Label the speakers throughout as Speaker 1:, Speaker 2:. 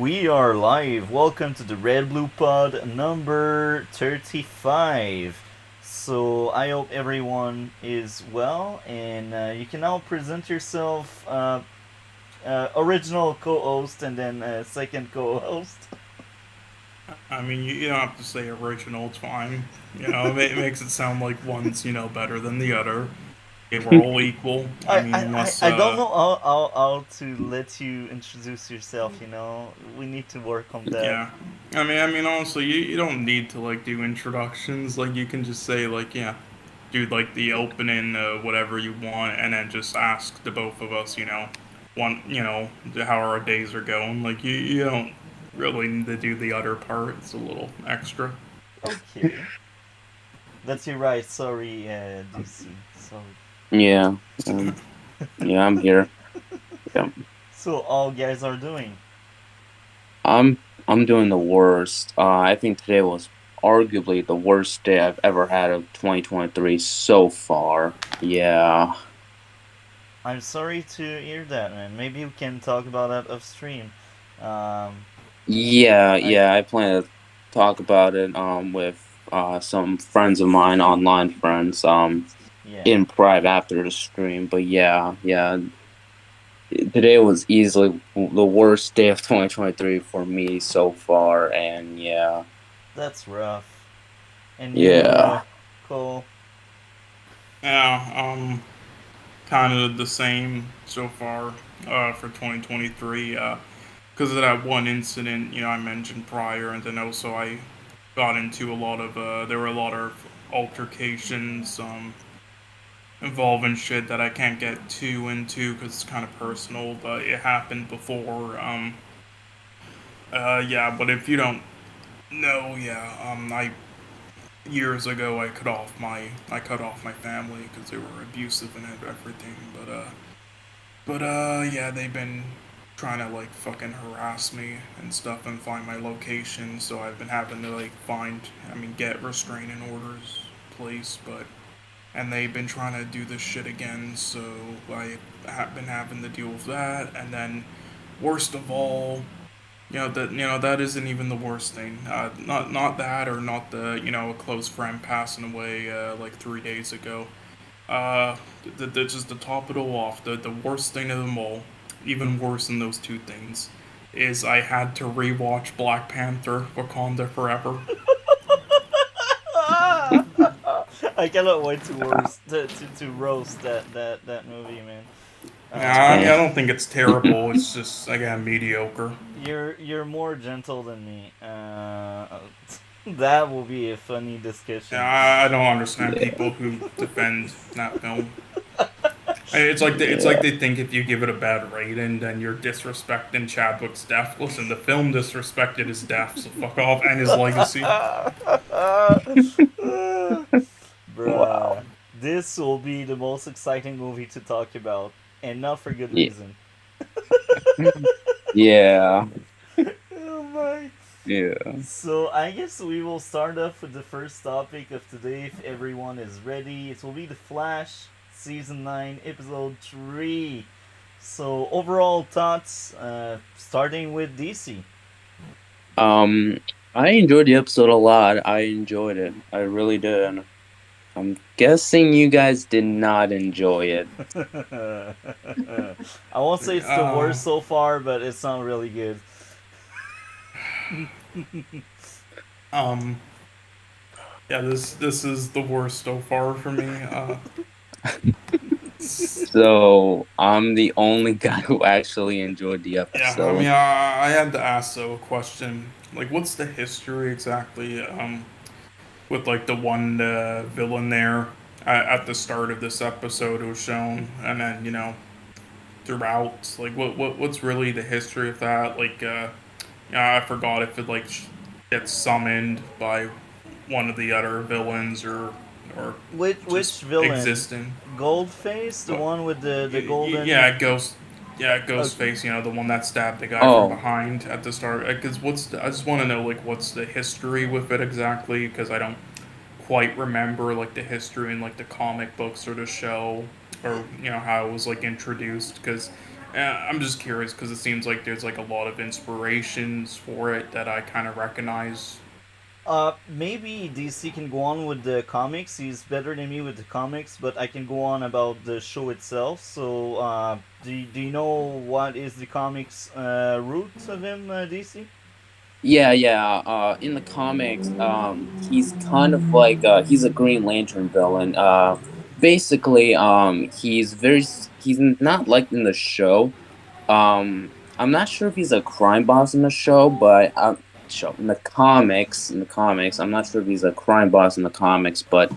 Speaker 1: we are live. Welcome to the RedBlue Pod number 35. So, I hope everyone is well, and you can now present yourself original co host and then second co host.
Speaker 2: I mean, you don't have to say original. It's fine. It makes it sound like one's better than the other. Okay, we're all equal. I
Speaker 1: I,
Speaker 2: mean,
Speaker 1: I, I
Speaker 2: unless
Speaker 1: I don't know how to let you introduce yourself. We need to work on that.
Speaker 2: yeah. I mean, honestly, you don't need to do introductions. Like, you can just say do the opening, whatever you want, and then just ask the both of us. How our days are going. Like, you don't really need to do the other part. It's a little extra.
Speaker 1: Okay. That's your right. Sorry, DC. Sorry.
Speaker 3: Yeah, um, yeah, I'm here. Yeah,
Speaker 1: So, all guys are doing.
Speaker 3: I'm doing the worst. I think today was arguably the worst day I've ever had of 2023 so far. Yeah,
Speaker 1: I'm sorry to hear that, man. Maybe we can talk about that off stream. Um, I
Speaker 3: yeah. I plan to talk about it with some friends of mine, online friends,
Speaker 1: yeah,
Speaker 3: in private after the stream. But yeah, today was easily the worst day of 2023 for me so far, and
Speaker 1: that's rough. And you,
Speaker 3: yeah.
Speaker 1: Cole.
Speaker 2: Yeah. Kind of the same so far for 2023 because of that one incident I mentioned prior, and then also I got into a lot of there were a lot of altercations involving shit that I can't get too into because it's kind of personal, but it happened before. Yeah, but if you don't know, yeah, I years ago I cut off my family because they were abusive and everything, but yeah, they've been trying to fucking harass me and stuff and find my location, so I've been having to get restraining orders placed, but and they've been trying to do this shit again, so I have been having to deal with that, and then worst of all, that isn't even the worst thing. Not that, or not the a close friend passing away 3 days ago. Uh, just to top it all off, the worst thing of them all, even worse than those two things, is I had to rewatch Black Panther: Wakanda Forever.
Speaker 1: I cannot wait to roast that movie, man.
Speaker 2: I
Speaker 3: Damn.
Speaker 2: don't think it's terrible. It's just again mediocre.
Speaker 1: You're more gentle than me. That will be a funny
Speaker 2: Yeah,
Speaker 1: discussion.
Speaker 2: I don't understand
Speaker 3: Yeah,
Speaker 2: people who defend that film. It's like
Speaker 3: yeah.
Speaker 2: they think if you give it a bad rating, then you're disrespecting Chadwick's death. Listen, the film disrespected his death, so fuck off, and his legacy.
Speaker 1: Bruh,
Speaker 3: Wow.
Speaker 1: this will be the most exciting movie to talk about, and not for good
Speaker 3: Yeah,
Speaker 1: reason.
Speaker 3: yeah,
Speaker 1: Oh my.
Speaker 3: yeah.
Speaker 1: So I guess we will start off with the first topic of today. If everyone is ready, it will be the Flash season 9, episode 3. So overall thoughts, starting with DC.
Speaker 3: Um, I enjoyed the episode a lot. I enjoyed it. I really did. I'm guessing you guys did not enjoy it.
Speaker 1: I won't say it's the
Speaker 2: Uh,
Speaker 1: worst so far, but it's not really good.
Speaker 2: um, yeah, this is the worst so far for me.
Speaker 3: So I'm the only guy who actually enjoyed the
Speaker 2: Yeah, I mean,
Speaker 3: episode.
Speaker 2: I had to ask though a question. Like, what's the history exactly? With the one villain there at the start of this episode was shown, and then throughout, like what's really the history of that? Yeah, I forgot if it gets summoned by one of the other villains or
Speaker 1: Which
Speaker 2: just
Speaker 1: villain?
Speaker 2: existing.
Speaker 1: Goldface, the
Speaker 2: But
Speaker 1: one with the golden.
Speaker 2: yeah,
Speaker 1: Uh,
Speaker 2: Ghostface, the one that stabbed the guy from
Speaker 3: Oh,
Speaker 2: behind at the start. Because I just want to know what's the history with it exactly? Because I don't quite remember the history in the comic books or the show, or how it was introduced. Because I'm just curious because it seems like there's like a lot of inspirations for it that I kind of recognize.
Speaker 1: Maybe DC can go on with the comics. He's better than me with the comics, but I can go on about the show itself. So, do you know what is the comics roots of him, DC?
Speaker 3: Yeah, yeah. In the comics, he's kind of like he's a Green Lantern villain. Basically, he's not like in the show. I'm not sure if he's a crime boss in the show, but show in the comics, I'm not sure if he's a crime boss in the comics, but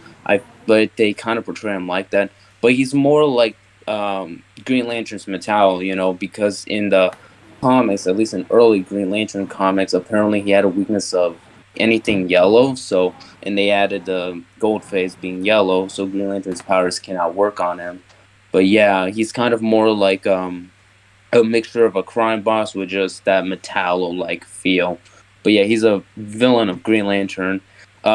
Speaker 3: they kind of portray him like that. But he's more like Green Lantern's Metal, because in the comics, at least in early Green Lantern comics, apparently he had a weakness of anything yellow. So, and they added the gold phase being yellow, so Green Lantern's powers cannot work on him. But yeah, he's kind of more like a mixture of a crime boss with just that metallo like feel. But yeah, he's a villain of Green Lantern.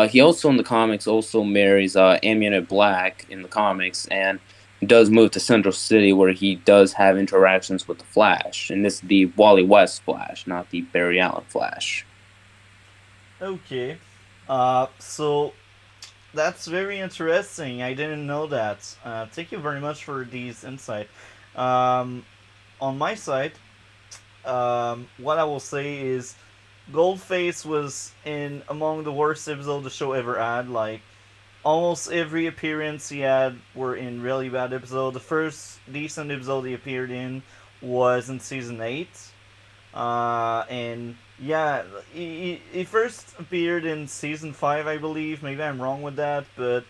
Speaker 3: He also in the comics also marries Amunet Black in the comics and does move to Central City where he does have interactions with the Flash. And this is the Wally West Flash, not the Barry Allen Flash.
Speaker 1: Okay. So that's very interesting. I didn't know that. Thank you very much for these insight. Um, on my side, what I will say is Goldface was in among the worst episodes the show ever had. Like almost every appearance he had were in really bad episodes. The first decent episode he appeared in was in season 8. And yeah, he first appeared in season 5, I believe. Maybe I'm wrong with that, but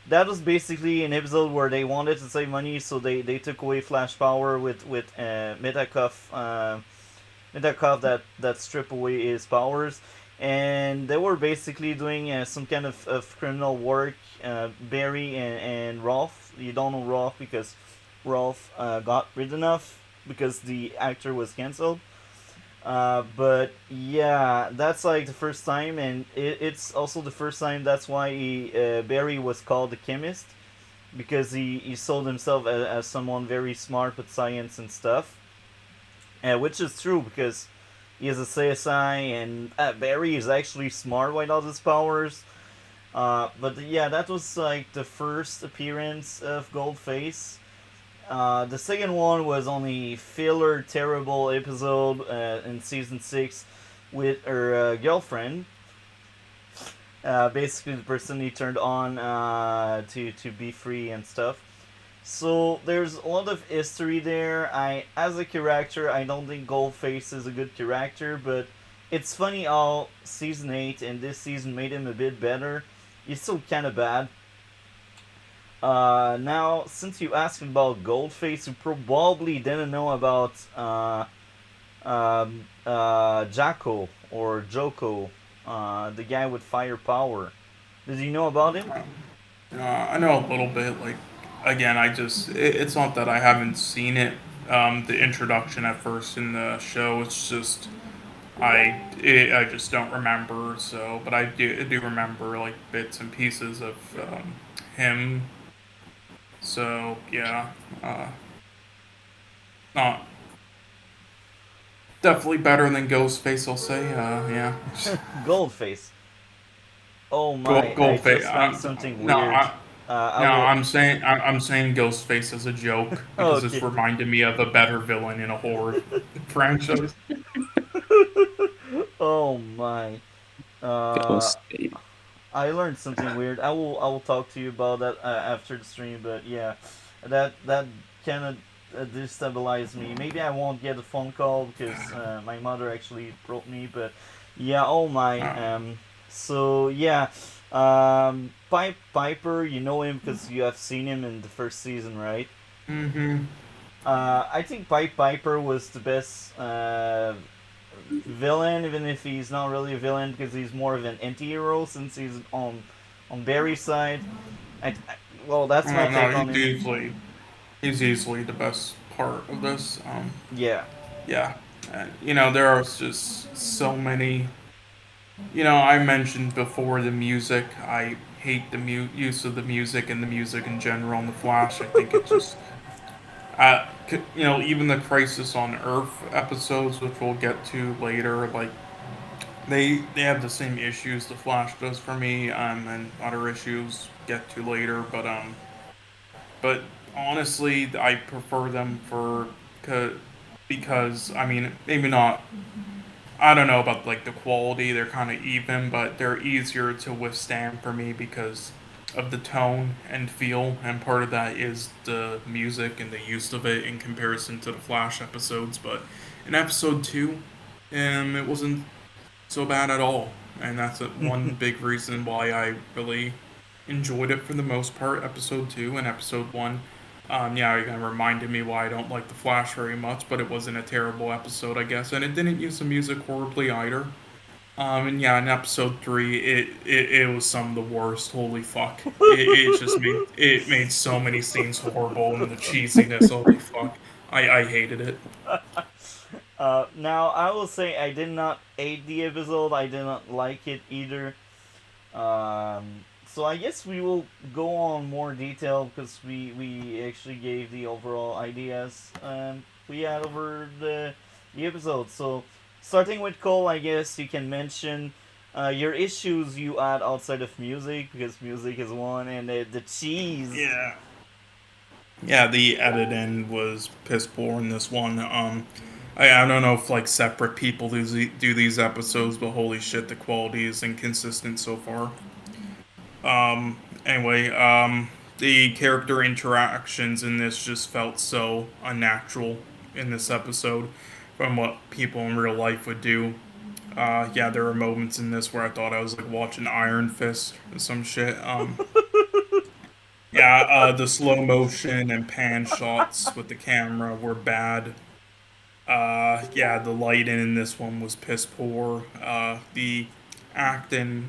Speaker 1: that was basically an episode where they wanted to save money, so they took away Flash power with Metacuff that strip away his powers, and they were basically doing some kind of criminal work. Barry and Rolf. You don't know Rolf because Rolf got rid enough because the actor was canceled. But yeah, that's like the first time, and it's also the first time. That's why Barry was called the chemist because he sold himself as someone very smart with science and stuff, which is true because he is a CSI, and Barry is actually smart with all his powers. But yeah, that was like the first appearance of Goldface. The second one was only filler, terrible episode in season 6 with her girlfriend. Basically, the person he turned on to be free and stuff. So there's a lot of history there. As a character, I don't think Goldface is a good character, but it's funny how season 8 and this season made him a bit better. He's still kind of bad. Now, since you asked about Goldface, you probably didn't know about Jacko or Joko, the guy with fire power. Did you know about him?
Speaker 2: I know a little bit. Like, again, it's not that I haven't seen it. The introduction at first in the show, it's just I just don't remember. So, but I do remember like bits and pieces of him. So yeah, not definitely better than Ghostface. I'll say. Yeah.
Speaker 1: Goldface. Oh my! I
Speaker 2: Goldface.
Speaker 1: just found something
Speaker 2: No,
Speaker 1: weird. I
Speaker 2: no,
Speaker 1: will.
Speaker 2: I'm saying Ghostface as a joke because it's
Speaker 1: Okay.
Speaker 2: reminded me of a better villain in a horror franchise.
Speaker 1: Oh my. Uh,
Speaker 3: Ghostface.
Speaker 1: I learned something weird. I will talk to you about that after the stream. But yeah, that kind of destabilized me. Maybe I won't get a phone call because my mother actually wrote me. But yeah, oh my.
Speaker 2: Uh,
Speaker 1: So yeah, Piper. You know him because you have seen him in the first season, right?
Speaker 2: mm-hmm.
Speaker 1: I think Piper was the best villain, even if he's not really a villain because he's more of an anti-hero since he's on Barry's side. Well, that's my take
Speaker 2: No,
Speaker 1: on him.
Speaker 2: he's easily the best part of this.
Speaker 1: Yeah,
Speaker 2: Yeah, there are just so many. I mentioned before the music. I hate the use of the music and the music in general in the Flash. I think it just Even the Crisis on Earth episodes, which we'll get to later, like they have the same issues the Flash does for me, and other issues get to later. But honestly, I prefer them because I mean maybe not. I don't know about like the quality; they're kind of even, but they're easier to withstand for me because of the tone and feel, and part of that is the music and the use of it in comparison to the Flash episodes. But in episode two, it wasn't so bad at all, and that's one big reason why I really enjoyed it for the most part. Episode two and episode one, yeah, it kind of reminded me why I don't like the Flash very much, but it wasn't a terrible episode, I guess, and it didn't use the music horribly either. And yeah, in episode three, it was some of the worst. Holy fuck! It just made so many scenes horrible, and the cheesiness. Holy fuck! I hated it.
Speaker 1: Now I will say I did not hate the episode. I did not like it either. So I guess we will go on more detail because we actually gave the overall ideas we had over the episode. So starting with Cole, I guess you can mention your issues you had outside of music because music is one, and the cheese.
Speaker 2: Yeah. Yeah, the editing was piss poor in this one. I don't know if like separate people do these episodes, but holy shit, the quality is inconsistent so far. Anyway, the character interactions in this just felt so unnatural in this episode from what people in real life would do. Yeah, there were moments in this where I thought I was like watching Iron Fist or some shit. Yeah, the slow motion and pan shots with the camera were bad. Yeah, the lighting in this one was piss poor. Acting,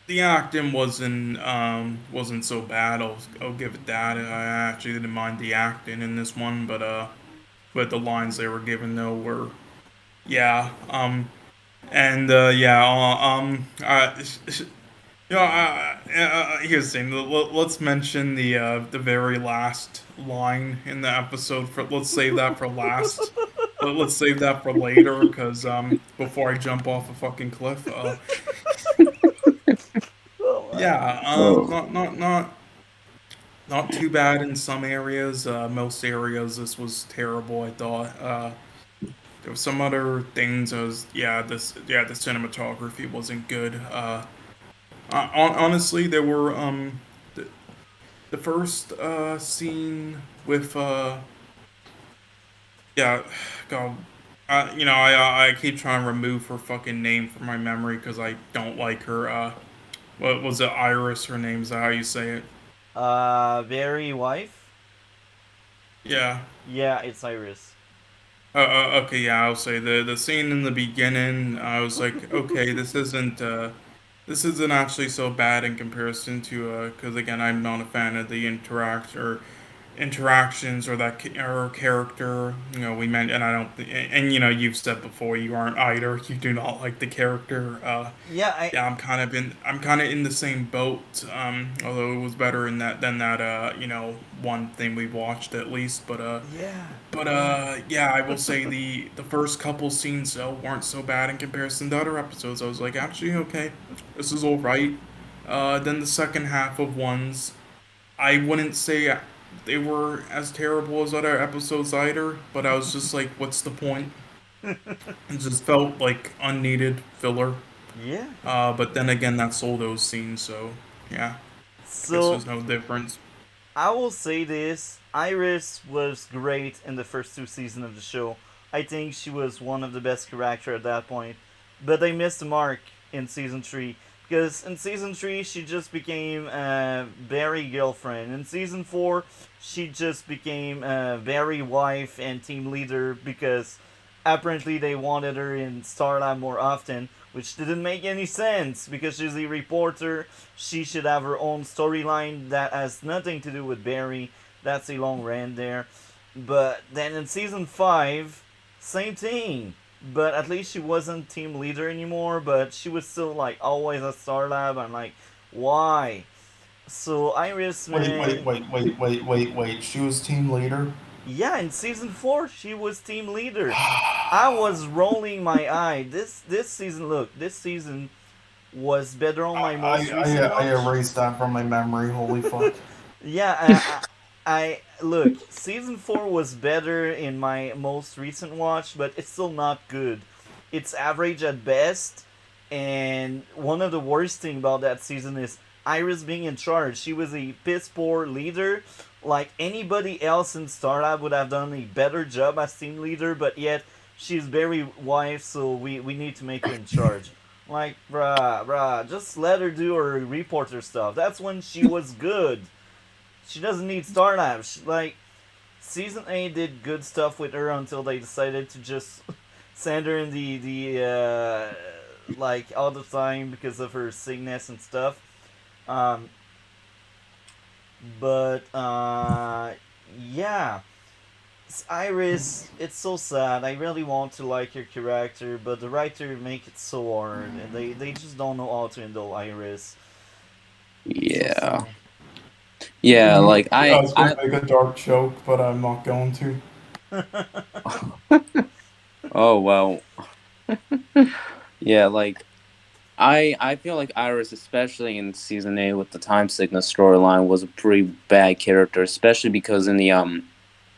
Speaker 2: the acting wasn't so bad. I'll give it that. I actually didn't mind the acting in this one, but the lines they were given though were yeah. And yeah. Here's the thing. Let's mention the very last line in the episode. Let's save that for last. Let's save that for later, because before I jump off a fucking cliff. Yeah.
Speaker 3: Oh.
Speaker 2: Not too bad in some areas. Most areas, this was terrible. I thought. There were some other things. The cinematography wasn't good. Honestly, there were the first scene with yeah, God, I keep trying to remove her fucking name from my memory because I don't like her. What was it? Iris? Her name, is that how you say it?
Speaker 1: Very wife.
Speaker 2: Yeah.
Speaker 1: Yeah, it's Iris.
Speaker 2: Okay, yeah, I'll say the scene in the beginning. I was like, okay, this isn't actually so bad in comparison to because again, I'm not a fan of the interactions or or character. We meant, and I don't, and you've said before you aren't either. You do not like the character.
Speaker 1: Yeah, I
Speaker 2: Yeah, I'm kind of in the same boat. Although it was better in that than that one thing we watched at least.
Speaker 1: yeah.
Speaker 2: Yeah, I will say the first couple scenes though weren't so bad in comparison to other episodes. I was like, actually, okay, this is all right. Then the second half of ones, I wouldn't say they were as terrible as other episodes either, but I was just like, what's the point? It just felt like unneeded filler.
Speaker 1: Yeah.
Speaker 2: But then again, that's all those scenes, so yeah, I guess
Speaker 1: So
Speaker 2: there's no difference.
Speaker 1: I will say this: Iris was great in the first two seasons of the show. I think she was one of the best character at that point, but they missed the mark in season three because in season three she just became a Barry girlfriend. In season four, she just became a Barry wife and team leader because apparently they wanted her in Starlab more often, which didn't make any sense because she's a reporter. She should have her own storyline that has nothing to do with Barry. That's a long rant there. But then in season 5, same thing. But at least she wasn't team leader anymore, but she was still like always at Starlab. I'm like, why? So Iris,
Speaker 2: Wait, wait,
Speaker 1: man,
Speaker 2: wait, wait, wait, wait, wait. She was team leader.
Speaker 1: yeah, in season 4 she was team leader. I was rolling my eye. This season, look, this season was better on my most recent
Speaker 2: I
Speaker 1: watch.
Speaker 2: erased that from my memory. Holy fuck.
Speaker 1: Yeah, I look. Season 4 was better in my most recent watch, but it's still not good. It's average at best, and one of the worst thing about that season is Iris being in charge. She was a piss poor leader. Like anybody else in Starlab would have done a better job as team leader, but yet she's Barry's wife, so we need to make her in charge. Like, bruh, just let her do her reporter stuff. That's when she was good. She doesn't need Starlab. Like, season 8 did good stuff with her until they decided to just send her in the like all the time because of her sickness and stuff. Um, but yeah, Iris, it's so sad. I really want to like her character, but the writer make it so hard, and they just don't know how to handle Iris. It's so
Speaker 3: Yeah.
Speaker 1: sad.
Speaker 3: Yeah, like
Speaker 2: I was
Speaker 3: I
Speaker 2: gonna make a dark joke, but I'm not going to.
Speaker 3: oh well. Yeah, like I feel like Iris, especially in season 8 with the time sickness storyline, was a pretty bad character, especially because in the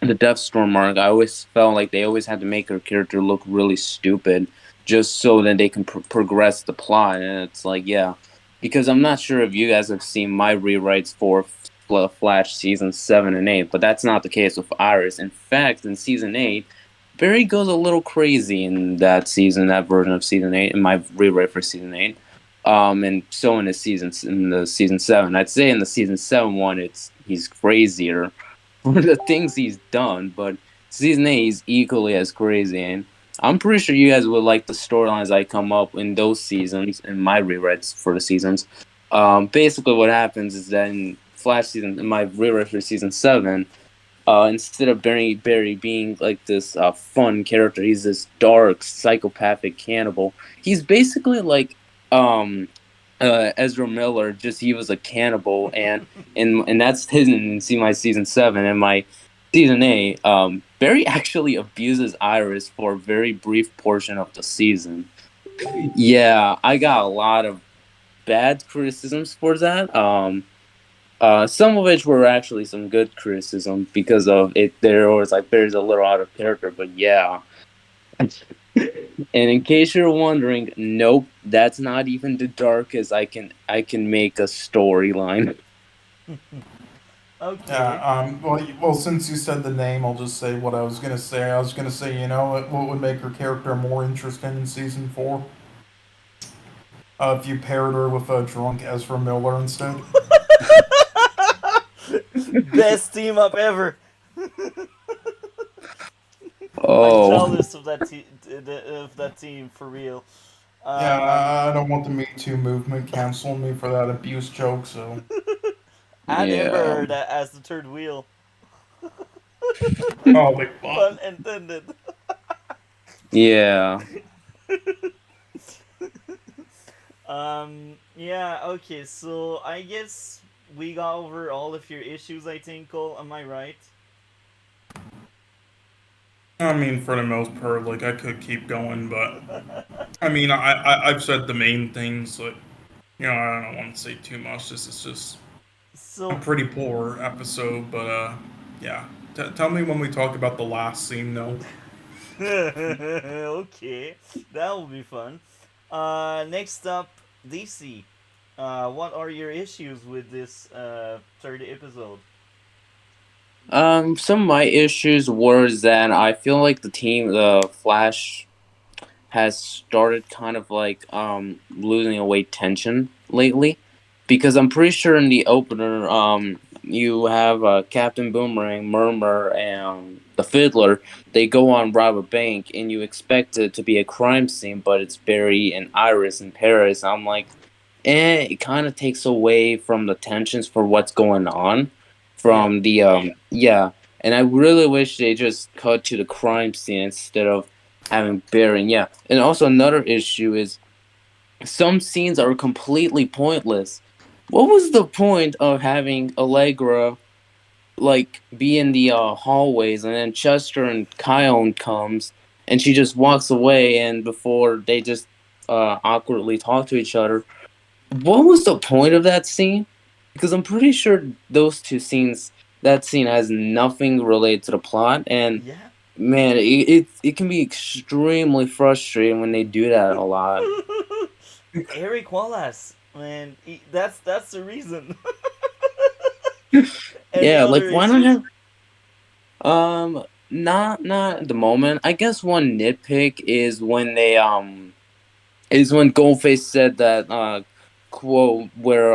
Speaker 3: Deathstorm arc, I always felt like they always had to make her character look really stupid just so that they can progress the plot. And it's like, yeah, because I'm not sure if you guys have seen my rewrites for Flash season 7 and 8, but that's not the case with Iris. In fact, in season 8, Barry goes a little crazy in that season, that version of season 8, in my rewrite for season 8. And so in the season 7, I'd say in the season 7 one, he's crazier for the things he's done, but season 8 is equally as crazy. And I'm pretty sure you guys would like the storylines I come up in those seasons, in my rewrites for the seasons. Basically, what happens is that in Flash season, in my rewrite for season 7, instead of Barry being like this fun character, he's this dark, psychopathic cannibal. He's basically like Ezra Miller, just he was a cannibal, and that's hidden in see my season 7 and my season 8. Barry actually abuses Iris for a very brief portion of the season. Yeah, I got a lot of bad criticisms for that. Some of which were actually some good criticism because of it. There was like Barry's a little out of character, but yeah. And in case you're wondering, nope, that's not even the darkest I can make a storyline.
Speaker 1: Okay.
Speaker 2: Yeah. Well, since you said the name, I'll just say what I was gonna say. I was gonna say, what would make her character more interesting in season 4? If you paired her with a drunk Ezra Miller instead.
Speaker 1: Best team up ever. Like
Speaker 3: Oh,
Speaker 1: jealous of that team for real.
Speaker 2: Yeah,
Speaker 1: Um,
Speaker 2: I don't want the Me Too movement canceling me for that abuse joke. So,
Speaker 1: add Amber
Speaker 3: yeah,
Speaker 1: Heard as the third wheel.
Speaker 2: holy fuck.
Speaker 1: Pun intended.
Speaker 3: yeah.
Speaker 1: Yeah. Okay. So I guess we got over all of your issues. I think, Cole. Am I right?
Speaker 2: I mean, for the most part, like I could keep going, but I mean, I've said the main things. Like, I don't want to say too much. This is just a
Speaker 1: So
Speaker 2: pretty poor episode, but yeah. Tell me when we talk about the last scene, though.
Speaker 1: okay, that will be fun. Next up, DC. What are your issues with this third episode?
Speaker 3: Some of my issues were that I feel like the Flash has started kind of like losing away tension lately, because I'm pretty sure in the opener you have Captain Boomerang, Murmur, and the Fiddler. They go on rob a bank, and you expect it to be a crime scene, but it's Barry and Iris in Paris. I'm like, it kind of takes away from the tensions for what's going on
Speaker 1: Yeah.
Speaker 3: from the yeah. And I really wish they just cut to the crime scene instead of having bearing. Yeah, and also another issue is some scenes are completely pointless. what was the point of having Allegra like be in the hallways, and then Chester and Kion comes, and she just walks away, and before they just awkwardly talk to each other. What was the point of that scene? Because I'm pretty sure those two scenes, that scene has nothing related to the plot, and
Speaker 1: Yeah.
Speaker 3: man, it can be extremely frustrating when they do that a lot.
Speaker 1: Eric Wallace, man, that's the reason. Any
Speaker 3: Yeah, like
Speaker 1: other
Speaker 3: why not
Speaker 1: issues?
Speaker 3: have not at the moment. I guess one nitpick is when Goldface said that quote where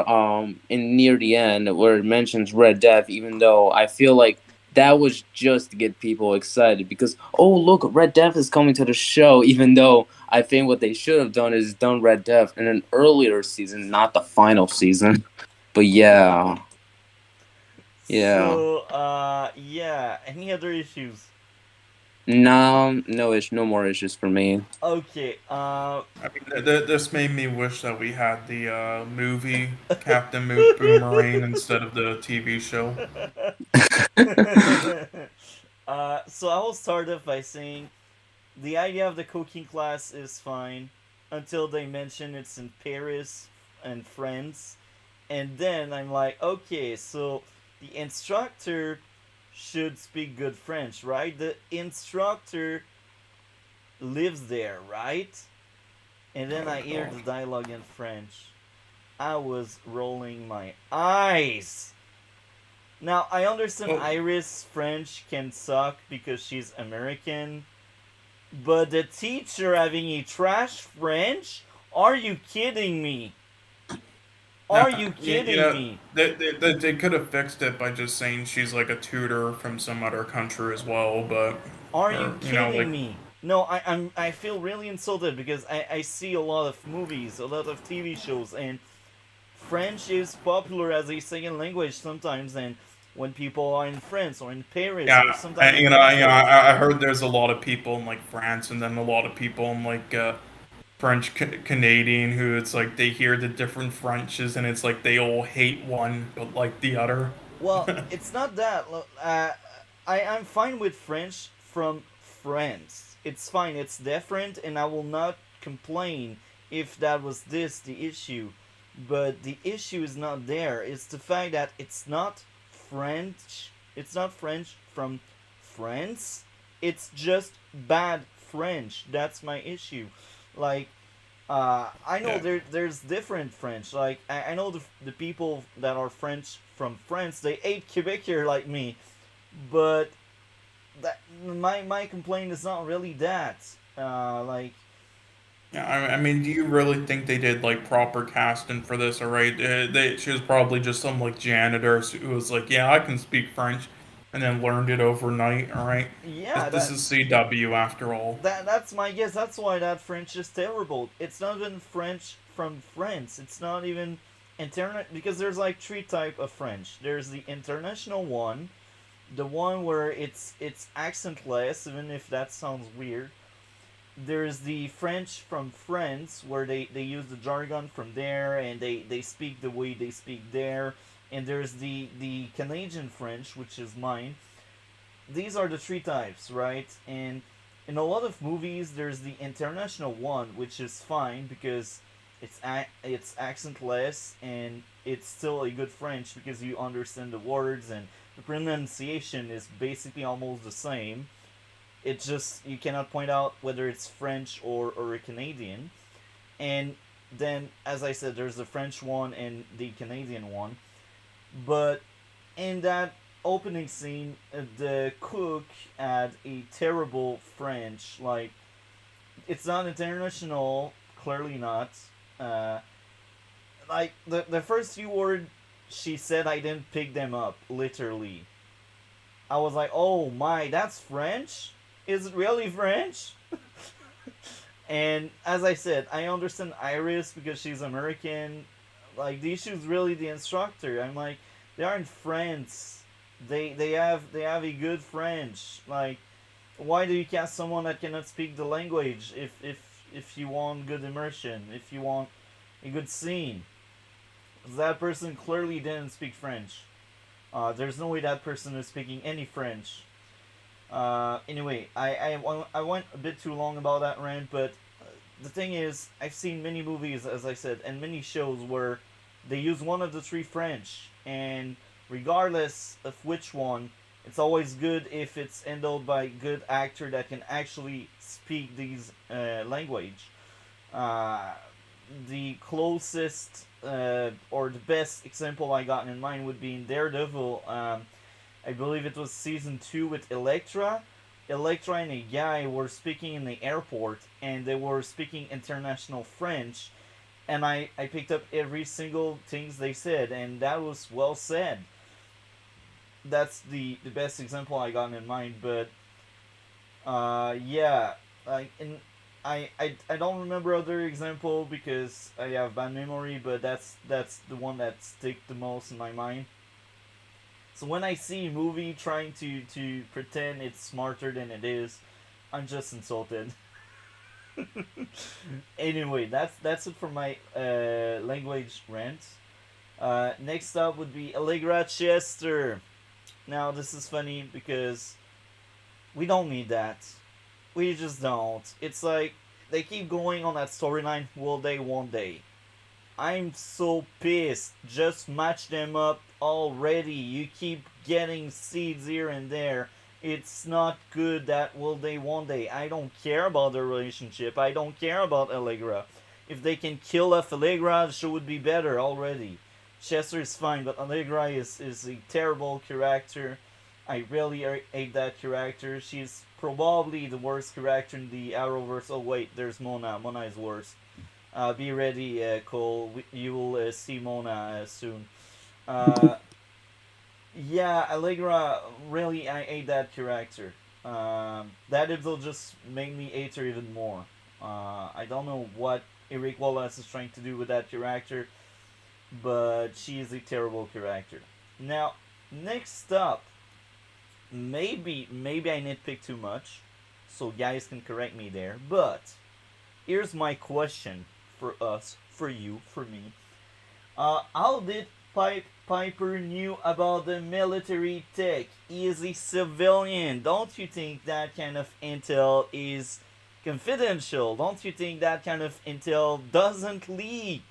Speaker 3: in near the end where it mentions Red Death, even though I feel like that was just to get people excited because oh look, Red Death is coming to the show, even though I think what they should have done is done Red Death in an earlier season, not the final season. But yeah, yeah.
Speaker 1: So, yeah. Any other issues?
Speaker 3: No, no more issues for me.
Speaker 1: Okay.
Speaker 2: I mean, this made me wish that we had the movie Captain Boomerang instead of the TV show.
Speaker 1: So I will start off by saying the idea of the cooking class is fine until they mention it's in Paris and France. And then I'm like, okay, so the instructor should speak good French, right? The instructor lives there, right? And then
Speaker 2: Oh
Speaker 1: I hear
Speaker 2: god.
Speaker 1: the dialogue in French. I was rolling my eyes. Now, I understand
Speaker 2: Well,
Speaker 1: Iris French can suck because she's American, but the teacher having a trash French? Are you kidding me?
Speaker 2: nah,
Speaker 1: Are you
Speaker 2: you
Speaker 1: kidding
Speaker 2: know,
Speaker 1: me?
Speaker 2: they could have fixed it by just saying she's like a tutor from some other country as well, but
Speaker 1: Are you
Speaker 2: or like
Speaker 1: kidding me? No, I feel really insulted because I see a lot of movies, a lot of TV shows, and French is popular as a second language sometimes, and when people are in France or in Paris
Speaker 2: yeah,
Speaker 1: or sometimes in
Speaker 2: I
Speaker 1: Panther.
Speaker 2: heard there's a lot of people in like France and then a lot of people in like French Canadian who it's like they hear the different Frenches and it's like they all hate one but like the other.
Speaker 1: Well, it's not that. I'm fine with French from France. It's fine. It's different, and I will not complain if that was the issue. But the issue is not there. It's the fact that it's not French. It's not French from France. It's just bad French. That's my issue. Like, I know
Speaker 2: Yeah.
Speaker 1: there's different French. Like I know the people that are French from France, they hate Quebecer like me, but that my complaint is not really that. Like
Speaker 2: Yeah, I mean, do you really think they did like proper casting for this? All right, she was probably just some like janitor who was like, "Yeah, I can speak French," and then learned it overnight. All right,
Speaker 1: yeah,
Speaker 2: this is CW after all.
Speaker 1: that's my guess. That's why that French is terrible. It's not even French from France. It's not even internet because there's like three type of French. There's the international one, the one where it's accentless, even if that sounds weird. There's the French from France where they use the jargon from there and they speak the way they speak there. And there's the Canadian French, which is mine. These are the three types, right? And in a lot of movies, there's the international one, which is fine because it's accentless and it's still a good French because you understand the words and the pronunciation is basically almost the same. It's just you cannot point out whether it's French or a Canadian. And then, as I said, there's the French one and the Canadian one. But in that opening scene, the cook had a terrible French. Like, it's not international, clearly not. Uh, like, the first few words she said, I didn't pick them up, literally. I was like, oh my, that's French? Is it really French? And as I said, I understand Iris because she's American. Like the issue is really the instructor. I'm like, they are in France. They have a good French. Like, why do you cast someone that cannot speak the language if you want good immersion, if you want a good scene? That person clearly didn't speak French. There's no way that person is speaking any French. Anyway, I went a bit too long about that rant, but the thing is, I've seen many movies, as I said, and many shows where they use one of the three French, and regardless of which one, it's always good if it's handled by a good actor that can actually speak these language. Uh, the closest or the best example I got in mind would be in Daredevil. I believe it was season 2 with Elektra. Elektra and a guy were speaking in the airport, and they were speaking international French, and I picked up every single things they said, and that was well said. That's the best example I got in mind, but yeah, like in I don't remember other example because I have bad memory, but that's the one that stick the most in my mind. So when I see a movie trying to pretend it's smarter than it is, I'm just insulted. Anyway, that's it for my language rant. Next up would be Allegra Chester. Now this is funny because we don't need that. We just don't. It's like they keep going on that storyline. Will they? Won't they? I'm so pissed. Just match them up already. You keep getting seeds here and there. It's not good that will they, won't they. I don't care about their relationship. I don't care about Allegra. If they can kill off Allegra, the show would be better already. Chester is fine, but Allegra is a terrible character. I really hate that character. She's probably the worst character in the Arrowverse. Oh wait, there's Mona. Mona is worse. Be ready, Cole. You will see Mona soon. Uh, yeah, Allegra, really, I hate that character. That episode just made me hate her even more. I don't know what Eric Wallace is trying to do with that character, but she is a terrible character. Now, next up, maybe I nitpick too much, so guys can correct me there. But here's my question for us, for you, for me. How did Piper knew about the military tech? He is a civilian. Don't you think that kind of intel is confidential? Don't you think that kind of intel doesn't leak?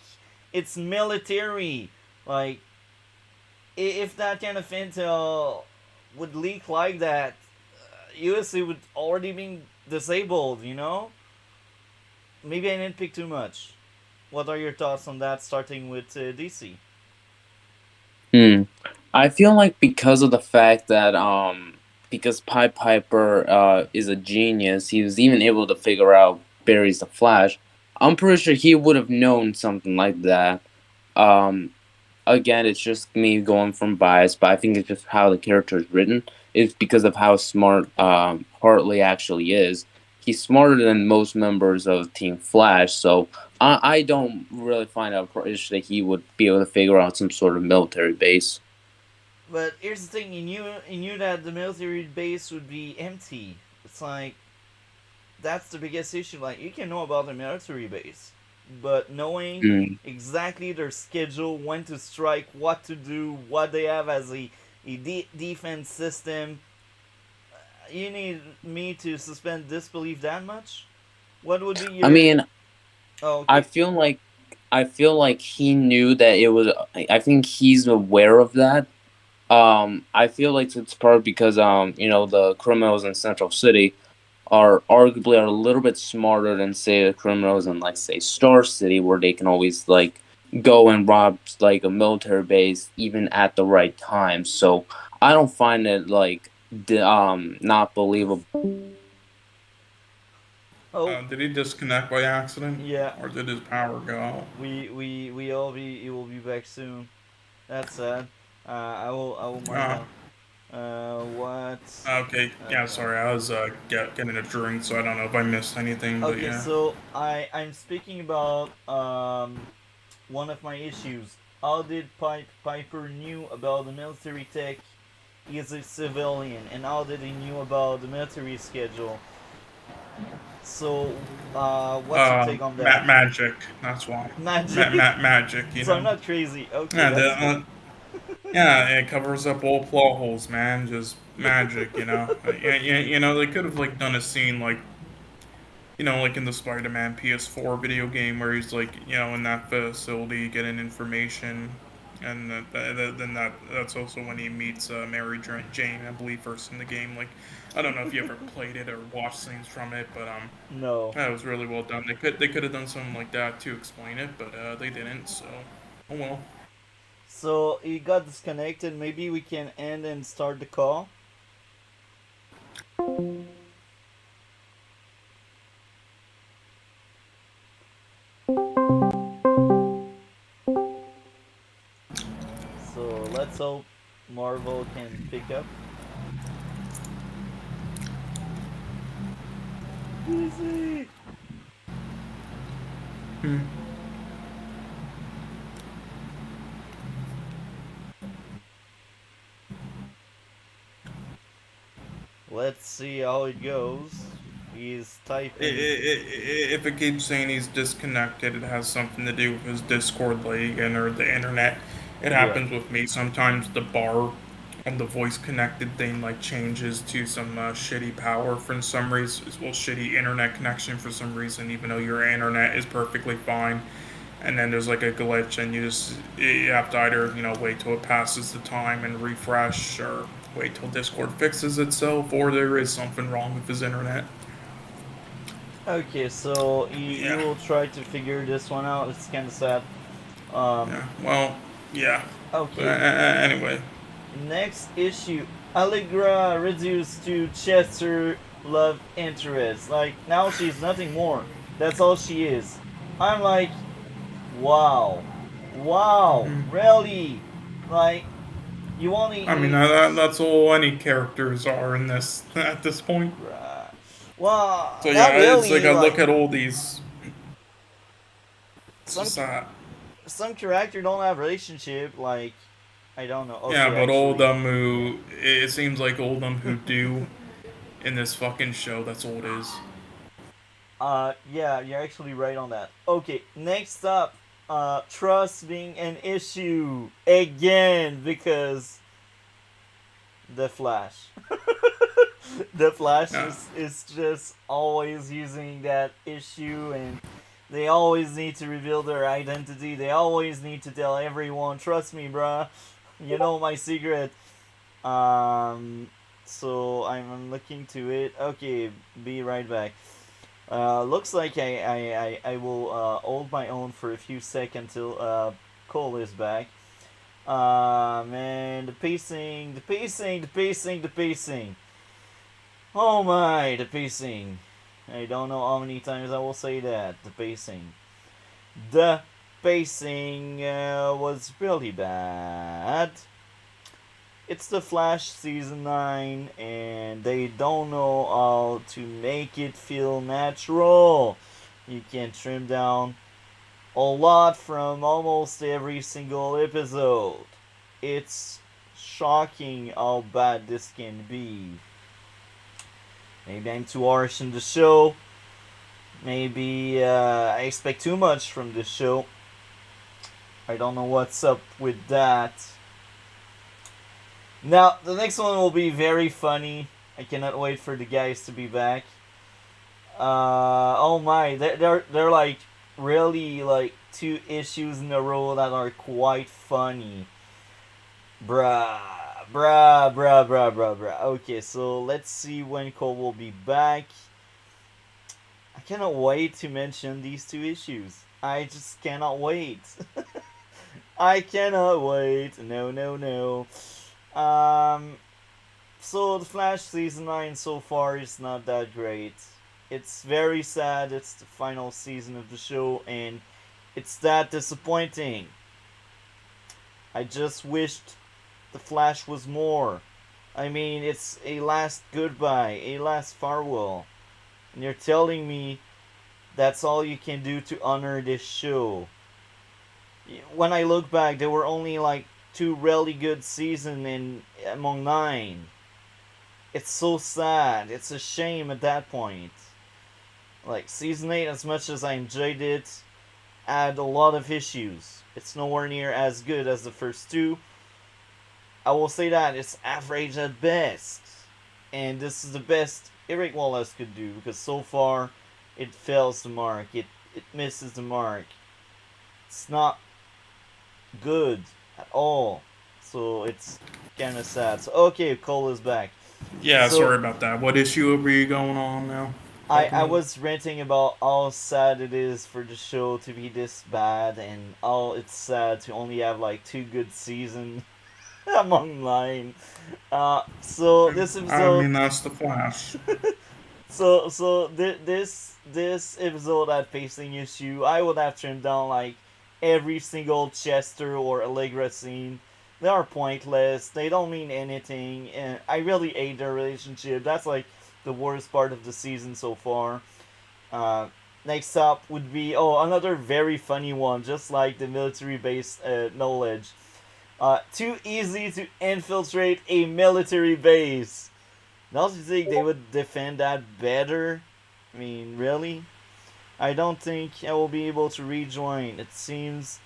Speaker 1: It's military. Like, if that kind of intel would leak like that, USA would already be disabled, you know? Maybe I didn't pick too much. What are your thoughts on that, starting with DC?
Speaker 3: Hmm. I feel like because of the fact that because Pied Piper is a genius, he was even able to figure out Barry's the Flash. I'm pretty sure he would have known something like that. Um, Again, it's just me going from bias, but I think it's just how the character is written. It's because of how smart Hartley actually is. He's smarter than most members of Team Flash, so I don't really find out that he would be able to figure out some sort of military base.
Speaker 1: But here's the thing: you knew that the military base would be empty. It's like that's the biggest issue. Like you can know about the military base, but knowing
Speaker 3: Mm.
Speaker 1: exactly their schedule, when to strike, what to do, what they have as a defense system, you need me to suspend disbelief that much? What would be
Speaker 3: I
Speaker 1: your?
Speaker 3: mean,
Speaker 1: Oh,
Speaker 3: I
Speaker 1: okay.
Speaker 3: feel like I feel like he knew that it was. I think he's aware of that. I feel like it's part because the criminals in Central City are arguably are a little bit smarter than say the criminals in like say Star City, where they can always like go and rob like a military base even at the right time. So I don't find it like not believable.
Speaker 1: Oh,
Speaker 2: Did he disconnect by accident,
Speaker 1: yeah.
Speaker 2: or did his power go out?
Speaker 1: We all be. You will be back soon. That's sad. I will mark
Speaker 2: Ah,
Speaker 1: down. What?
Speaker 2: okay. Yeah, sorry. I was getting a drink, so I don't know if I missed anything, but
Speaker 1: Okay,
Speaker 2: yeah.
Speaker 1: so I'm speaking about one of my issues. How did Piper knew about the military tech? He is a civilian, and how did he knew about the military schedule? So, what's your take on that?
Speaker 2: Magic. That's why.
Speaker 1: Magic.
Speaker 2: Magic. You
Speaker 1: So I'm
Speaker 2: know.
Speaker 1: not crazy. Okay,
Speaker 2: Yeah,
Speaker 1: that's good.
Speaker 2: yeah, it covers up all plot holes, man. Just magic, you know. They could have like done a scene like, like in the Spider-Man PS4 video game where he's like, in that facility getting information, and then that's also when he meets Mary Jane, I believe, first in the game. Like, I don't know if you ever played it or watched scenes from it, but
Speaker 1: No.
Speaker 2: that was really well done. They could have done something like that to explain it, but they didn't. So, oh well.
Speaker 1: So he got disconnected. Maybe we can end and start the call. So let's hope Marvel can pick up. Easy.
Speaker 2: Hmm.
Speaker 1: Let's see how it goes. He's typing.
Speaker 2: If it keeps saying he's disconnected, it has something to do with his Discord login or the internet. It
Speaker 1: Yeah.
Speaker 2: happens with me. Sometimes the bar on the voice connected thing like changes to some shitty power for some reason. Well, shitty internet connection for some reason, even though your internet is perfectly fine. And then there's like a glitch, and you have to either wait till it passes the time and refresh, or wait till Discord fixes itself, or there is something wrong with his internet.
Speaker 1: Okay, so you
Speaker 2: Yeah.
Speaker 1: will try to figure this one out. It's kind of sad. Um.
Speaker 2: Yeah. Well, yeah. But
Speaker 1: Okay.
Speaker 2: anyway.
Speaker 1: Next issue. Allegra reduced to Chester love interest. Like now she's nothing more. That's all she is. I'm like, wow, wow,
Speaker 2: Mhm.
Speaker 1: really? Like you only
Speaker 2: I mean,
Speaker 1: need.
Speaker 2: that's all any characters are in this at this point.
Speaker 1: Right. Well,
Speaker 2: So
Speaker 1: not
Speaker 2: yeah, it's like
Speaker 1: really.
Speaker 2: I look
Speaker 1: Like
Speaker 2: at all these. It's
Speaker 1: some
Speaker 2: just that.
Speaker 1: some character don't have relationship. Like I don't know.
Speaker 2: Yeah,
Speaker 1: Okay,
Speaker 2: but all of
Speaker 1: actually,
Speaker 2: them who it seems like all of them who do in this fucking show. That's all it is.
Speaker 1: yeah, you're actually right on that. Okay, next up, trust being an issue again because the Flash. The Flash
Speaker 2: Yeah.
Speaker 1: is just always using that issue, and they always need to reveal their identity. They always need to tell everyone, trust me, bruh. You know my secret. Um, so I'm looking to it. Okay, be right back. Looks like I will hold my own for a few seconds till Cole is back. Man, the pacing, the pacing, the pacing, the pacing. Oh my, the pacing. I don't know how many times I will say that. The pacing. The pacing was really bad. It's the Flash season 9, and they don't know how to make it feel natural. You can trim down a lot from almost every single episode. It's shocking how bad this can be. Maybe I'm too harsh in the show. Maybe I expect too much from the show. I don't know what's up with that. Now, the next one will be very funny. I cannot wait for the guys to be back. Oh my, they're like really like two issues in a row that are quite funny. Bruh, bruh. Okay, so let's see when Cole will be back. I cannot wait to mention these two issues. I just cannot wait. I cannot wait. No, no, no. Um, so the Flash season 9 so far is not that great. It's very sad. It's the final season of the show, and it's that disappointing. I just wished the Flash was more. I mean, it's a last goodbye, a last farewell. And you're telling me that's all you can do to honor this show. When I look back, there were only like two really good seasons in among 9. It's so sad. It's a shame at that point. Like season 8, as much as I enjoyed it, had a lot of issues. It's nowhere near as good as the first two. I will say that it's average at best. And this is the best Eric Wallace could do because so far it fails the mark. It misses the mark. It's not good at all. So it's kind of sad. So okay, Cole is back.
Speaker 2: Yeah,
Speaker 1: So
Speaker 2: sorry about that. What issue are we going on now?
Speaker 1: I
Speaker 2: Talking about?
Speaker 1: was ranting about how sad it is for the show to be this bad and how it's sad to only have like two good seasons among nine. So this
Speaker 2: I
Speaker 1: episode,
Speaker 2: mean, that's the Flash.
Speaker 1: this episode had pacing issue. I would have trimmed down like every single Chester or Allegra scene. They are pointless. They don't mean anything, and I really hate their relationship. That's like the worst part of the season so far. Uh, Next up would be another very funny one, just like the military base knowledge. Too easy to infiltrate a military base. Don't you think they would defend that better? I mean, really? I don't think I will be able to rejoin. It seems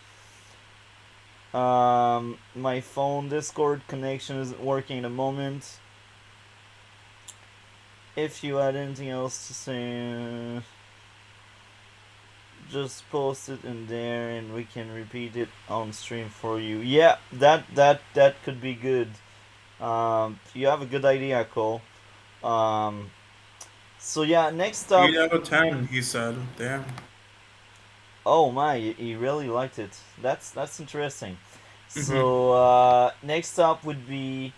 Speaker 1: my phone Discord connection isn't working at the moment. If you had anything else to say, just post it in there and we can repeat it on stream for you. Yeah, that could be good. You have a good idea, Cole. Um, so yeah, next up.
Speaker 2: 8 out of 10, he said. Damn.
Speaker 1: Oh my, he really liked it. That's interesting.
Speaker 2: Hmm.
Speaker 1: So next up would be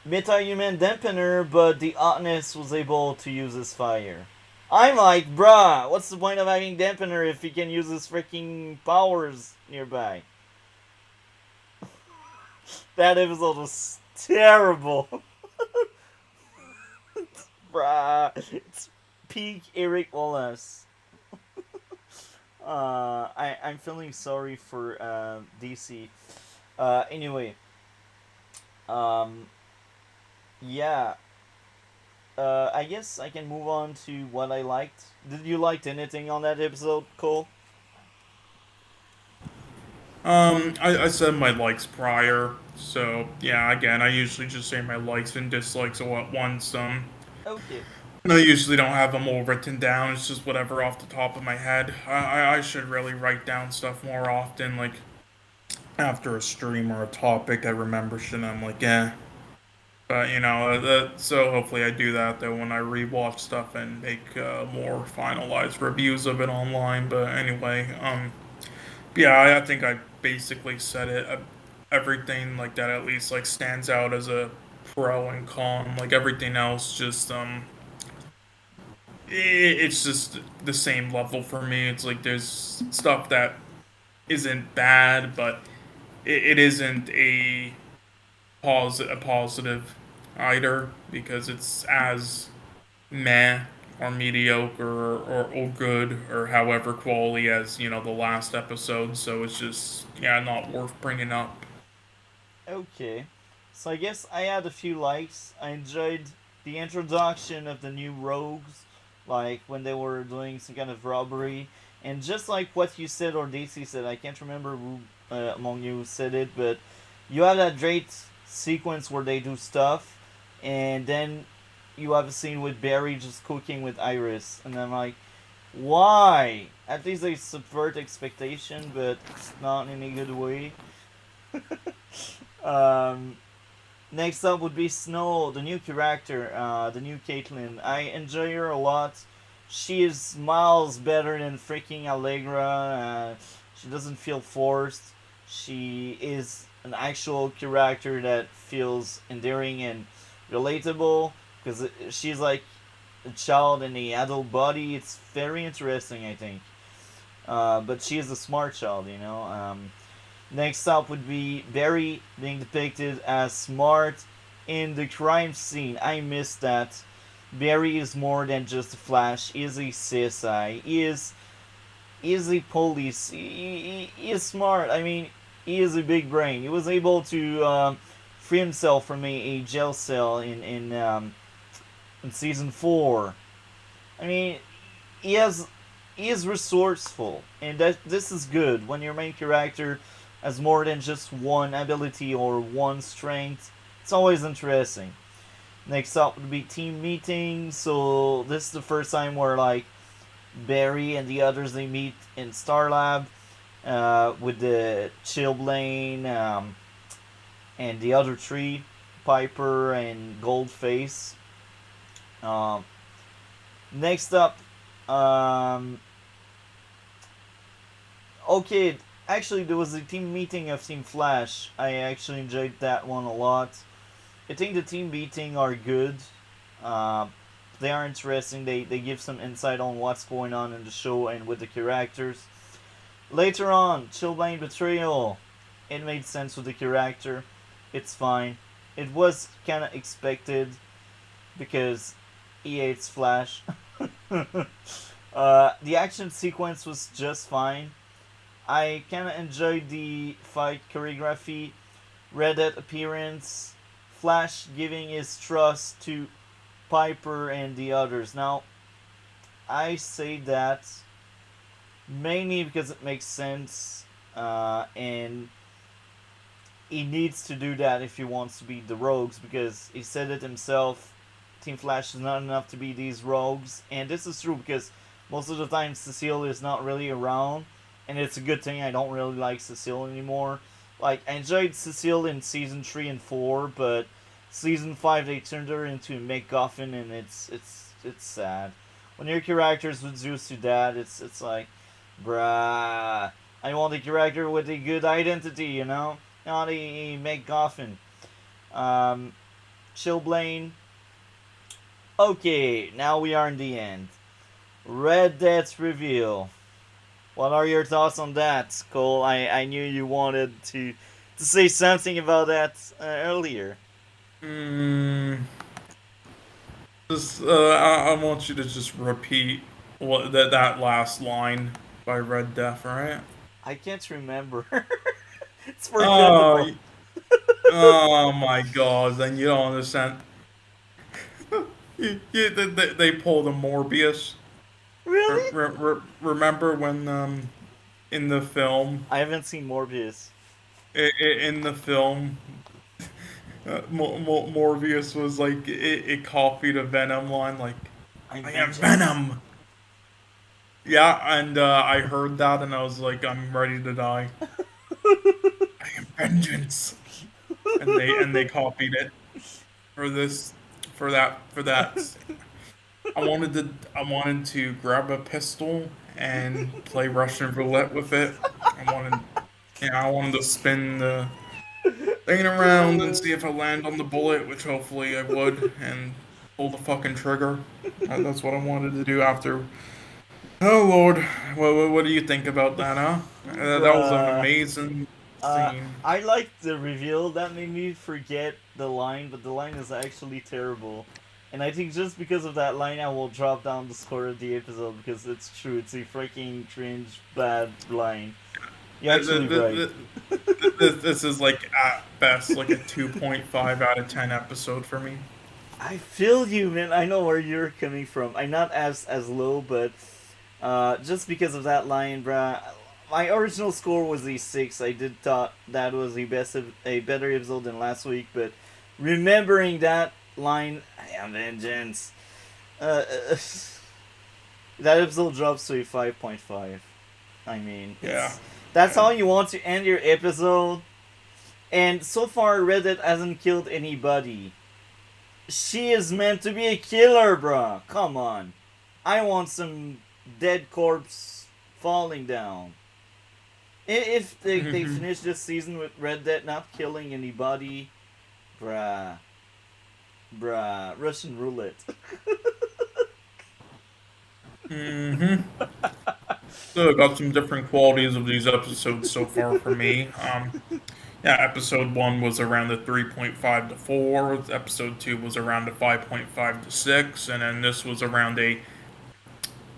Speaker 1: Meta-Human Dampener, but the Otness was able to use his fire. I'm like, bruh, what's the point of having Dampener if he can use his freaking powers nearby? That episode was terrible. Bruh, it's peak Eric Wallace. I'm feeling sorry for DC. Anyway, um, yeah. I guess I can move on to what I liked. Did you like anything on that episode, Cole?
Speaker 2: I said my likes prior, so yeah, again, I usually just say my likes and dislikes all at once.
Speaker 1: Okay.
Speaker 2: And I usually don't have them all written down. It's just whatever off the top of my head. I should really write down stuff more often. Like after a stream or a topic, I remember shit. And I'm like, eh. But so hopefully I do that though when I rewatch stuff and make more finalized reviews of it online. But anyway, yeah, I think I basically said it. Everything like that at least like stands out as a pro and con. Like everything else, just it's just the same level for me. It's like there's stuff that isn't bad, but it isn't a positive either because it's as meh or mediocre or good or however quality as the last episode. So it's just not worth bringing up.
Speaker 1: Okay. So I guess I had a few likes. I enjoyed the introduction of the new rogues, like when they were doing some kind of robbery. And just like what you said or DC said, I can't remember who among you said it, but you have that great sequence where they do stuff, and then you have a scene with Barry just cooking with Iris, and I'm like, why? At least they subvert expectation, but not in a good way. Um, Next up would be Snow, the new character, the new Caitlyn. I enjoy her a lot. She is miles better than freaking Allegra. She doesn't feel forced. She is an actual character that feels endearing and relatable because she's like a child in a adult body. It's very interesting, I think. But she is a smart child, you know. Next up would be Barry being depicted as smart in the crime scene. I miss that. Barry is more than just a Flash. He is a CSI. He is a police. He is smart. I mean, he is a big brain. He was able to free himself from a jail cell in season 4. I mean, he has he is resourceful, and that this is good when your main character has more than just one ability or one strength. It's always interesting. Next up would be team meeting. So this is the first time where like Barry and the others they meet in Star Lab with the Chillblain and the other three, Piper and Goldface. Um, Next up, um, okay, actually there was a team meeting of Team Flash. I actually enjoyed that one a lot. I think the team meeting are good. Uh, they are interesting. They give some insight on what's going on in the show and with the characters. Later on, Chillblain Betrayal. It made sense with the character. It's fine. It was kind of expected because he hates Flash. The action sequence was just fine. I kind of enjoyed the fight choreography, Red Dead appearance, Flash giving his trust to Piper and the others. Now, I say that mainly because it makes sense, and he needs to do that if he wants to beat the rogues, because he said it himself. Team Flash is not enough to beat these rogues, and this is true because most of the time Cecile is not really around, and it's a good thing. I don't really like Cecile anymore. Like, I enjoyed Cecile in season 3 and 4, but season 5 they turned her into a MacGuffin, and it's sad. When your character's reduced to that, it's like, bruh, I want a character with a good identity, you know? Not a MacGuffin. Um, Chillblain. Okay, now we are in the end. Red Dead's reveal. What are your thoughts on that, Cole? I knew you wanted to say something about that earlier.
Speaker 2: Mm, just, I want you to just repeat that last line by Red Def, right?
Speaker 1: I can't remember. It's
Speaker 2: Oh,
Speaker 1: forgettable.
Speaker 2: oh my God! Then you don't understand. They pulled a Morbius.
Speaker 1: Really?
Speaker 2: Remember when in the film
Speaker 1: I haven't seen Morbius.
Speaker 2: in the film Morbius was like it copied a Venom line like
Speaker 1: I'm
Speaker 2: I am
Speaker 1: vengeance.
Speaker 2: Venom. Yeah, and I heard that and I was like I'm ready to die. I am vengeance. And they copied it for this for that. I wanted to grab a pistol and play Russian roulette with it. I wanted to spin the thing around and see if I land on the bullet, which hopefully I would, and pull the fucking trigger. That's what I wanted to do after. Oh Lord, what do you think about that, huh? That was an
Speaker 1: Bruh.
Speaker 2: amazing scene.
Speaker 1: I liked the reveal that made me forget the line, but the line is actually terrible. And I think just because of that line, I will drop down the score of the episode because it's true. It's a freaking cringe, bad line. You're actually right.
Speaker 2: This is like at best like a 2.5 out of 10 episode for me.
Speaker 1: I feel you, man. I know where you're coming from. I'm not as low, but just because of that line, bruh. My original score was a 6. I did thought that was a better episode than last week, but remembering that line, I am vengeance. Uh, uh, that episode drops to a 5.5. I mean,
Speaker 2: Yeah.
Speaker 1: that's how you want to end your episode. And so far, Reddit hasn't killed anybody. She is meant to be a killer, bruh. Come on. I want some dead corpse falling down. If they finish this season with Red Dead not killing anybody, bruh. Russian roulette.
Speaker 2: hmm So I got some different qualities of these episodes so far for me. Yeah, episode one was around the 3.5 to 4. Episode two was around the 5.5 to 6, and then this was around a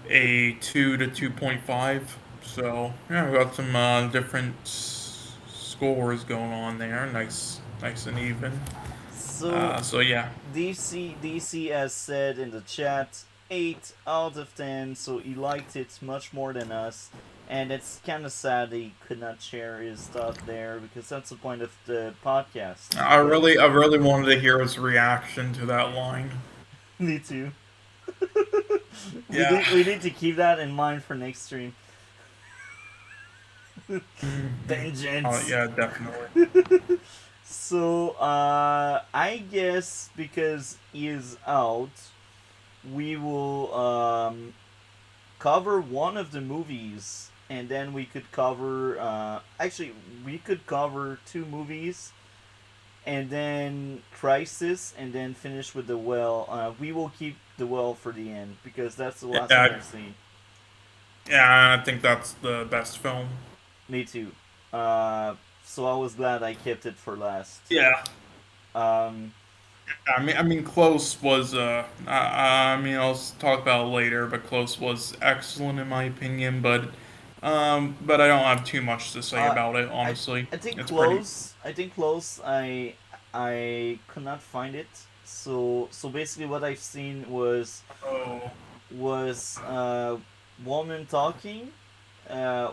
Speaker 2: 2 to 2.5. So yeah, we got some different scores going on there. Nice and even.
Speaker 1: So
Speaker 2: So yeah.
Speaker 1: DC has said in the chat. 8 out of 10. So he liked it much more than us, and it's kind of sad he could not share his thought there because that's the point of the podcast.
Speaker 2: I really wanted to hear his reaction to that line.
Speaker 1: Me too.
Speaker 2: Yeah.
Speaker 1: We need to keep that in mind for next stream.
Speaker 2: Oh
Speaker 1: Vengeance.
Speaker 2: yeah, definitely.
Speaker 1: So I guess because he is out, we will cover one of the movies, and then we could cover. Actually, we could cover two movies, and then Crisis, and then finish with the Well. We will keep the Well for the end because that's the last one
Speaker 2: Yeah,
Speaker 1: I've seen.
Speaker 2: yeah, I think that's the best film.
Speaker 1: Me too. Uh, so I was glad I kept it for last.
Speaker 2: Yeah.
Speaker 1: Um,
Speaker 2: I mean, Close was. I'll talk about it later, but Close was excellent in my opinion. But I don't have too much to say
Speaker 1: uh,
Speaker 2: about it.
Speaker 1: I
Speaker 2: Honestly,
Speaker 1: I think
Speaker 2: it's pretty.
Speaker 1: close. I think close. I could not find it. So basically, what I've seen
Speaker 2: Oh.
Speaker 1: was woman talking,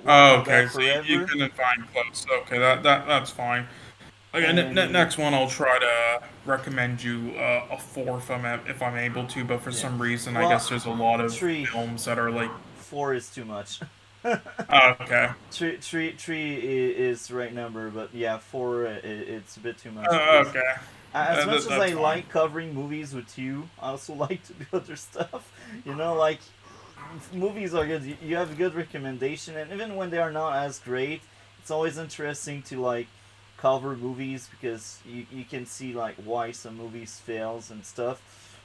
Speaker 2: Oh,
Speaker 1: Wakanda
Speaker 2: okay. So you
Speaker 1: Forever,
Speaker 2: couldn't find Close. Okay, that's fine. Okay,
Speaker 1: and
Speaker 2: next one I'll try to recommend you a four if I'm able to, but for
Speaker 1: yeah.
Speaker 2: some reason I
Speaker 1: Well,
Speaker 2: guess there's a lot of
Speaker 1: three,
Speaker 2: films that are like.
Speaker 1: four is too much.
Speaker 2: Oh, okay.
Speaker 1: Three is the right number, but yeah, four it's a bit too much because
Speaker 2: Okay.
Speaker 1: as much as I
Speaker 2: That's fine.
Speaker 1: like covering movies with you, I also like to do other stuff. Like movies are good. You have a good recommendation, and even when they are not as great, it's always interesting to like cover movies because you can see like why some movies fails and stuff.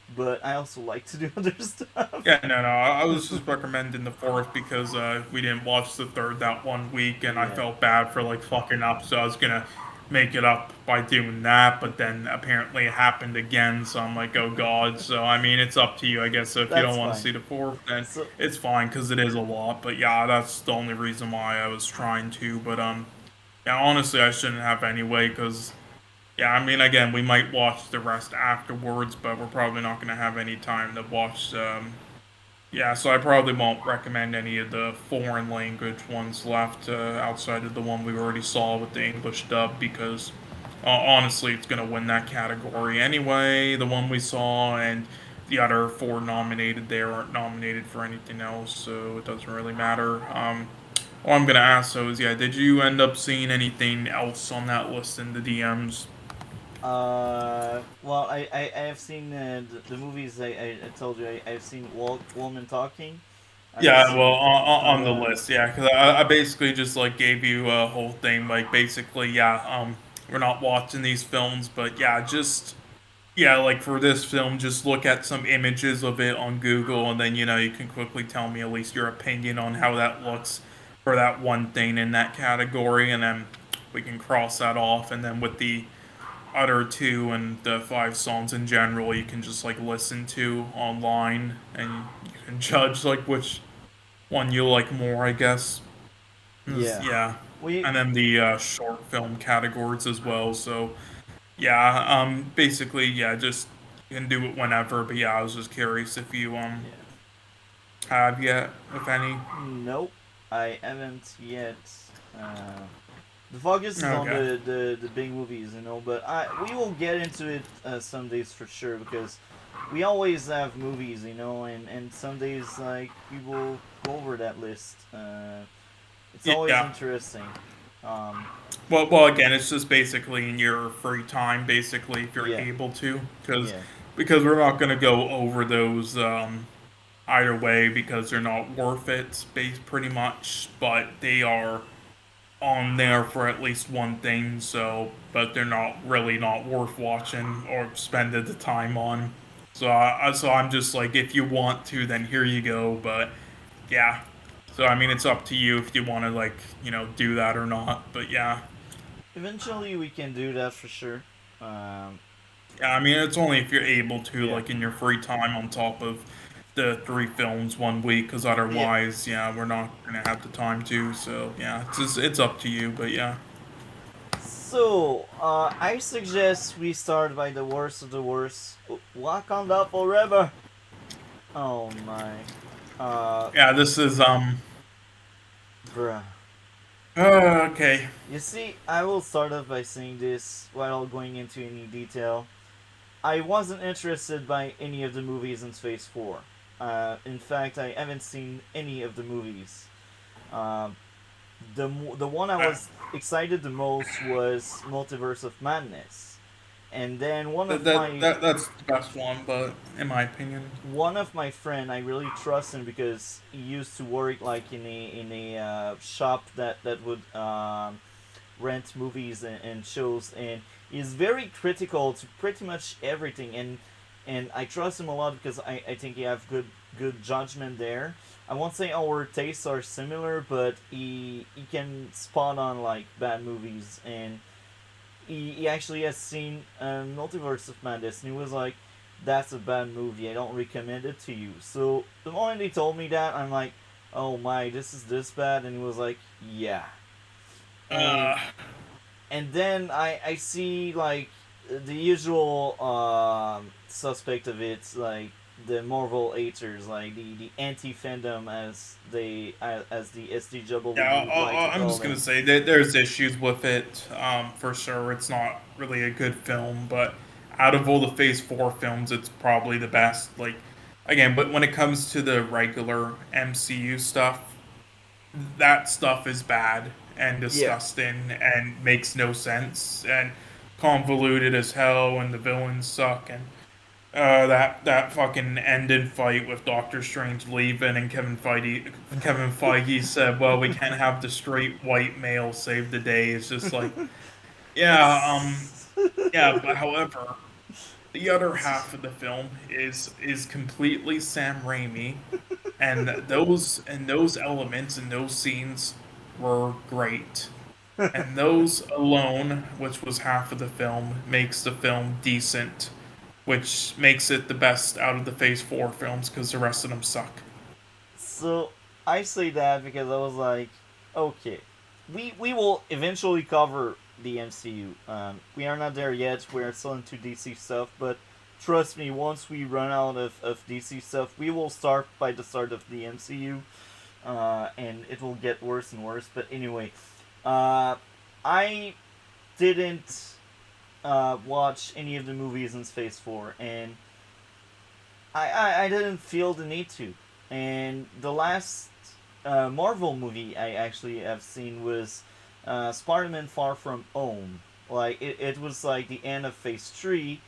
Speaker 1: But I also like to do other stuff.
Speaker 2: Yeah, no. I was just recommending the fourth because we didn't watch the third that one week, and I
Speaker 1: Yeah,
Speaker 2: felt bad for like fucking up, so I was gonna make it up by doing that, but then apparently it happened again, so I'm like, oh god. So I mean, it's up to you, I guess. So if you
Speaker 1: that's
Speaker 2: don't want to
Speaker 1: fine.
Speaker 2: see the fourth, then
Speaker 1: So
Speaker 2: it's fine because it is a lot. But yeah, that's the only reason why I was trying to. But yeah, honestly, I shouldn't have anyway because. Yeah, I mean, again, we might watch the rest afterwards, but we're probably not going to have any time to watch yeah, so I probably won't recommend any of the foreign language ones left outside of the one we already saw with the English dub because honestly, it's going to win that category anyway. The one we saw and the other four nominated there aren't nominated for anything else, so it doesn't really matter. All I'm going to ask though is, yeah, did you end up seeing anything else on that list in the DMs?
Speaker 1: well, I have seen the movies I told you. I've seen Woman Talking. I've
Speaker 2: Yeah, well,
Speaker 1: seen
Speaker 2: on the list, yeah, because I basically just like gave you a whole thing, like basically, yeah, we're not watching these films, but yeah, just yeah, like for this film, just look at some images of it on Google, and then you can quickly tell me at least your opinion on how that looks for that one thing in that category, and then we can cross that off, and then with the other two and the five songs in general, you can just like listen to online, and you can judge like which one you like more, I guess.
Speaker 1: yeah.
Speaker 2: Yeah,
Speaker 1: We
Speaker 2: and then the short film categories as well. So yeah, basically, yeah, just you can do it whenever. But yeah, I was just curious if you
Speaker 1: yeah.
Speaker 2: have yet, if any.
Speaker 1: Nope, I haven't yet. Uh, the focus is on
Speaker 2: Okay.
Speaker 1: the big movies, But we will get into it some days for sure because we always have movies, and some days like we will go over that list. It's always
Speaker 2: Yeah.
Speaker 1: interesting. Um,
Speaker 2: Well, again, it's just basically in your free time, basically, if you're
Speaker 1: yeah,
Speaker 2: able to, because
Speaker 1: yeah,
Speaker 2: because we're not gonna go over those either way because they're not worth it, pretty much. But they are on there for at least one thing, so but they're not really not worth watching or spending the time on. So I'm just like, if you want to, then here you go. But yeah, so I mean, it's up to you if you want to like do that or not. But yeah,
Speaker 1: eventually we can do that for sure. Um,
Speaker 2: yeah, I mean, it's only if you're able to,
Speaker 1: yeah,
Speaker 2: like in your free time, on top of the three films one week, because
Speaker 1: yeah.
Speaker 2: otherwise, yeah, we're not gonna have the time to. So yeah, it's up to you. But yeah.
Speaker 1: So, I suggest we start by the worst of the worst. Wakanda Forever. Oh my. Uh,
Speaker 2: Yeah, this is
Speaker 1: bruh.
Speaker 2: okay.
Speaker 1: You see, I will start off by saying this without going into any detail. I wasn't interested by any of the movies in Space 4. In fact, I haven't seen any of the movies. Um, the one I
Speaker 2: Uh,
Speaker 1: was excited the most was Multiverse of Madness, and then
Speaker 2: that's the best one, but in my opinion,
Speaker 1: one of my friend I really trust him because he used to work like in a shop that would rent movies and shows, and he's very critical to pretty much everything, and I trust him a lot because I think he have good judgment there. I won't say our tastes are similar, but he can spot on like bad movies, and he actually has seen Multiverse of Madness, and he was like, "That's a bad movie. I don't recommend it to you." So the moment he told me that, I'm like, "Oh my, this is this bad," and he was like, "Yeah." And
Speaker 2: uh,
Speaker 1: then I see like the usual suspect of it, like the Marvel haters, like the anti fandom as the
Speaker 2: yeah,
Speaker 1: SDW would like to
Speaker 2: I'm
Speaker 1: call
Speaker 2: just gonna
Speaker 1: them.
Speaker 2: say that there's issues with it. For sure, it's not really a good film, but out of all the Phase Four films, it's probably the best. Like, again, but when it comes to the regular MCU stuff, that stuff is bad and
Speaker 1: Yeah.
Speaker 2: disgusting and makes no sense and convoluted as hell, and the villains suck. And that fucking ended fight with Doctor Strange leaving and Kevin Feige said, "Well, we can't have the straight white male save the day." It's just like, yeah,
Speaker 1: It's
Speaker 2: yeah. But however, the other half of the film is completely Sam Raimi, and those elements and those scenes were great. And those alone, which was half of the film, makes the film decent, which makes it the best out of the Phase 4 films because the rest of them suck.
Speaker 1: so I say that because I was like, okay, we will eventually cover the MCU. We are not there yet. We're still into DC stuff, but trust me, once we run out of DC stuff, we will start by the start of the MCU, and it will get worse and worse. But anyway, uh, I didn't watch any of the movies in Phase 4, and I didn't feel the need to. And the last Marvel movie I actually have seen was Spider-Man Far From Home. Like it was like the end of Phase 3,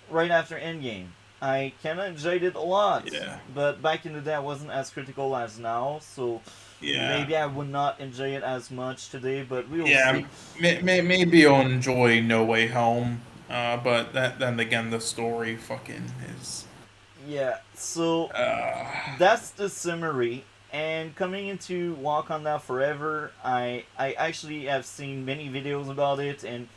Speaker 1: right after Endgame. I kind of enjoyed it a lot,
Speaker 2: Yeah,
Speaker 1: but back in the day I wasn't as critical as now, so
Speaker 2: yeah,
Speaker 1: maybe I would not enjoy it as much today, but we will
Speaker 2: yeah.
Speaker 1: see.
Speaker 2: Maybe you'll enjoy No Way Home, but then again, the story fucking is.
Speaker 1: Yeah, so
Speaker 2: Uh,
Speaker 1: that's the summary. And coming into Wakanda Forever, I actually have seen many videos about it, and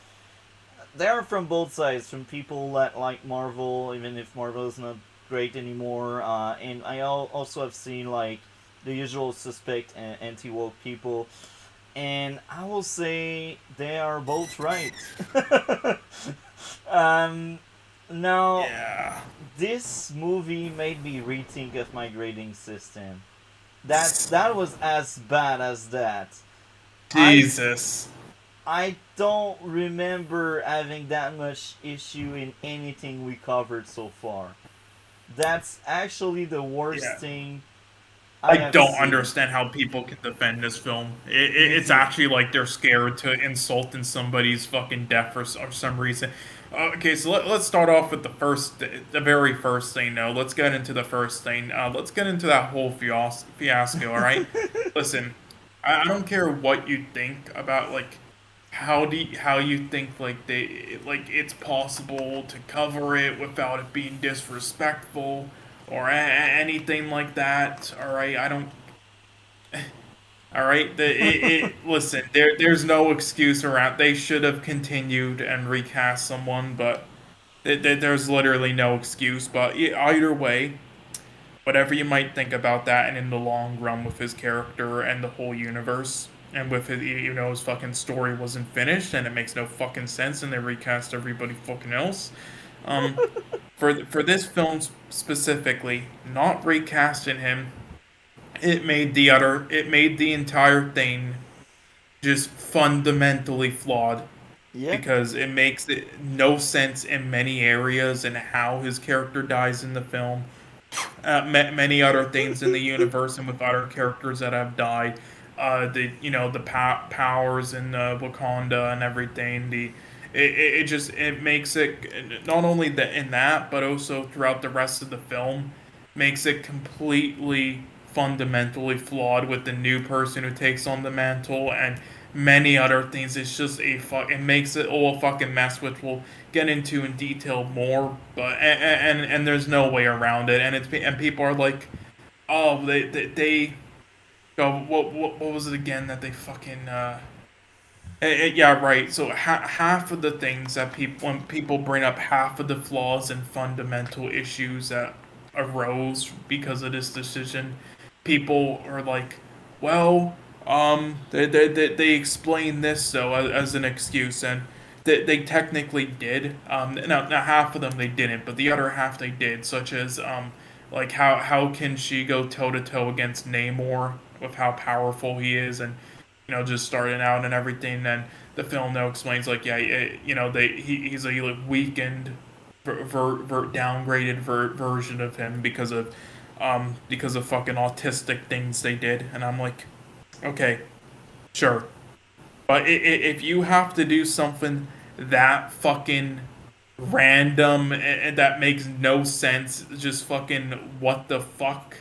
Speaker 1: they are from both sides, from people that like Marvel, even if Marvel is not great anymore, and I also have seen like the usual suspect anti woke people, and I will say they are both right. um, Now
Speaker 2: yeah.
Speaker 1: this movie made me rethink of my grading system. That was as bad as that. I
Speaker 2: Jesus.
Speaker 1: I don't remember having that much issue in anything we covered so far. That's actually the worst
Speaker 2: Yeah.
Speaker 1: thing
Speaker 2: I
Speaker 1: I have
Speaker 2: don't
Speaker 1: seen.
Speaker 2: understand how people can defend this film.
Speaker 1: Me
Speaker 2: It's
Speaker 1: too.
Speaker 2: actually like they're scared to insult in somebody's fucking death for some reason. Okay, so let's start off with the very first thing. No, let's get into the first thing. Let's get into that whole fiasco. All right, listen, I don't care what you think about like how you think like it's possible to cover it without it being disrespectful or anything like that. All right, I don't. All right, listen, there's no excuse around. They should have continued and recast someone, but there's literally no excuse. But either way, whatever you might think about that, and in the long run with his character and the whole universe, and with his, his fucking story wasn't finished, and it makes no fucking sense, and they recast everybody fucking else. Um, for this film specifically, not recasting him, it made the entire thing just fundamentally flawed
Speaker 1: Yeah.
Speaker 2: because it makes it no sense in many areas and how his character dies in the film. Many other things in the universe and with other characters that have died. The powers in Wakanda and everything. It just it makes it not only that in that but also throughout the rest of the film makes it completely fundamentally flawed with the new person who takes on the mantle and many other things. It's just it makes it all a fucking mess, which we'll get into in detail more. But and there's no way around it. And people are like, oh, they go what was it again that they fucking yeah, right. So half of the things that when people bring up half of the flaws and fundamental issues that arose because of this decision, people are like, well, they explain this so as an excuse, and they technically did. Now half of them they didn't, but the other half they did, such as like how can she go toe to toe against Namor with how powerful he is and just starting out and everything. And the film though explains like, yeah, he's a like, weakened, downgraded version of him because of fucking autistic things they did. And I'm like, okay, sure, but if you have to do something that fucking random and that makes no sense, just fucking what the fuck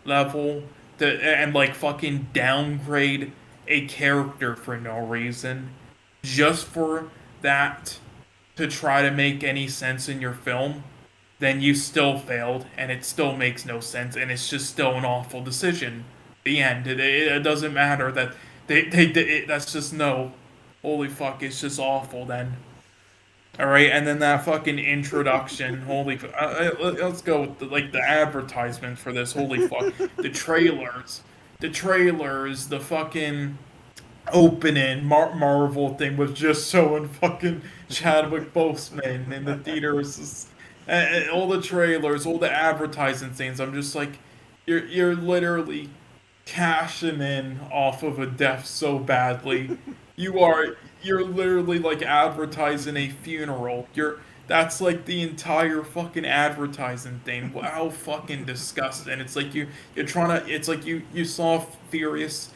Speaker 2: level and like fucking downgrade a character for no reason just for that to try to make any sense in your film, then you still failed and it still makes no sense and it's just still an awful decision. The end. It doesn't matter that that's just no. Holy fuck, it's just awful then. All right, and then that fucking introduction. Let's go with the advertisement for this. Holy fuck, the trailers, the fucking opening Marvel thing was just showing fucking Chadwick Boseman in the theaters. And all the trailers, all the advertising things. I'm just like, you're literally cashing in off of a death so badly. You are you're literally like advertising a funeral. That's like the entire fucking advertising thing. How fucking disgusting. It's like you're trying to it's like you saw Fast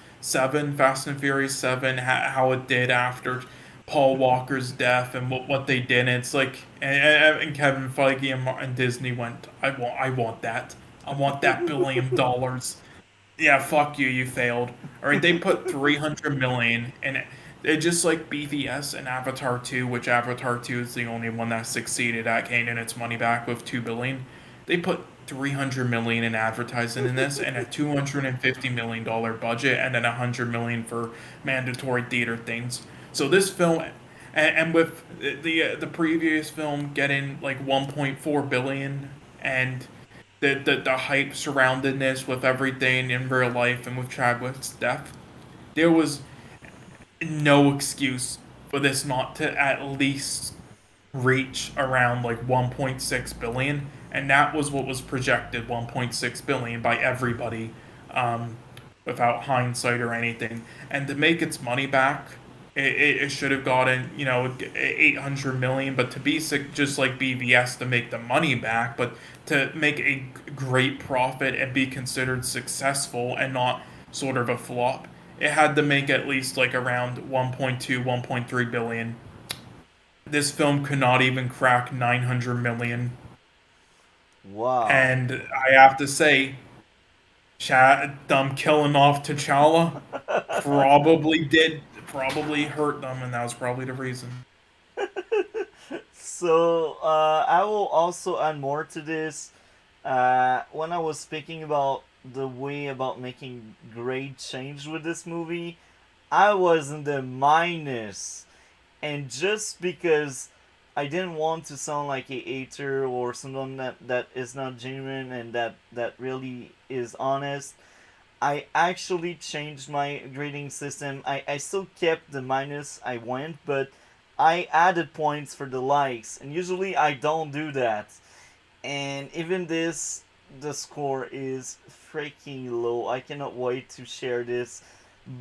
Speaker 2: and Furious 7 how it did after Paul Walker's death and what they did. And it's like and Kevin Feige and Disney went, I want that. I want that $1 billion. Yeah, fuck you, you failed. All right, they put 300 million in it. It just like BVS and Avatar 2, which Avatar 2 is the only one that succeeded at gaining its money back with 2 billion. They put 300 million in advertising in this and a 250 million dollar budget and then 100 million for mandatory theater things. So this film and with the previous film getting like 1.4 billion and the hype surrounding this with everything in real life and with Chadwick's death, there was no excuse for this not to at least reach around like 1.6 billion, and that was what was projected 1.6 billion by everybody, um, without hindsight or anything. And to make its money back, it should have gotten 800 million, but to be just like BVS to make the money back, but to make a great profit and be considered successful and not sort of a flop, it had to make at least like around 1.2 1.3 billion. This film could not even crack 900 million.
Speaker 1: Wow.
Speaker 2: And I have to say, them killing off T'Challa probably hurt them, and that was probably the reason.
Speaker 1: So I will also add more to this. When I was speaking about the way about making great change with this movie, I was in the minus, and just because I didn't want to sound like a hater or someone that is not genuine and that really is honest, I actually changed my grading system. I still kept the minus I went, but I added points for the likes, and usually I don't do that. And even this, the score is freaking low. I cannot wait to share this.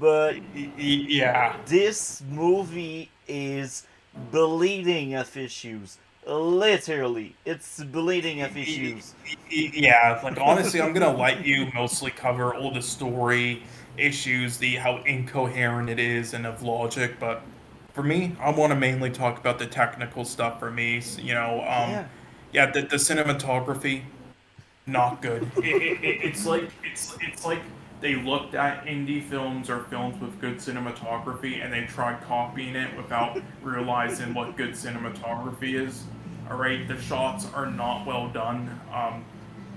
Speaker 1: But
Speaker 2: Yeah.
Speaker 1: this movie is bleeding of issues. Literally, it's bleeding of issues.
Speaker 2: Yeah, like honestly, I'm gonna let you mostly cover all the story issues, the how incoherent it is, and of logic. But for me, I want to mainly talk about the technical stuff. For me,
Speaker 1: Yeah.
Speaker 2: yeah, the cinematography not good. It's like they looked at indie films or films with good cinematography and they tried copying it without realizing what good cinematography is. All right, the shots are not well done.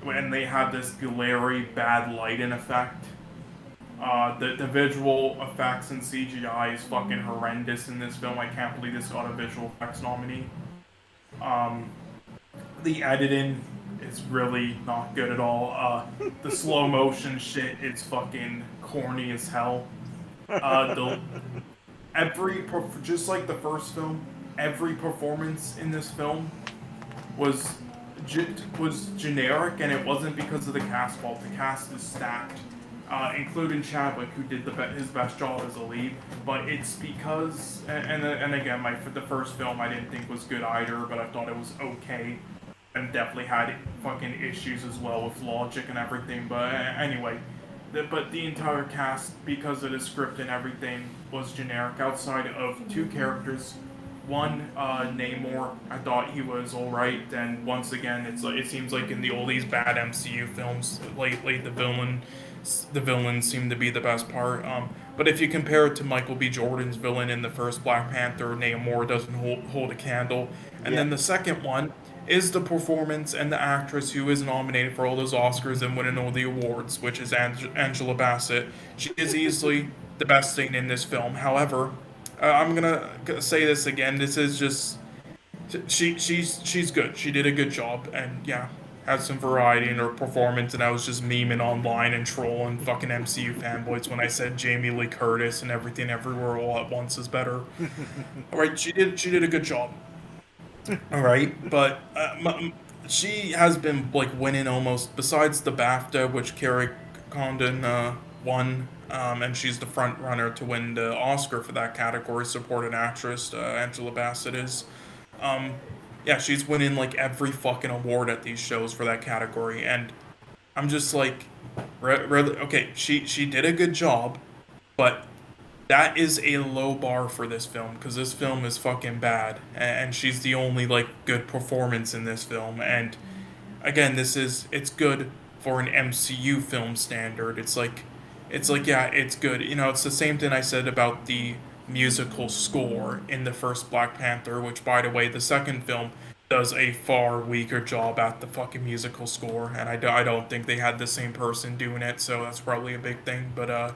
Speaker 2: When they have this glary bad lighting effect. The visual effects and CGI is fucking horrendous in this film. I can't believe this got a visual effects nominee. Um, the editing is really not good at all. The slow motion shit is fucking corny as hell. The just like the first film, every performance in this film was was generic, and it wasn't because of the cast fault. The cast is stacked, including Chadwick, who did his best job as a lead. But it's because, and again, the first film I didn't think was good either, but I thought it was okay, and definitely had fucking issues as well with logic and everything. But anyway, but the entire cast, because of the script and everything, was generic outside of two characters. One, Namor, I thought he was all right, and once again, it seems like in all these bad MCU films lately, the villains seem to be the best part. But if you compare it to Michael B. Jordan's villain in the first Black Panther, Namor doesn't hold a candle. And
Speaker 1: Yeah.
Speaker 2: then the second one is the performance and the actress who is nominated for all those Oscars and winning all the awards, which is Angela Bassett. She is easily the best thing in this film. However, I'm gonna say this again. This is just she's good. She did a good job, and yeah, had some variety in her performance. And I was just memeing online and trolling fucking MCU fanboys when I said Jamie Lee Curtis and Everything Everywhere All at Once is better. All right, she did a good job. All right, but she has been like winning almost. Besides the BAFTA, which Carrie Condon won, and she's the front runner to win the Oscar for that category, supporting actress. Angela Bassett is. Um, yeah, she's winning like every fucking award at these shows for that category, and I'm just like, really okay. She did a good job, but that is a low bar for this film because this film is fucking bad, and she's the only like good performance in this film. And again, it's good for an MCU film standard. It's like yeah, it's good. It's the same thing I said about the musical score in the first Black Panther, which by the way, the second film does a far weaker job at the fucking musical score, and I don't think they had the same person doing it, so that's probably a big thing. But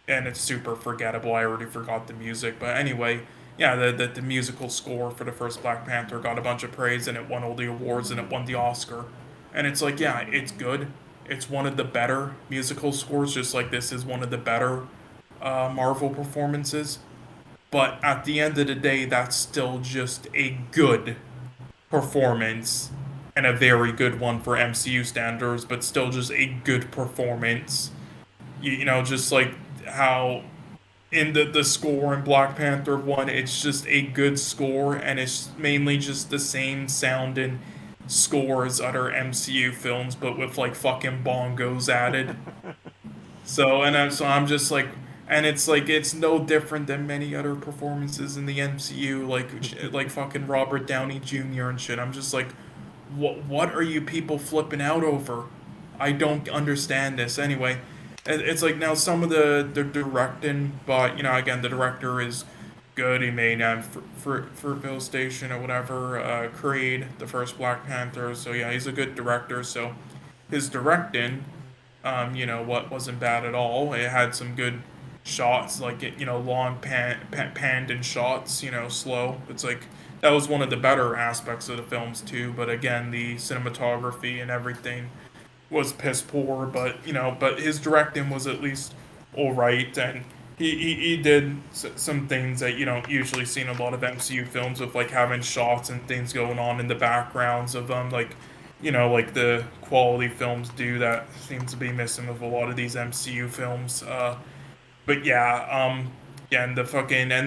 Speaker 2: and it's super forgettable. I already forgot the music, but anyway, yeah, the musical score for the first Black Panther got a bunch of praise, and it won all the awards, and it won the Oscar. And it's like, yeah, it's good. It's one of the better musical scores, just like this is one of the better Marvel performances. But at the end of the day, that's still just a good performance and a very good one for MCU standards, but still just a good performance. Just like how in the score in Black Panther 1, it's just a good score, and it's mainly just the same sounding score as other MCU films, but with like fucking bongos added. So I'm just like, and it's like it's no different than many other performances in the MCU, like fucking Robert Downey Jr. and shit. I'm just like, what are you people flipping out over? I don't understand this. Anyway, it's like now some of the directing, but again the director is good. He made for Bill Station or whatever, Creed, the first Black Panther. So yeah, he's a good director. So his directing, what wasn't bad at all. It had some good shots, like long panned in shots, slow. It's like that was one of the better aspects of the films too. But again, the cinematography and everything was piss poor. But his directing was at least all right, and he did some things that you don't usually see in a lot of MCU films, with like having shots and things going on in the backgrounds of them, like like the quality films do that seems to be missing with a lot of these MCU films. But yeah, yeah, and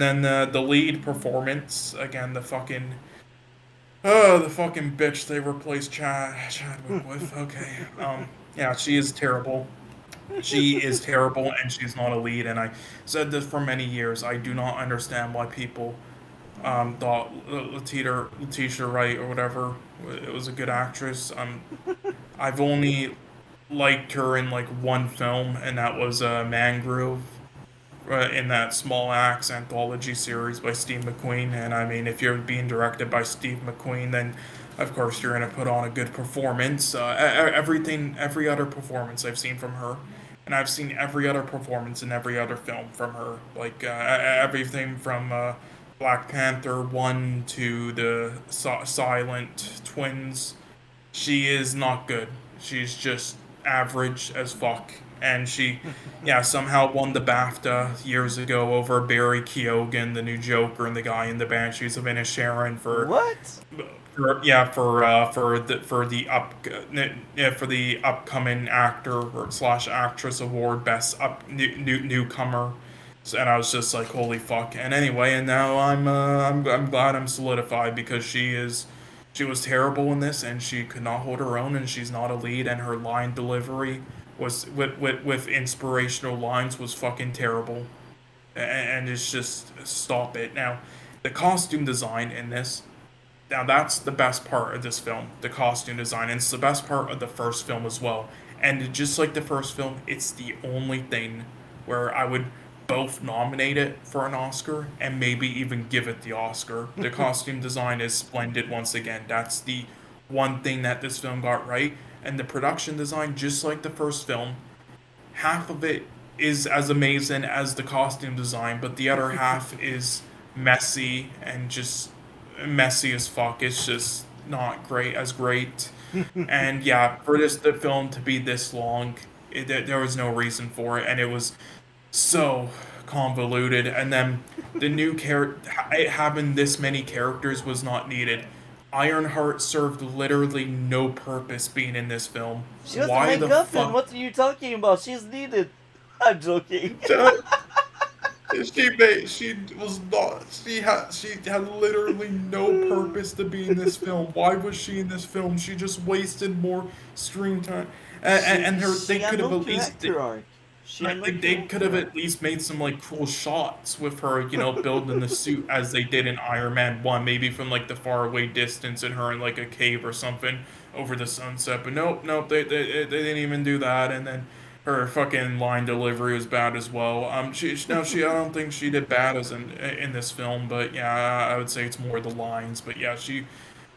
Speaker 2: then the lead performance again, the fucking bitch they replaced Chadwick with. Okay, yeah, she is terrible. She is terrible, and she's not a lead. And I said this for many years. I do not understand why people thought Letitia Wright or whatever it was a good actress. I've only liked her in like one film, and that was Mangrove, in that Small Axe anthology series by Steve McQueen. And I mean, if you're being directed by Steve McQueen, then of course you're gonna put on a good performance. Every other performance I've seen from her, and I've seen every other performance in every other film from her, like everything from Black Panther 1 to the Silent Twins. She is not good. She's just average as fuck. And she, yeah, somehow won the BAFTA years ago over Barry Keoghan, the new Joker, and the guy in the Banshees of Inisherin
Speaker 1: What?
Speaker 2: for the upcoming actor or slash actress award, best newcomer. So, and I was just like, holy fuck. And anyway, and now I'm glad I'm solidified because she was terrible in this, and she could not hold her own, and she's not a lead, and her line delivery was with inspirational lines was fucking terrible. And it's just stop it. Now, the costume design in this, now that's the best part of this film, the costume design, and it's the best part of the first film as well. And just like the first film, it's the only thing where I would both nominate it for an Oscar and maybe even give it the Oscar. The costume design is splendid once again. That's the one thing that this film got right. And the production design, just like the first film, half of it is as amazing as the costume design, but the other half is messy and just messy as fuck. It's just not great. And yeah, for the film to be this long, there was no reason for it, and it was so convoluted. And then the new character having this many characters was not needed. Ironheart served literally no purpose being in this film.
Speaker 1: She was the
Speaker 2: Why the
Speaker 1: MacGuffin.
Speaker 2: fuck?
Speaker 1: What are you talking about? She's needed. I'm joking.
Speaker 2: She was not she had literally no purpose to be in this film. Why was she in this film? She just wasted more screen time. And her
Speaker 1: She
Speaker 2: they
Speaker 1: had
Speaker 2: could have
Speaker 1: no
Speaker 2: at least
Speaker 1: character arc. She had
Speaker 2: like
Speaker 1: no
Speaker 2: they could have
Speaker 1: character arc.
Speaker 2: at least made some like cool shots with her, building the suit as they did in Iron Man 1, maybe from like the far away distance and her in like a cave or something over the sunset. But nope, they didn't even do that. And then her fucking line delivery was bad as well. I don't think she did bad as in this film, but yeah, I would say it's more the lines. But yeah, she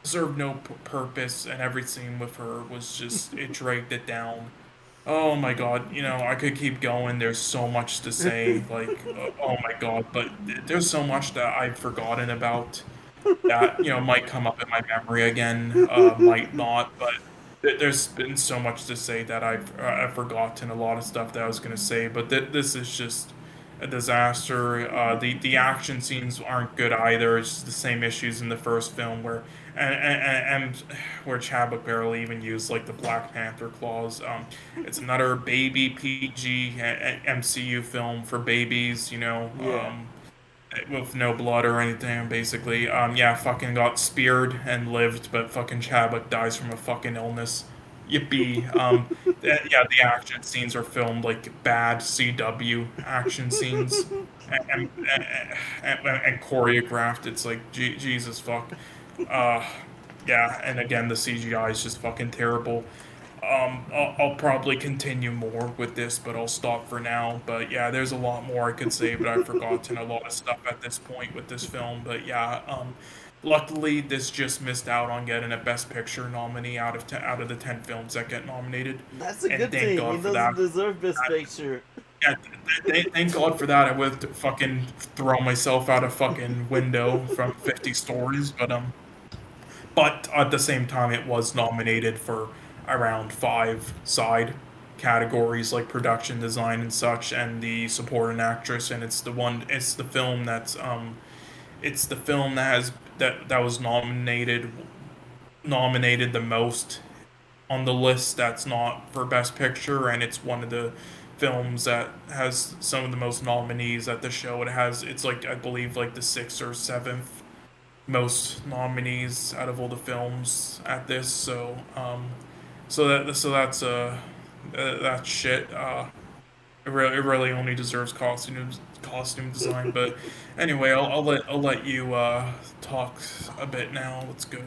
Speaker 2: served no purpose, and every scene with her was just it dragged it down. Oh my god, I could keep going. There's so much to say. Like, oh my god, but there's so much that I've forgotten about that, might come up in my memory again, might not, but there's been so much to say that I've forgotten a lot of stuff that I was going to say, but this is just a disaster. The action scenes aren't good either. It's just the same issues in the first film where and where Chadwick barely even used like the Black Panther clause. It's another baby PG MCU film for babies,
Speaker 1: Yeah.
Speaker 2: with no blood or anything, basically. Yeah, fucking got speared and lived, but fucking Chadwick dies from a fucking illness. Yippee. Yeah, the action scenes are filmed like bad CW action scenes and choreographed. It's like, Jesus fuck. Uh, yeah, and again, the CGI is just fucking terrible. I'll probably continue more with this, but I'll stop for now. But yeah, there's a lot more I could say, but I've forgotten a lot of stuff at this point with this film. But yeah, luckily this just missed out on getting a Best Picture nominee out of the 10 films that get nominated,
Speaker 1: That's a
Speaker 2: and
Speaker 1: good
Speaker 2: thank
Speaker 1: thing. He
Speaker 2: God for
Speaker 1: doesn't
Speaker 2: that.
Speaker 1: deserve Best Picture.
Speaker 2: Yeah, thank God for that. I would fucking throw myself out a fucking window from 50 stories, but at the same time, it was nominated for around five side categories like production design and such, and the supporting actress. And it's the film it's the film that was nominated the most on the list that's not for Best Picture, and it's one of the films that has some of the most nominees at the show. It's like I believe like the sixth or seventh most nominees out of all the films at this. That's shit. It really only deserves costume design. But anyway, I'll let you talk a bit now. Let's go.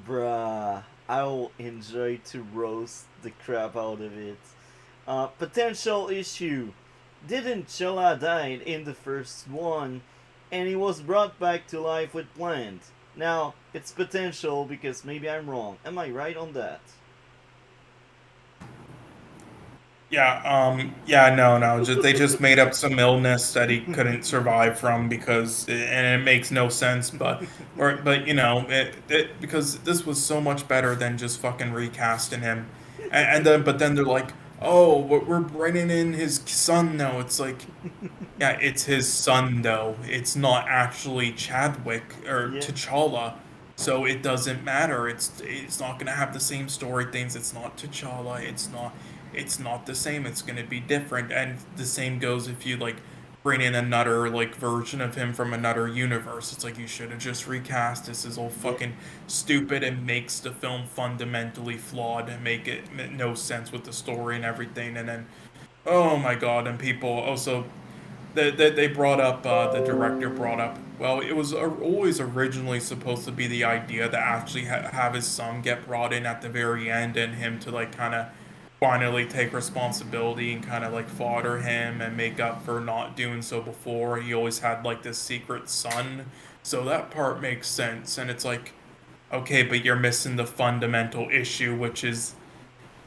Speaker 1: Bruh, I'll enjoy to roast the crap out of it. Potential issue. Didn't Chola died in the first one, and he was brought back to life with plant. Now, it's potential because maybe I'm wrong. Am I right on that?
Speaker 2: Yeah, no. They just made up some illness that he couldn't survive from and it makes no sense. But because this was so much better than just fucking recasting him, but then they're like, oh, we're bringing in his son now. It's like, yeah, it's his son though. It's not actually Chadwick or
Speaker 1: Yeah.
Speaker 2: T'Challa, so it doesn't matter. It's not gonna have the same story things. It's not T'Challa. It's not the same. It's gonna be different. And the same goes if you like bring in another like version of him from another universe. It's like you should have just recast. This is all
Speaker 1: Yeah.
Speaker 2: fucking stupid and makes the film fundamentally flawed and make it no sense with the story and everything. And then oh my god, and people also they brought up the director brought up well it was always originally supposed to be the idea to actually have his son get brought in at the very end and him to like kind of finally take responsibility and kind of like fodder him and make up for not doing so before. He always had like this secret son, so that part makes sense. And it's like, okay, but you're missing the fundamental issue, which is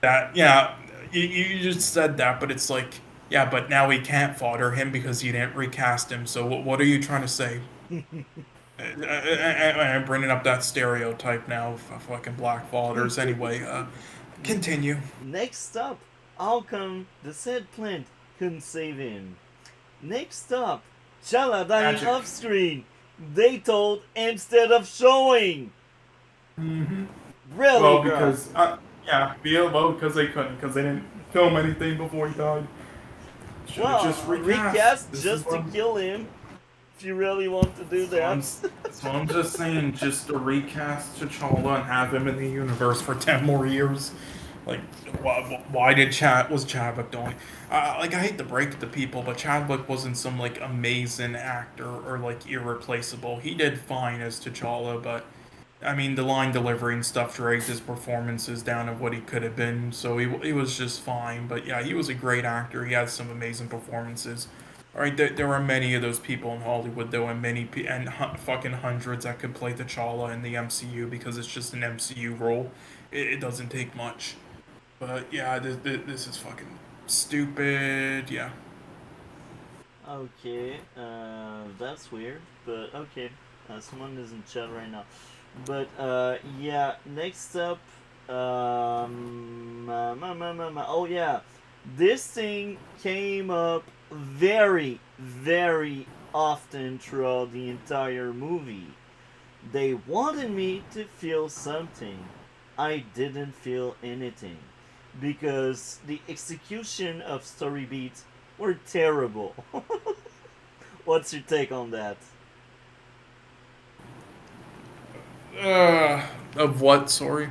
Speaker 2: that yeah, you just said that, but it's like yeah, but now we can't fodder him because you didn't recast him. So what are you trying to say? I'm bringing up that stereotype now of fucking black fathers. Anyway, continue.
Speaker 1: Next up, how come the said plant couldn't save him? Next up, Chala dying
Speaker 2: Magic.
Speaker 1: off screen. They told instead of showing.
Speaker 2: Mm-hmm.
Speaker 1: Really,
Speaker 2: Well,
Speaker 1: bro?
Speaker 2: because they couldn't, because they didn't film anything before he died. Should have just
Speaker 1: Well,
Speaker 2: recast.
Speaker 1: recast
Speaker 2: This is
Speaker 1: just
Speaker 2: what
Speaker 1: to kill him. If you really want to do that.
Speaker 2: that's what I'm just saying. Just to recast T'Challa and have him in the universe for 10 more years. Like, why was Chadwick doing? Like, I hate to break it to people, but Chadwick wasn't some like amazing actor or like irreplaceable. He did fine as T'Challa, but I mean, the line delivery and stuff dragged his performances down of what he could have been. So he was just fine. But yeah, he was a great actor. He had some amazing performances. All right, there are many of those people in Hollywood though, and fucking hundreds that could play T'Challa in the MCU because it's just an MCU role. It doesn't take much. But yeah, this is fucking stupid. Yeah.
Speaker 1: Okay, that's weird, but okay. Someone is in chat right now. But yeah, next up, oh yeah, this thing came up very, very often throughout the entire movie. They wanted me to feel something. I didn't feel anything because the execution of story beats were terrible. What's your take on that?
Speaker 2: Of what? Sorry.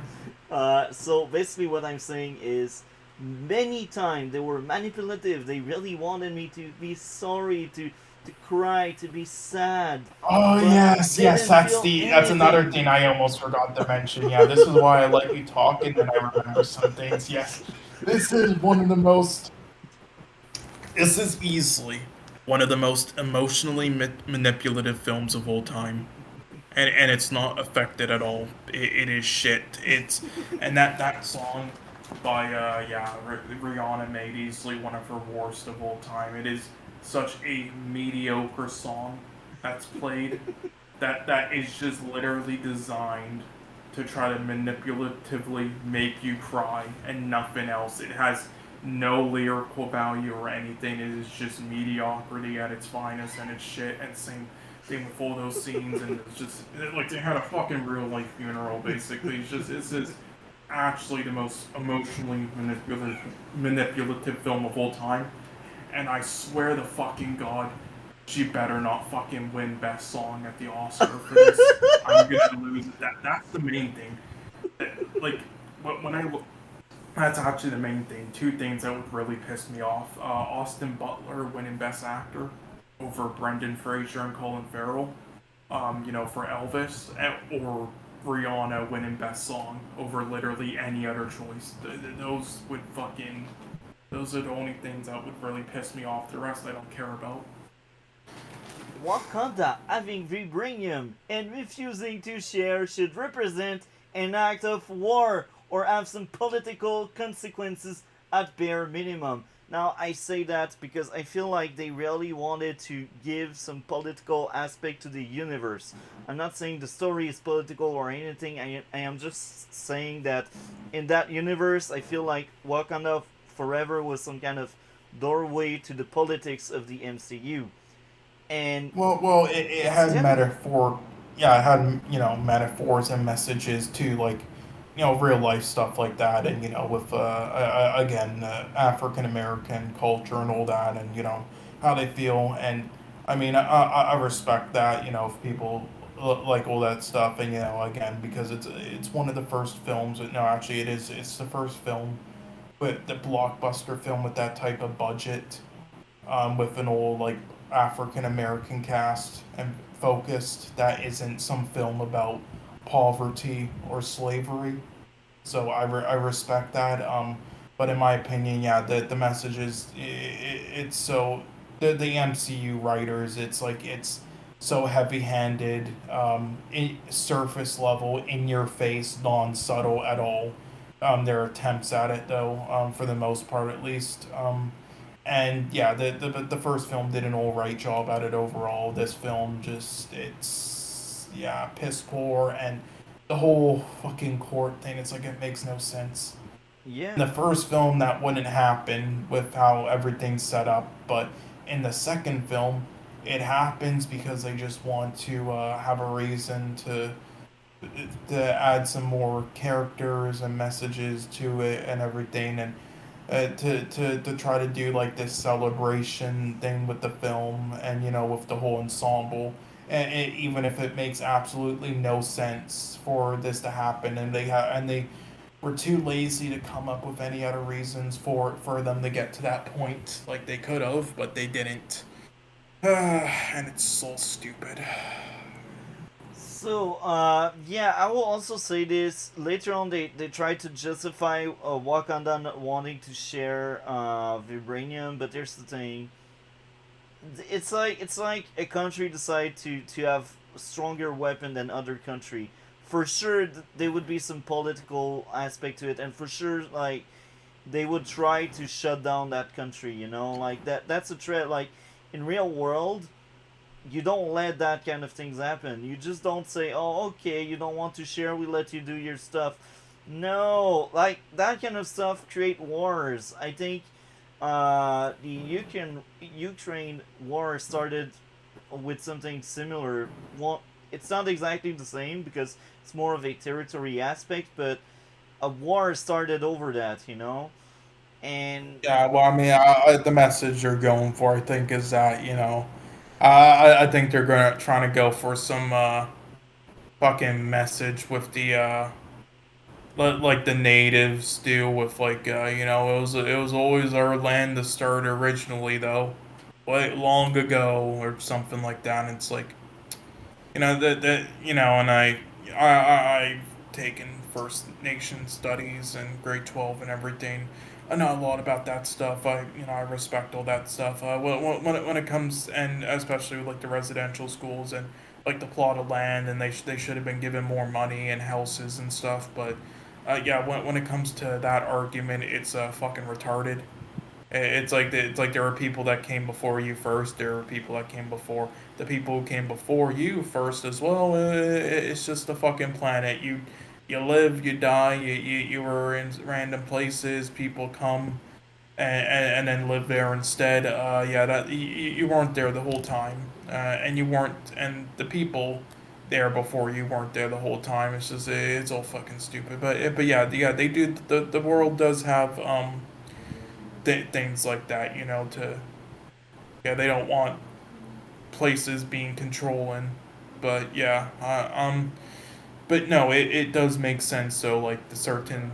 Speaker 1: So basically, what I'm saying is, many times they were manipulative. They really wanted me to be sorry, to cry, to be sad,
Speaker 2: Oh
Speaker 1: but
Speaker 2: yes,
Speaker 1: didn't feel
Speaker 2: that's another
Speaker 1: anything.
Speaker 2: thing I almost forgot to mention. Yeah, this is why I let you talk and then I remember some things. Yes, this is one of the most. This is easily one of the most emotionally manipulative films of all time, and it's not affected at all. It is shit. It's and that song by Rihanna made easily one of her worst of all time. It is such a mediocre song that's played that is just literally designed to try to manipulatively make you cry and nothing else. It has no lyrical value or anything. It is just mediocrity at its finest, and it's shit. And same thing with all those scenes, and it's just like they had a fucking real life funeral basically. It's just actually the most emotionally manipulative film of all time. And I swear to fucking God, she better not fucking win Best Song at the Oscar for this. I'm gonna lose it. That's the main thing. Like when I look, that's actually the main thing. Two things that would really piss me off: Austin Butler winning Best Actor over Brendan Fraser and Colin Farrell, for Elvis, or Rihanna winning Best Song over literally any other choice. Those would fucking, those are the only things that would really piss me off. The rest I don't care about.
Speaker 1: Wakanda having vibranium and refusing to share should represent an act of war or have some political consequences at bare minimum. Now, I say that because I feel like they really wanted to give some political aspect to the universe. I'm not saying the story is political or anything, I am just saying that in that universe, I feel like Wakanda Forever was some kind of doorway to the politics of the MCU. And
Speaker 2: It had
Speaker 1: yeah, go ahead.
Speaker 2: metaphor. Yeah, it had metaphors and messages to like real life stuff like that, and with again African American culture and all that, and how they feel, and I mean I respect that if people like all that stuff, and again because it's one of the first films. No, actually it's the first film with the blockbuster film with that type of budget, with an old like African American cast and focused that isn't some film about poverty or slavery. So I respect that. But in my opinion, yeah, the message is it's so the MCU writers. It's like it's so heavy handed, surface level, in your face, non subtle at all. Their attempts at it though, for the most part at least. And yeah, the first film did an all right job at it overall. This film just it's yeah piss poor, and the whole fucking court thing. It's like it makes no sense. In
Speaker 1: Yeah.
Speaker 2: the first film, that wouldn't happen with how everything's set up, but in the second film, it happens because they just want to have a reason to add some more characters and messages to it and everything, and to try to do like this celebration thing with the film, and with the whole ensemble, and even if it makes absolutely no sense for this to happen, and they were too lazy to come up with any other reasons for them to get to that point, like they could have, but they didn't. And it's so stupid.
Speaker 1: So, yeah, I will also say this. Later on, they tried to justify Wakanda not wanting to share vibranium, but there's the thing. It's like a country decide to have a stronger weapon than other country. For sure, there would be some political aspect to it, and for sure, like they would try to shut down that country. Like that's a threat. Like in real world, you don't let that kind of things happen. You just don't say, "Oh, okay, you don't want to share. We let you do your stuff." No, like that kind of stuff create wars. I think the Ukraine war started with something similar. Well, it's not exactly the same because it's more of a territory aspect, but a war started over that. And
Speaker 2: Yeah, well, I mean, the message they're going for, I think, is that I think they're gonna trying to go for some fucking message with the like the natives do with like it was always our land to start originally though, like long ago or something like that. And it's like that and I've taken First Nation studies in grade 12 and everything. I know a lot about that stuff. I respect all that stuff. When it comes, and especially with like the residential schools and like the plot of land, and they should have been given more money and houses and stuff. But yeah, when it comes to that argument, it's fucking retarded. It's like there were people that came before you first. There were people that came before the people who came before you first as well. It's just a fucking planet. You live, you die. You were in random places. People come and then live there instead. Yeah, that you weren't there the whole time, and you weren't, and the people there before you weren't there the whole time. It's just it's all fucking stupid. But yeah, they do. The world does have things like that. You know, to yeah, they don't want places being controlling. But yeah, but no, it does make sense. So like the certain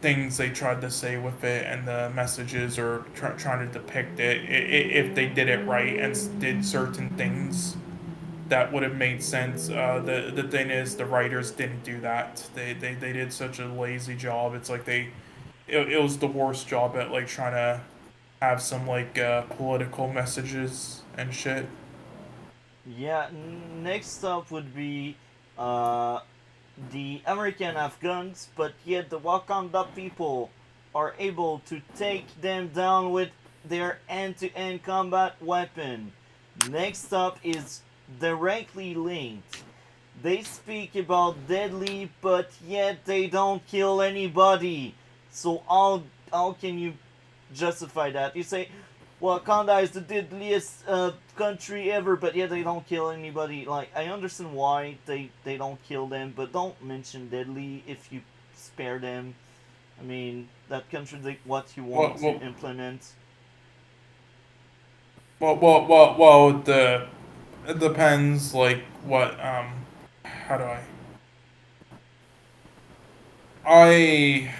Speaker 2: things they tried to say with it and the messages or trying to depict it, if they did it right and did certain things that would have made sense. The thing is, the writers didn't do that. They did such a lazy job. It's like it was the worst job at like trying to have some like political messages and shit.
Speaker 1: Yeah, next up would be uh, the American have guns, but yet the Wakanda people are able to take them down with their end-to-end combat weapon. Next up is directly linked. They speak about deadly, but yet they don't kill anybody. So how can you justify that? You say Wakanda is the deadliest country ever, but yet they don't kill anybody. Like, I understand why they don't kill them, but don't mention deadly if you spare them. I mean, that contradicts what you
Speaker 2: Well,
Speaker 1: want to
Speaker 2: well,
Speaker 1: implement.
Speaker 2: the it depends like what how do I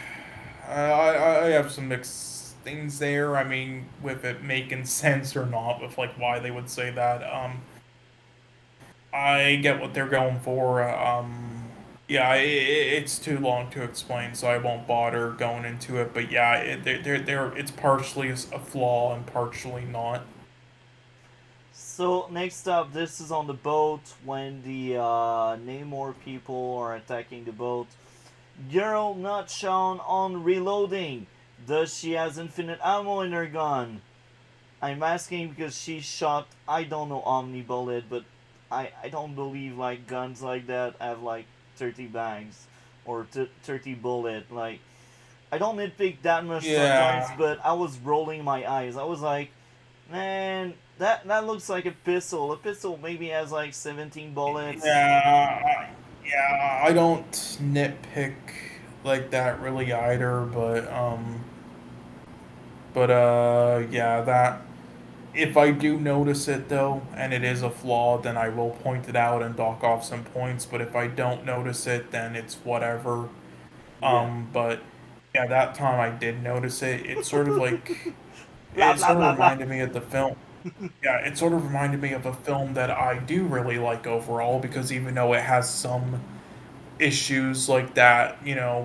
Speaker 2: I have some mixed things there. I mean, with it making sense or not, with like why they would say that. I get what they're going for. Yeah, it's too long to explain, so I won't bother going into it. But yeah, it's partially a flaw and partially not.
Speaker 1: So next up, this is on the boat when the Namor people are attacking the boat. Girl not shown on reloading. Does she has infinite ammo in her gun? I'm asking because she shot, I don't know, Omni Bullet, but I don't believe like guns like that have like 30 bags or 30 bullet. Like, I don't nitpick that much sometimes,
Speaker 2: Yeah,
Speaker 1: but I was rolling my eyes. I was like, man, that looks like a pistol. A pistol maybe has like 17 bullets.
Speaker 2: yeah. I don't nitpick like that really either, yeah, that if I do notice it though, and it is a flaw, then I will point it out and dock off some points. But if I don't notice it, then it's whatever.
Speaker 1: Yeah.
Speaker 2: But yeah, that time I did notice it.
Speaker 1: Blah
Speaker 2: It
Speaker 1: blah
Speaker 2: sort of
Speaker 1: blah blah.
Speaker 2: reminded me of the film. Yeah, it sort of reminded me of a film that I do really like overall because even though it has some issues like that, you know,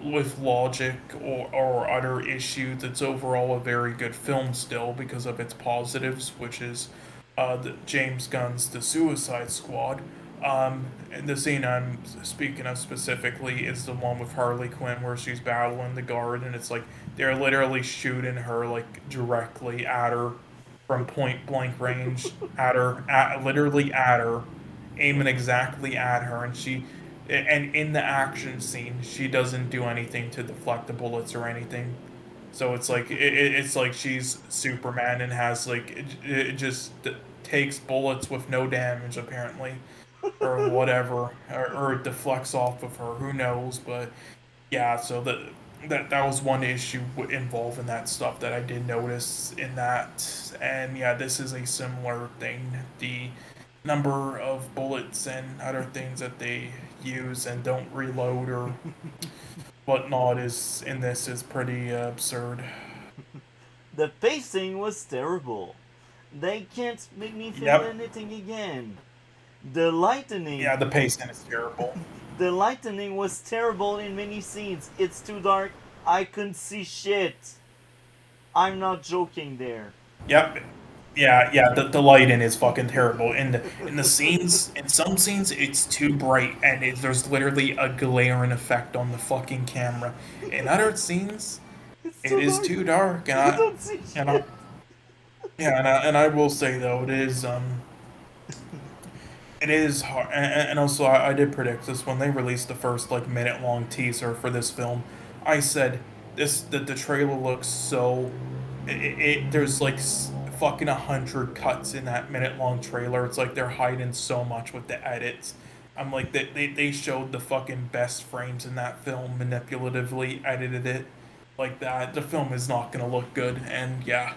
Speaker 2: with logic or other issues, it's overall a very good film still because of its positives, which is James Gunn's The Suicide Squad. And the scene I'm speaking of specifically is the one with Harley Quinn where she's battling the guard, and it's like they're literally shooting her like directly at her from point blank range literally at her, aiming exactly at her, and in the action scene, she doesn't do anything to deflect the bullets or anything. So it's like she's Superman and has like it just takes bullets with no damage apparently or whatever, or it deflects off of her. Who knows? But yeah, so that was one issue involving that stuff that I did notice in that, and yeah, this is a similar thing. The number of bullets and other things that they use and don't reload or whatnot is in this is pretty absurd.
Speaker 1: The pacing was terrible. They can't make me feel
Speaker 2: Yep.
Speaker 1: anything again. The lightning,
Speaker 2: Yeah, the pacing is terrible.
Speaker 1: the lightning was terrible in many scenes. It's too dark. I couldn't see shit. I'm not joking there.
Speaker 2: Yep. Yeah. The lighting is fucking terrible. In the scenes, in some scenes, it's too bright, and there's literally a glaring effect on the fucking camera. In other scenes,
Speaker 1: It's
Speaker 2: it
Speaker 1: too
Speaker 2: is
Speaker 1: dark.
Speaker 2: too dark,
Speaker 1: You don't see
Speaker 2: and I
Speaker 1: shit.
Speaker 2: yeah, and I will say though, it is hard, and also I did predict this when they released the first like minute long teaser for this film. I said the trailer looks so there's like fucking 100 cuts in that minute long trailer. It's like they're hiding so much with the edits, I'm like they showed the fucking best frames in that film, manipulatively edited it like that. The film is not gonna look good, and yeah,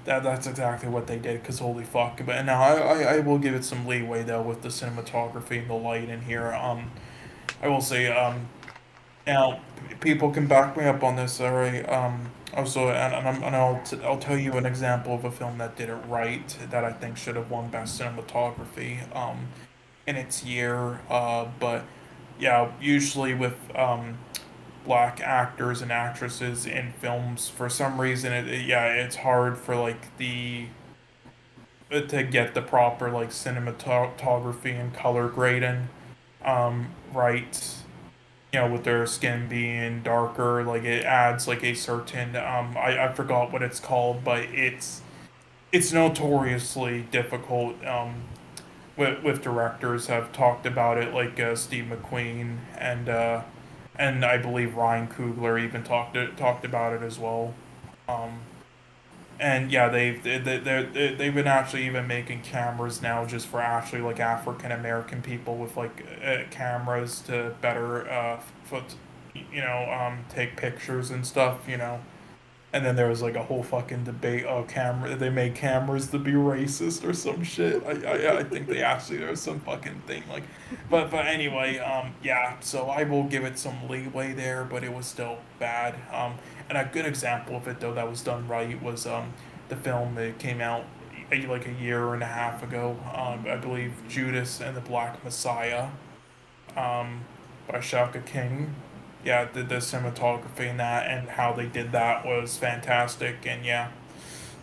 Speaker 2: that's exactly what they did. Cause holy fuck! But now I will give it some leeway though with the cinematography and the light in here. I will say now people can back me up on this. All right. Also, I'll tell you an example of a film that did it right that I think should have won best cinematography. In its year. But yeah, usually with black actors and actresses in films, for some reason, yeah, it's hard for like the to get the proper like cinematography and color grading right. You know, with their skin being darker, like it adds like a certain I forgot what it's called, but it's notoriously difficult. With directors have talked about it, like Steve McQueen and I believe Ryan Coogler even talked about it as well. Um, and yeah, they've been actually even making cameras now just for actually like African American people with like cameras to better foot, take pictures and stuff. And then there was like a whole fucking debate. Oh, camera! They made cameras to be racist or some shit. I think they actually there was some fucking thing like, but anyway, yeah. So I will give it some leeway there, but it was still bad. And a good example of it though that was done right was the film that came out like a year and a half ago. I believe Judas and the Black Messiah. Um, by Shaka King. Yeah, the cinematography in that and how they did that was fantastic. And yeah,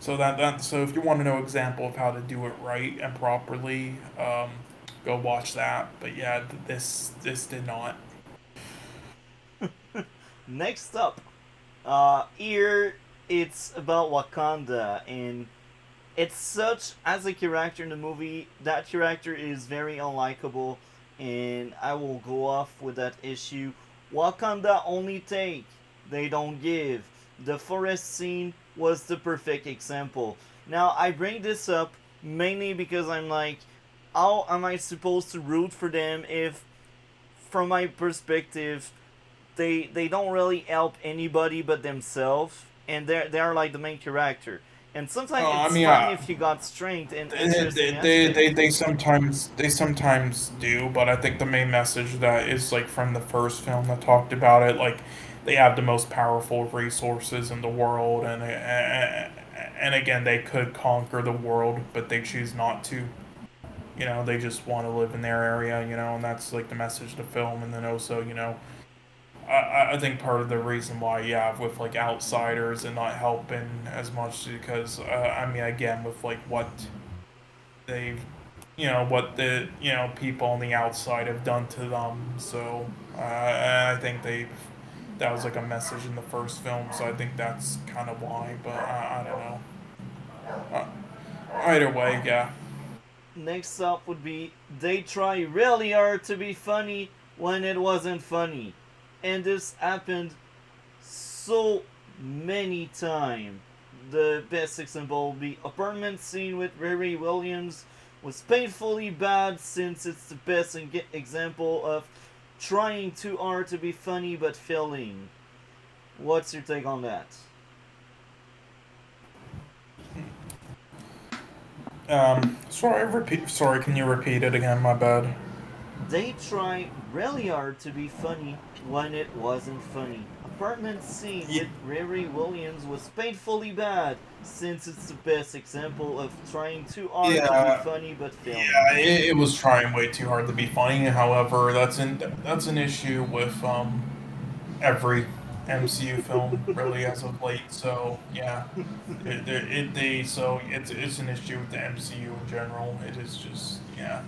Speaker 2: so if you want to know example of how to do it right and properly, go watch that. But yeah, this did not.
Speaker 1: Next up, here it's about Wakanda, and it's such as a character in the movie. That character is very unlikable, and I will go off with that issue. Wakanda only take, they don't give. The forest scene was the perfect example. Now I bring this up mainly because I'm like, how am I supposed to root for them if, from my perspective, they don't really help anybody but themselves, and they're like the main character. And sometimes
Speaker 2: I
Speaker 1: it's
Speaker 2: mean,
Speaker 1: fine if you got strength and interesting aspects.
Speaker 2: they sometimes do, but I think the main message that is like from the first film that talked about it, like they have the most powerful resources in the world, and again they could conquer the world, but they choose not to. They just want to live in their area, and that's like the message of the film. And then also, I think part of the reason why, yeah, with like outsiders and not helping as much because, I mean, again, with like what they've, what the, people on the outside have done to them. So, I think that was like a message in the first film. So I think that's kind of why, but I don't know. Uh, Either way, yeah.
Speaker 1: Next up would be they try really hard to be funny when it wasn't funny. And this happened so many times. The best example would be apartment scene with Riri Williams was painfully bad since it's the best example of trying too hard to be funny but failing. What's your take on that?
Speaker 2: Sorry, repeat. Sorry, can you repeat it again? My bad.
Speaker 1: They try really hard to be funny when it wasn't funny. Apartment scene
Speaker 2: Yeah,
Speaker 1: with Riri Williams was painfully bad, since it's the best example of trying too hard to be
Speaker 2: yeah,
Speaker 1: funny but failing.
Speaker 2: yeah. It was trying way too hard to be funny. However, that's an issue with every MCU film really as of late. So yeah, so it's an issue with the MCU in general. It is just yeah,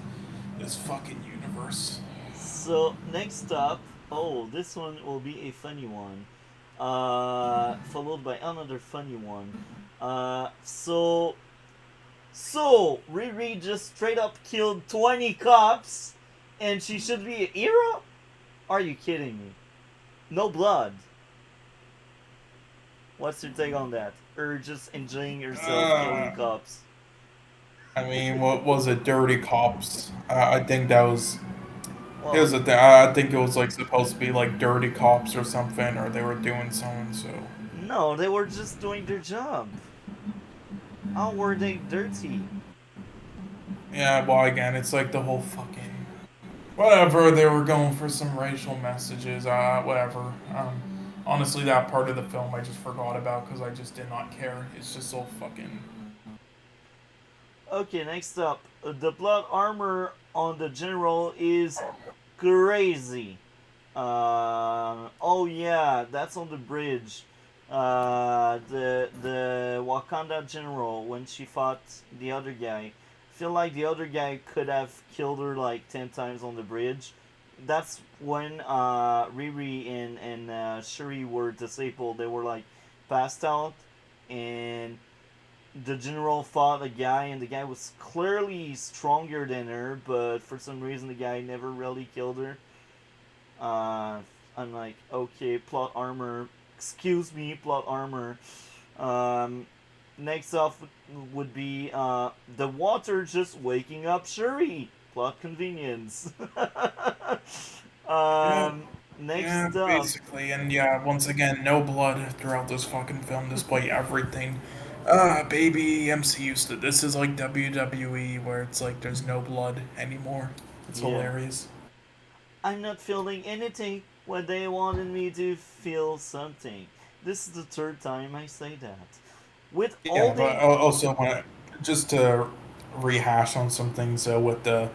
Speaker 2: this fucking universe.
Speaker 1: So next up, oh, this one will be a funny one, followed by another funny one. So Riri just straight up killed 20 cops, and she should be a hero? Are you kidding me? No blood. What's your take on that? Or just enjoying yourself killing
Speaker 2: Uh,
Speaker 1: cops?
Speaker 2: I mean, what was it? Dirty Cops. I think that was.
Speaker 1: Well,
Speaker 2: Here's the thing. I think it was like supposed to be like dirty cops or something, or they were doing so and so.
Speaker 1: no, they were just doing their job. How were they dirty?
Speaker 2: Yeah, well, again, it's like the whole fucking whatever. They were going for some racial messages. Whatever. Honestly, that part of the film I just forgot about because I just did not care. It's just so fucking.
Speaker 1: Okay, next up, the blood armor on the general is crazy. Oh yeah, that's on the bridge. The Wakanda general when she fought the other guy. Feel like the other guy could have killed her like 10 times on the bridge. That's when Riri and Shuri were disabled. They were like passed out, and the general fought a guy, and the guy was clearly stronger than her, but for some reason the guy never really killed her. Uh, I'm like, okay, plot armor. Excuse me, plot armor. Um, Next off would be the water just waking up Shuri. Plot convenience.
Speaker 2: Yeah,
Speaker 1: um,
Speaker 2: yeah,
Speaker 1: Next up,
Speaker 2: basically, and yeah, once again, no blood throughout this fucking film, despite everything. Baby, MCU. This is like WWE, where it's like there's no blood anymore. It's
Speaker 1: yeah.
Speaker 2: hilarious.
Speaker 1: I'm not feeling anything when they wanted me to feel something. This is the third time I say that. With all
Speaker 2: Yeah, but
Speaker 1: the
Speaker 2: also just to rehash on some things with the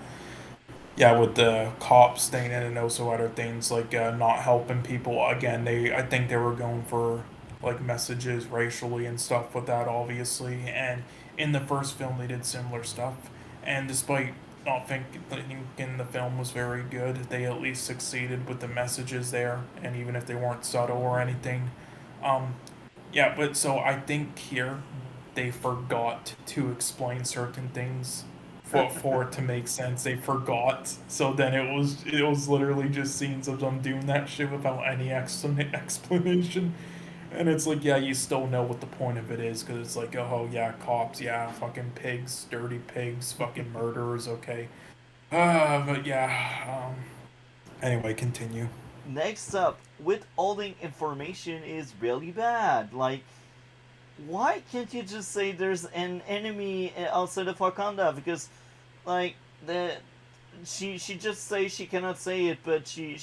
Speaker 2: with the cops staying in and also other things like not helping people. Again, I think they were going for like messages racially and stuff with that, obviously. And in the first film, they did similar stuff. And despite not thinking the film was very good, they at least succeeded with the messages there. And even if they weren't subtle or anything, um, yeah. But so I think here they forgot to explain certain things for it to make sense. They forgot. So then it was literally just scenes of them doing that shit without any explanation. And it's like, yeah, you still know what the point of it is because it's like, oh yeah, cops, yeah, fucking pigs, dirty pigs, fucking murderers. Okay. But yeah. Anyway, continue.
Speaker 1: next up, withholding information is really bad. Like, why can't you just say there's an enemy outside of Wakanda? Because, like, the she just says she cannot say it, but she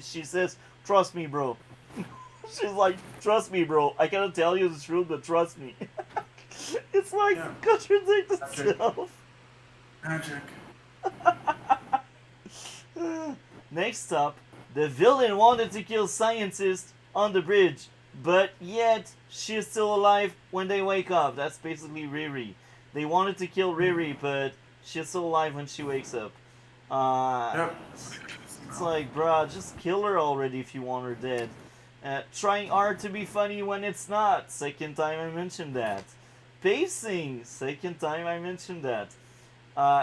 Speaker 1: says, "Trust me, bro." She's like, "Trust me, bro. I cannot tell you the truth, but trust me." It's like
Speaker 2: Yeah.
Speaker 1: contradicts
Speaker 2: Magic.
Speaker 1: itself.
Speaker 2: Magic.
Speaker 1: Next up, the villain wanted to kill scientists on the bridge, but yet she's still alive when they wake up. That's basically Riri. They wanted to kill Riri, but she's still alive when she wakes up. Uh,
Speaker 2: Yep.
Speaker 1: it's like, bruh, just kill her already if you want her dead. Trying hard to be funny when it's not. Second time I mentioned that. Pacing. Second time I mentioned that.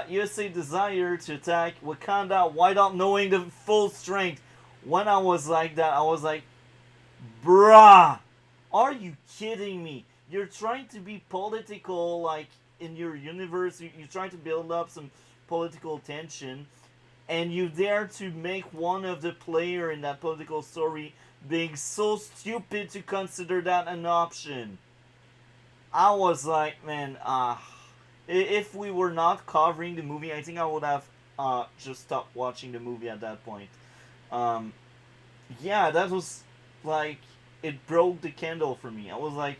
Speaker 1: USA desire to attack Wakanda without knowing the full strength. When I was like that, I was like, bruh, are you kidding me? You're trying to be political, like in your universe. You're trying to build up some political tension, and you dare to make one of the player in that political story being so stupid to consider that an option. I was like, man, if we were not covering the movie, I think I would have just stopped watching the movie at that point. Um, yeah, that was like it broke the candle for me. I was like,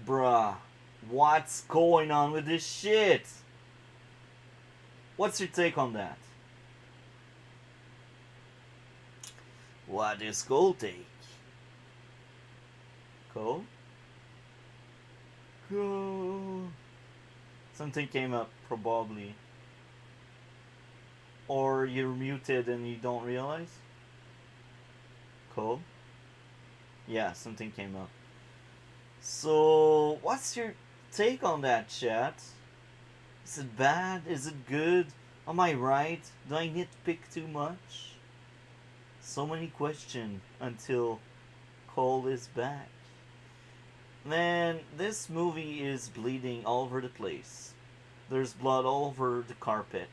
Speaker 1: bruh, what's going on with this shit? What's your take on that? What is Cole take? Cole? Cole? Something came up, probably. Or you're muted and you don't realize? Cole? Yeah, something came up. So, what's your take on that, chat? Is it bad? Is it good? Am I right? Do I nitpick too much? So many questions until Cole is back. Man, this movie is bleeding all over the place. There's blood all over the carpet.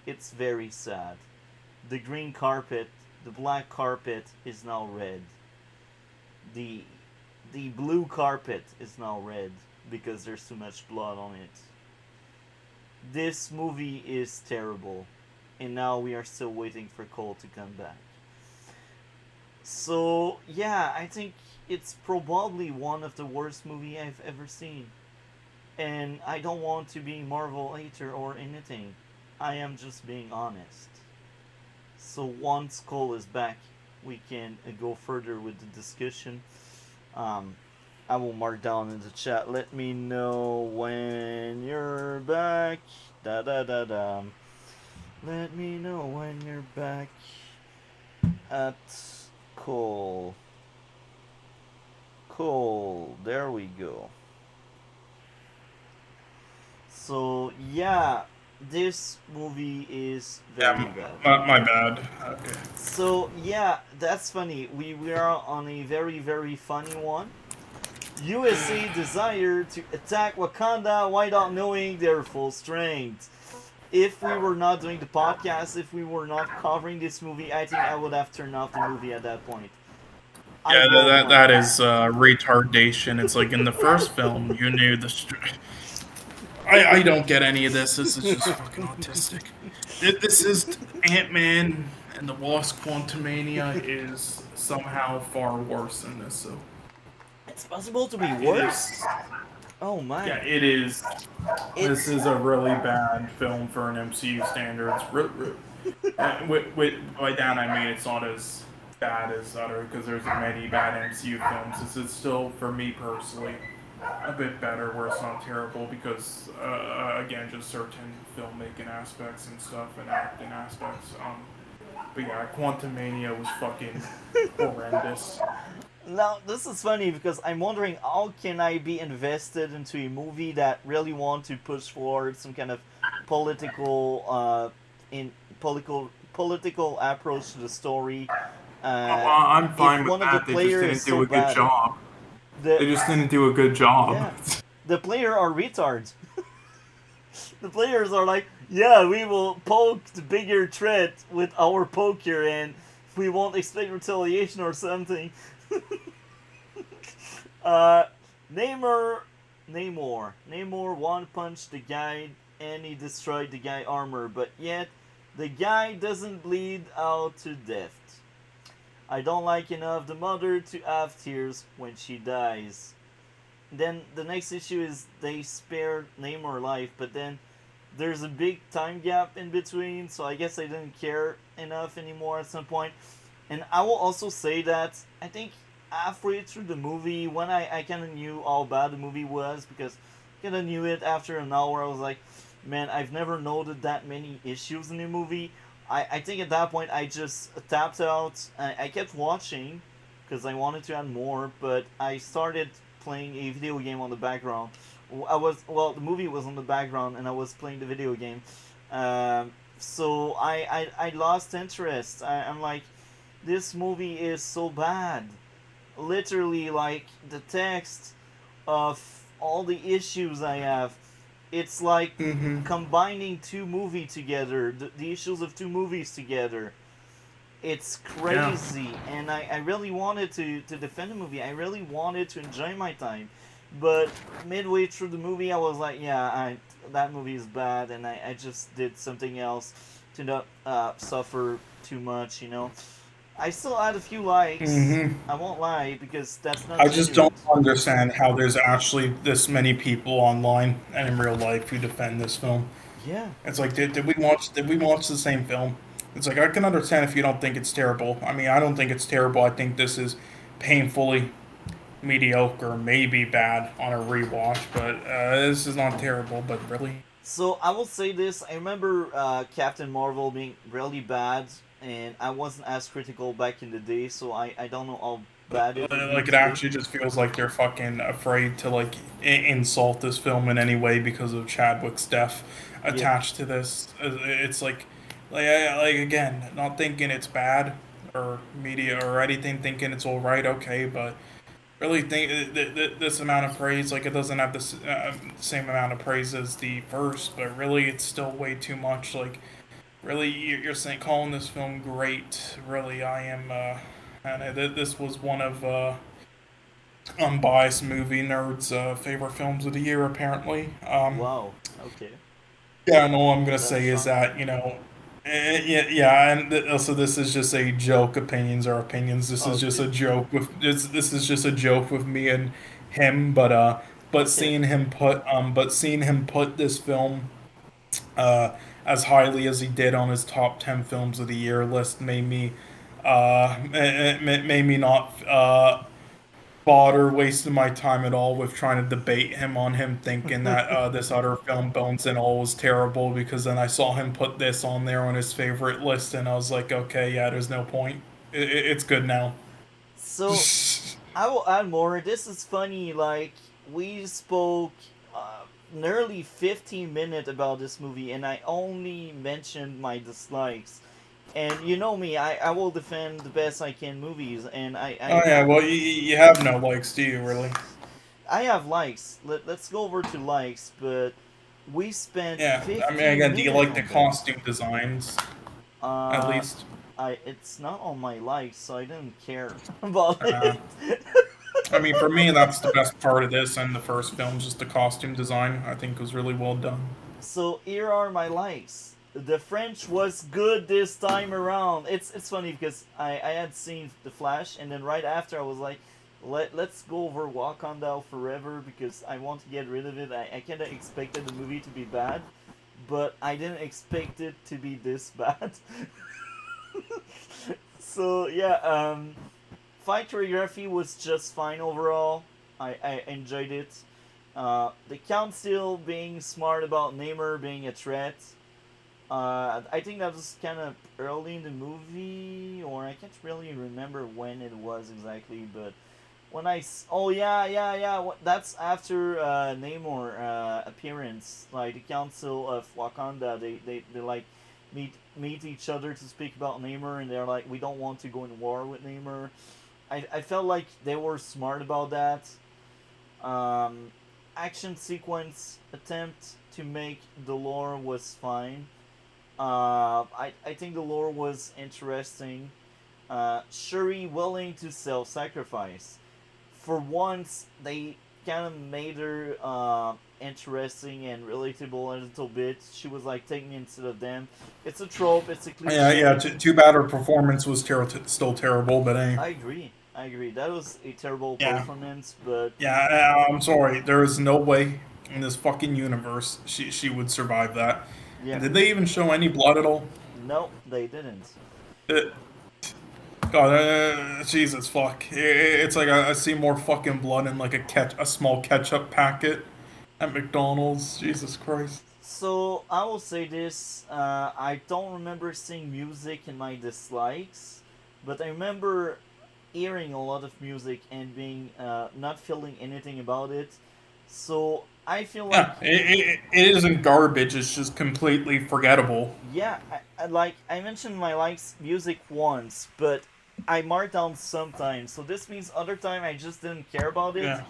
Speaker 1: It's very sad. the green carpet, the black carpet is now red. The the blue carpet is now red because there's too much blood on it. This movie is terrible, and now we are still waiting for Cole to come back. So yeah, I think it's probably one of the worst movie I've ever seen. And I don't want to be Marvel hater or anything. I am just being honest. So once Cole is back, we can go further with the discussion. Um, I will mark down in the chat. Let me know when you're back. Da da da da. Let me know when you're back at Cole. Cole. There we go. So yeah, this movie is very bad.
Speaker 2: My bad. Okay.
Speaker 1: So yeah, that's funny. We are on a very funny one. USA desire to attack Wakanda without knowing their full strength. If we were not doing the podcast, if we were not covering this movie, I think I would have turned off the movie at that point.
Speaker 2: Yeah, that is retardation. It's like in the first film, you knew the. I don't get any of this. This is just fucking autistic. This is Ant-Man and the Wasp Quantumania is somehow far worse than this. So
Speaker 1: It's possible to be worse. Oh my.
Speaker 2: Yeah, it is. This is a really bad film for an MCU standards. By that I mean it's not as bad as other because there's many bad MCU films. This is still, for me personally, a bit better where it's not terrible because again just certain filmmaking aspects and stuff and acting aspects. But yeah, Quantumania was fucking horrendous.
Speaker 1: Now, this is funny because I'm wondering how can I be invested into a movie that really want to push forward some kind of political political approach to the story.
Speaker 2: I'm fine with that. They just didn't do a good job. They just didn't do a good job.
Speaker 1: Yeah. The players are retards. The players are like, yeah, we will poke the bigger threat with our poker and we won't expect retaliation or something. Namor one punched the guy and he destroyed the guy armor, but yet the guy doesn't bleed out to death. I don't like enough the mother to have tears when she dies. Then the next issue is they spared Namor life, but then there's a big time gap in between, so I guess I didn't care enough anymore at some point. And I will also say that I think halfway through the movie, when I kind of knew how bad the movie was, because I kind of knew it after an hour, I was like, man, I've never noted that many issues in the movie. I think at that point I just tapped out. I kept watching because I wanted to add more, but I started playing a video game on the background. The movie was on the background and I was playing the video game. So I lost interest. I'm like, this movie is so bad. Literally, like, the text of all the issues I have, it's like combining two movies together, the issues of two movies together. It's crazy, and I really wanted to defend the movie. I really wanted to enjoy my time. But midway through the movie, I was like, yeah, that movie is bad, and I just did something else to not suffer too much, you know. I still had a few likes. I won't lie, because that's not.
Speaker 2: I just don't understand how there's actually this many people online and in real life who defend this film.
Speaker 1: Yeah.
Speaker 2: It's like, did we watch the same film? It's like, I can understand if you don't think it's terrible. I mean, I don't think it's terrible. I think this is painfully mediocre, maybe bad on a rewatch, but this is not terrible, but really.
Speaker 1: So I will say this. I remember Captain Marvel being really bad, and I wasn't as critical back in the day, so I don't know how bad it is.
Speaker 2: Like, it actually just feels like they're fucking afraid to, like, insult this film in any way because of Chadwick's death attached to this. It's like again, not thinking it's bad or media or anything, thinking it's all right, okay, but really think this amount of praise, like, it doesn't have the same amount of praise as the first, but really it's still way too much. Like, Really, you're saying calling this film great? Really, I am. And this was one of unbiased movie nerds' favorite films of the year, apparently.
Speaker 1: Wow. Okay.
Speaker 2: Yeah, and all I'm gonna
Speaker 1: That's
Speaker 2: say is
Speaker 1: shocking.
Speaker 2: that yeah, and also this is just a joke. Opinions are opinions. This is just
Speaker 1: Okay.
Speaker 2: a joke with this is just a joke with me and him.
Speaker 1: Okay.
Speaker 2: But seeing him put this film uh as highly as he did on his top 10 films of the year list made me not bother wasting my time at all with trying to debate him on him thinking that this other film, Bones and All, was terrible because then I saw him put this on there on his favorite list and I was like, okay, yeah, there's no point. It's good now.
Speaker 1: So I will add more. This is funny. Like we spoke nearly 15 minutes about this movie, and I only mentioned my dislikes. And you know me, I will defend the best I can movies, and
Speaker 2: Oh yeah, well you have no likes, do you really?
Speaker 1: I have likes. Let's go over to likes, but we spent
Speaker 2: Yeah, I mean
Speaker 1: 15
Speaker 2: again, do you
Speaker 1: minutes
Speaker 2: like the
Speaker 1: on that.
Speaker 2: costume designs at
Speaker 1: Uh,
Speaker 2: least?
Speaker 1: it's not on my likes, so I didn't care about
Speaker 2: Uh,
Speaker 1: it.
Speaker 2: I mean, for me, that's the best part of this and the first film, just the costume design. I think was really well done.
Speaker 1: So here are my likes. The French was good this time around. It's funny because I had seen The Flash, and then right after I was like, let's go over Wakanda Forever because I want to get rid of it. I kind of expected the movie to be bad, but I didn't expect it to be this bad. So yeah, fight choreography was just fine overall. I enjoyed it. The council being smart about Namor being a threat. I think that was kind of early in the movie, or I can't really remember when it was exactly, but when oh yeah, that's after Namor appearance, like the Council of Wakanda, they like meet each other to speak about Namor, and they're like, we don't want to go in war with Namor. I felt like they were smart about that. Um, Action sequence attempt to make the lore was fine. I think the lore was interesting. Shuri willing to self-sacrifice. For once, they kind of made her interesting and relatable a little bit. She was like, take me instead of them. It's a trope, it's a
Speaker 2: Yeah.
Speaker 1: cliche.
Speaker 2: Too bad her performance was still terrible, but hey.
Speaker 1: I agree. I agree. That was a terrible
Speaker 2: Yeah,
Speaker 1: performance, but
Speaker 2: yeah. I'm sorry. There is no way in this fucking universe she would survive that. And
Speaker 1: yeah.
Speaker 2: did they even show any blood at all?
Speaker 1: No, they didn't.
Speaker 2: Uh, God, Jesus fuck. It's like I see more fucking blood in like a small ketchup packet at McDonald's. Jesus Christ.
Speaker 1: So I will say this: I don't remember seeing music in my dislikes, but I remember hearing a lot of music and being not feeling anything about it. So I feel like
Speaker 2: Yeah, it isn't garbage. It's just completely forgettable.
Speaker 1: yeah, like I mentioned my likes music once, but I marked down sometimes. So this means other time I just didn't care about it.
Speaker 2: Yeah.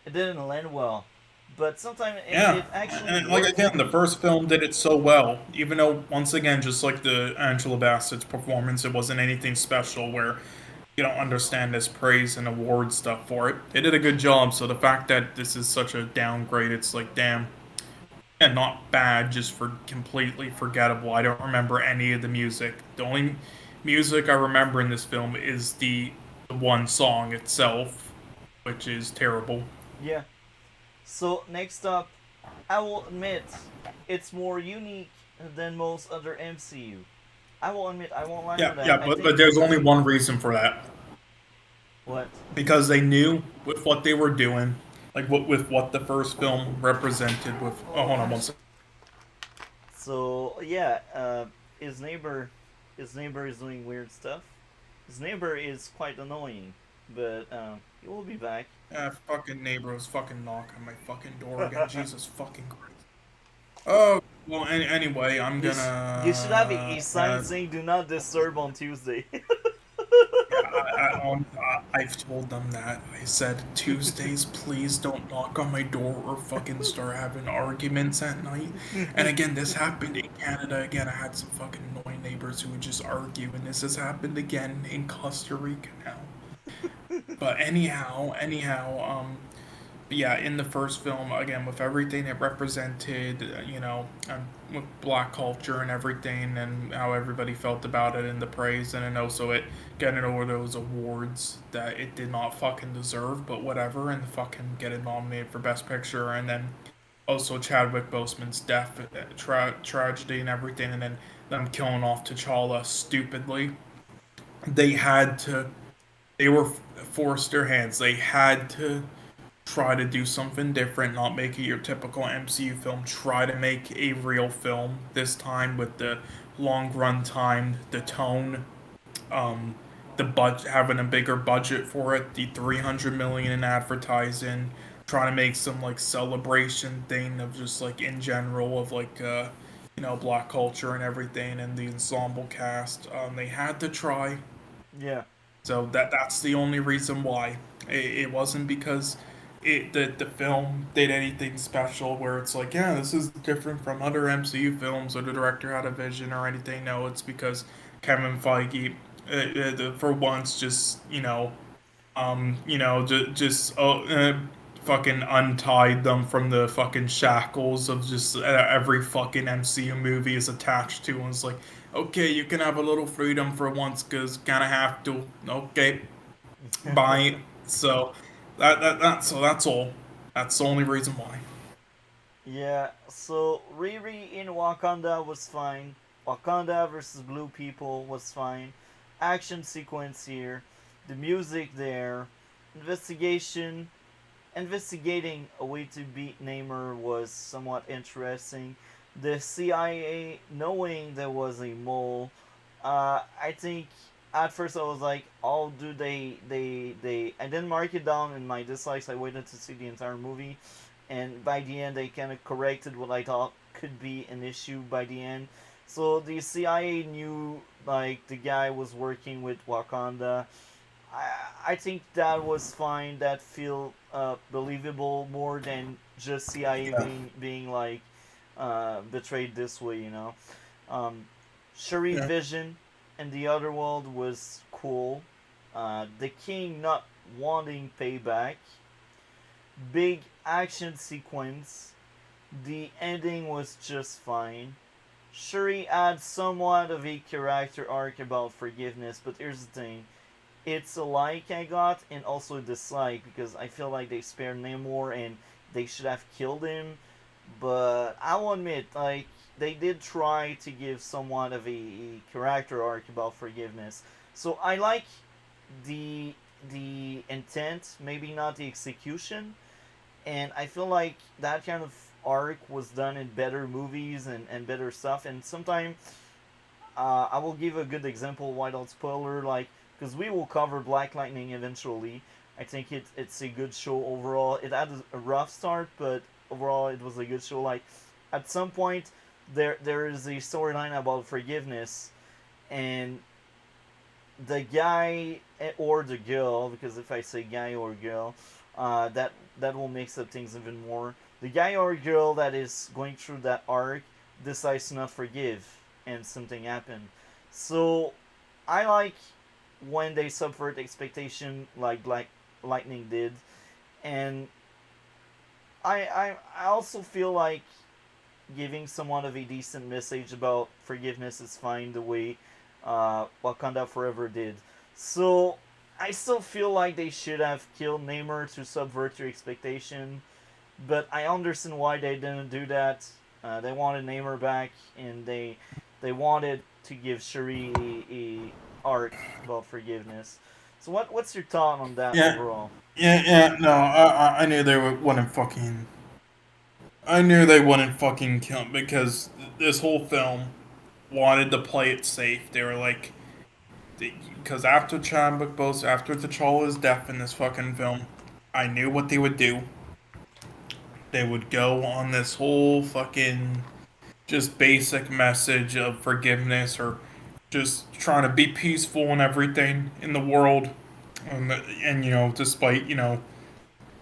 Speaker 1: It didn't land well, but sometimes
Speaker 2: Yeah,
Speaker 1: it actually
Speaker 2: and like
Speaker 1: worked.
Speaker 2: again, the first film did it so well. Even though, once again, just like the Angela Bassett's performance, it wasn't anything special. Where you don't understand this praise and award stuff for it. They did a good job. So the fact that this is such a downgrade, it's like damn, and not bad, just for completely forgettable. I don't remember any of the music. The only music I remember in this film is the one song itself, which is terrible.
Speaker 1: Yeah. So next up, I will admit it's more unique than most other MCU. I will admit, I won't lie for
Speaker 2: Yeah,
Speaker 1: that.
Speaker 2: yeah,
Speaker 1: I
Speaker 2: but
Speaker 1: think
Speaker 2: there's only one reason for that.
Speaker 1: what?
Speaker 2: Because they knew with what they were doing, like with what the first film represented. With hold on one second.
Speaker 1: So yeah, his neighbor, his neighbor is doing weird stuff. His neighbor is quite annoying, but he will be back.
Speaker 2: Fucking neighbor was fucking knocking on my fucking door again. Jesus fucking Christ. Oh well. Anyway, I'm
Speaker 1: You should have a
Speaker 2: gonna.
Speaker 1: sign saying "Do not disturb" on Tuesday.
Speaker 2: I've told them that. I said Tuesdays, please don't knock on my door or fucking start having arguments at night. And again, this happened in Canada. Again, I had some fucking annoying neighbors who would just argue, and this has happened again in Costa Rica now. But yeah, in the first film, again, with everything it represented, with black culture and everything, and how everybody felt about it, and the praise, and then also it getting all those awards that it did not fucking deserve, but whatever, and fucking get it nominated for Best Picture, and then also Chadwick Boseman's death, tragedy, and everything, and then them killing off T'Challa stupidly. They had to. They were forced their hands. They had to try to do something different, not make it your typical MCU film. Try to make a real film this time with the long run time, the tone, um, the budget, having a bigger budget for it, the 300 million in advertising, trying to make some like celebration thing of just like in general of like black culture and everything and the ensemble cast. They had to try,
Speaker 1: Yeah.
Speaker 2: so that's the only reason why. It wasn't because the film did anything special where it's like, yeah, this is different from other MCU films or the director had a vision or anything. No, it's because Kevin Feige, for once, just fucking untied them from the fucking shackles of just every fucking MCU movie is attached to, and it's like, okay, you can have a little freedom for once, cause kind of have to. Okay, bye. So that's all. That's the only reason why.
Speaker 1: Yeah, so Riri in Wakanda was fine. Wakanda versus Blue People was fine. Action sequence here. The music there. Investigation. Investigating a way to beat Namor was somewhat interesting. The CIA knowing there was a mole. I think at first I was like, oh, do they. I didn't mark it down in my dislikes. I waited to see the entire movie, and by the end they kind of corrected what I thought could be an issue by the end. So the CIA knew like the guy was working with Wakanda. I think that was fine. That feel believable more than just CIA
Speaker 2: Yeah.
Speaker 1: being like betrayed this way. Shuri
Speaker 2: Yeah.
Speaker 1: Vision in the other world was cool. The King not wanting payback. Big action sequence. The ending was just fine. Shuri adds somewhat of a character arc about forgiveness, but here's the thing. It's a like I got and also a dislike because I feel like they spared Namor and they should have killed him. But I'll admit, like, they did try to give somewhat of a character arc about forgiveness. So I like the the intent, maybe not the execution, and I feel like that kind of arc was done in better movies and better stuff. And sometimes I will give a good example. Why don't spoiler like because we will cover Black Lightning eventually. I think it's a good show overall. It had a rough start, but overall it was a good show. Like at some point, there is a storyline about forgiveness, and the guy or the girl, because if I say guy or girl, that will mix up things even more. The guy or girl that is going through that arc decides to not forgive, and something happened. So I like when they subvert expectation like Black Lightning did, and I also feel like giving someone of a decent message about forgiveness is fine the way Wakanda Forever did. So I still feel like they should have killed Namor to subvert your expectation, but I understand why they didn't do that. They wanted Namor back, and they wanted to give Shuri a arc about forgiveness. So what's your thought on that
Speaker 2: Yeah.
Speaker 1: overall?
Speaker 2: Yeah. No, I knew they wouldn't fucking. I knew they wouldn't fucking kill him because this whole film wanted to play it safe. They were like, because after Chadwick Boseman, after T'Challa's death in this fucking film, I knew what they would do. They would go on this whole fucking just basic message of forgiveness or just trying to be peaceful and everything in the world. And despite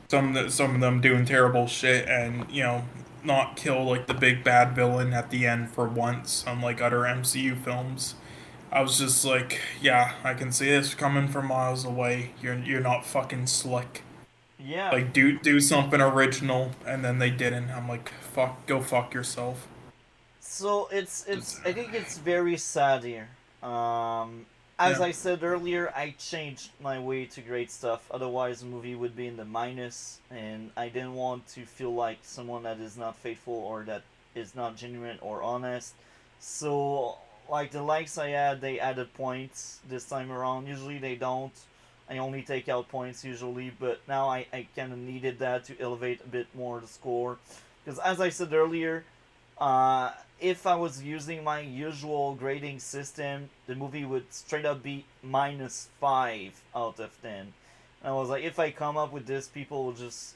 Speaker 2: some of them doing terrible shit and not kill like the big bad villain at the end for once, unlike other MCU films. I was just like, yeah, I can see this coming from miles away. You're not fucking slick.
Speaker 1: Yeah.
Speaker 2: Like do something original, and then they didn't. I'm like, go fuck yourself.
Speaker 1: So it's I think it's very sad here. As
Speaker 2: Yeah,
Speaker 1: I said earlier, I changed my way to grade stuff. Otherwise, the movie would be in the minus, and I didn't want to feel like someone that is not faithful or that is not genuine or honest. So, like the likes I had, they added points this time around. Usually they don't. I only take out points usually, but now I kind of needed that to elevate a bit more the score. Because as I said earlier, uh, if I was using my usual grading system, the movie would straight up be -5 out of 10. And I was like, if I come up with this, people will just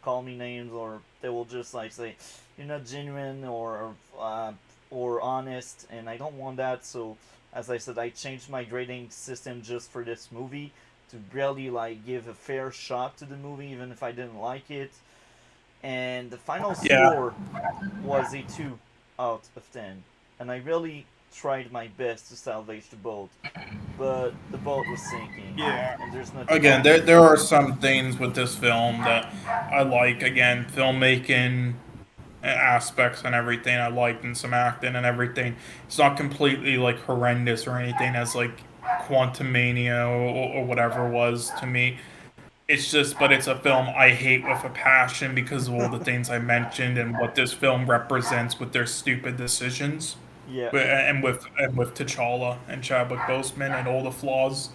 Speaker 1: call me names, or they will just like say, "You're not genuine or honest," and I don't want that. So, as I said, I changed my grading system just for this movie to really like give a fair shot to the movie, even if I didn't like it. And the final
Speaker 2: yeah.
Speaker 1: score was a 2 out of 10. And I really tried my best to salvage the boat, but the boat was sinking,
Speaker 2: Yeah.
Speaker 1: and there's nothing I
Speaker 2: Again,
Speaker 1: can
Speaker 2: there
Speaker 1: do.
Speaker 2: are some things with this film that I like. Again, filmmaking aspects and everything I liked, and some acting and everything. It's not completely like horrendous or anything as like Quantumania or whatever was to me. It's just, but it's a film I hate with a passion because of all the things I mentioned and what this film represents with their stupid decisions,
Speaker 1: Yeah,
Speaker 2: and with T'Challa and Chadwick Boseman and all the flaws.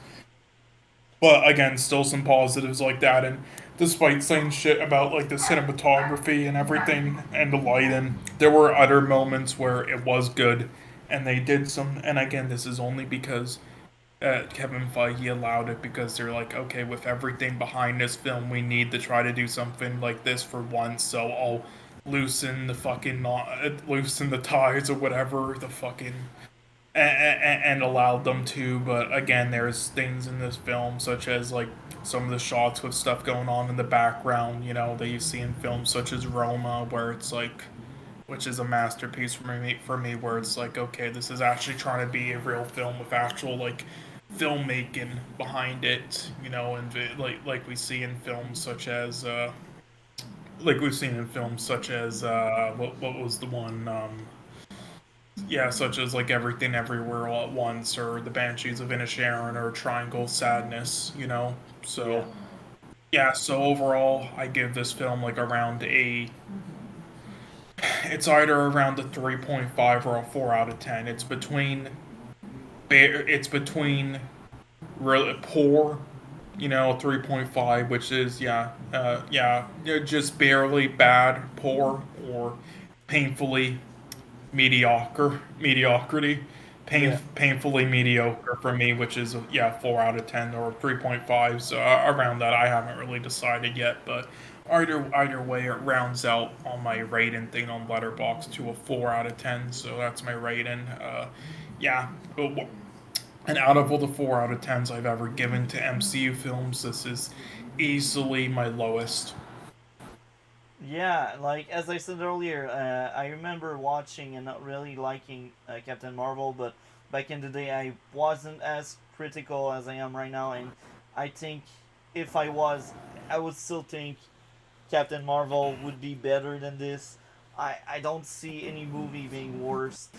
Speaker 2: But again, still some positives like that. And despite saying shit about like the cinematography and everything and the lighting, there were other moments where it was good, and they did some. And again, this is only because Kevin Feige allowed it, because they're like, okay, with everything behind this film, we need to try to do something like this for once. So I'll loosen the fucking knot, loosen the ties or whatever the fucking and allowed them to. But again, there's things in this film such as like some of the shots with stuff going on in the background, that you see in films such as Roma, where it's like, which is a masterpiece for me, where it's like, okay, this is actually trying to be a real film with actual like filmmaking behind it, and like we see in films such as like we've seen in films such as what was the one, yeah, such as like Everything Everywhere All at Once, or The Banshees of Inisherin, or Triangle Sadness.
Speaker 1: yeah,
Speaker 2: So yeah, so overall, I give this film like around a. It's either around a 3.5 or a 4 out of 10. It's between really poor, 3.5, which is, just barely bad, poor, or painfully mediocrity,
Speaker 1: yeah.
Speaker 2: painfully mediocre for me, which is, 4 out of 10 or 3.5. So around that, I haven't really decided yet, but either way, it rounds out on my rating thing on Letterboxd to a 4 out of 10. So that's my rating. Yeah, and out of all the 4 out of 10s I've ever given to MCU films, this is easily my lowest.
Speaker 1: Yeah, like as I said earlier, I remember watching and not really liking Captain Marvel, but back in the day I wasn't as critical as I am right now, and I think if I was, I would still think Captain Marvel would be better than this. I don't see any movie being worse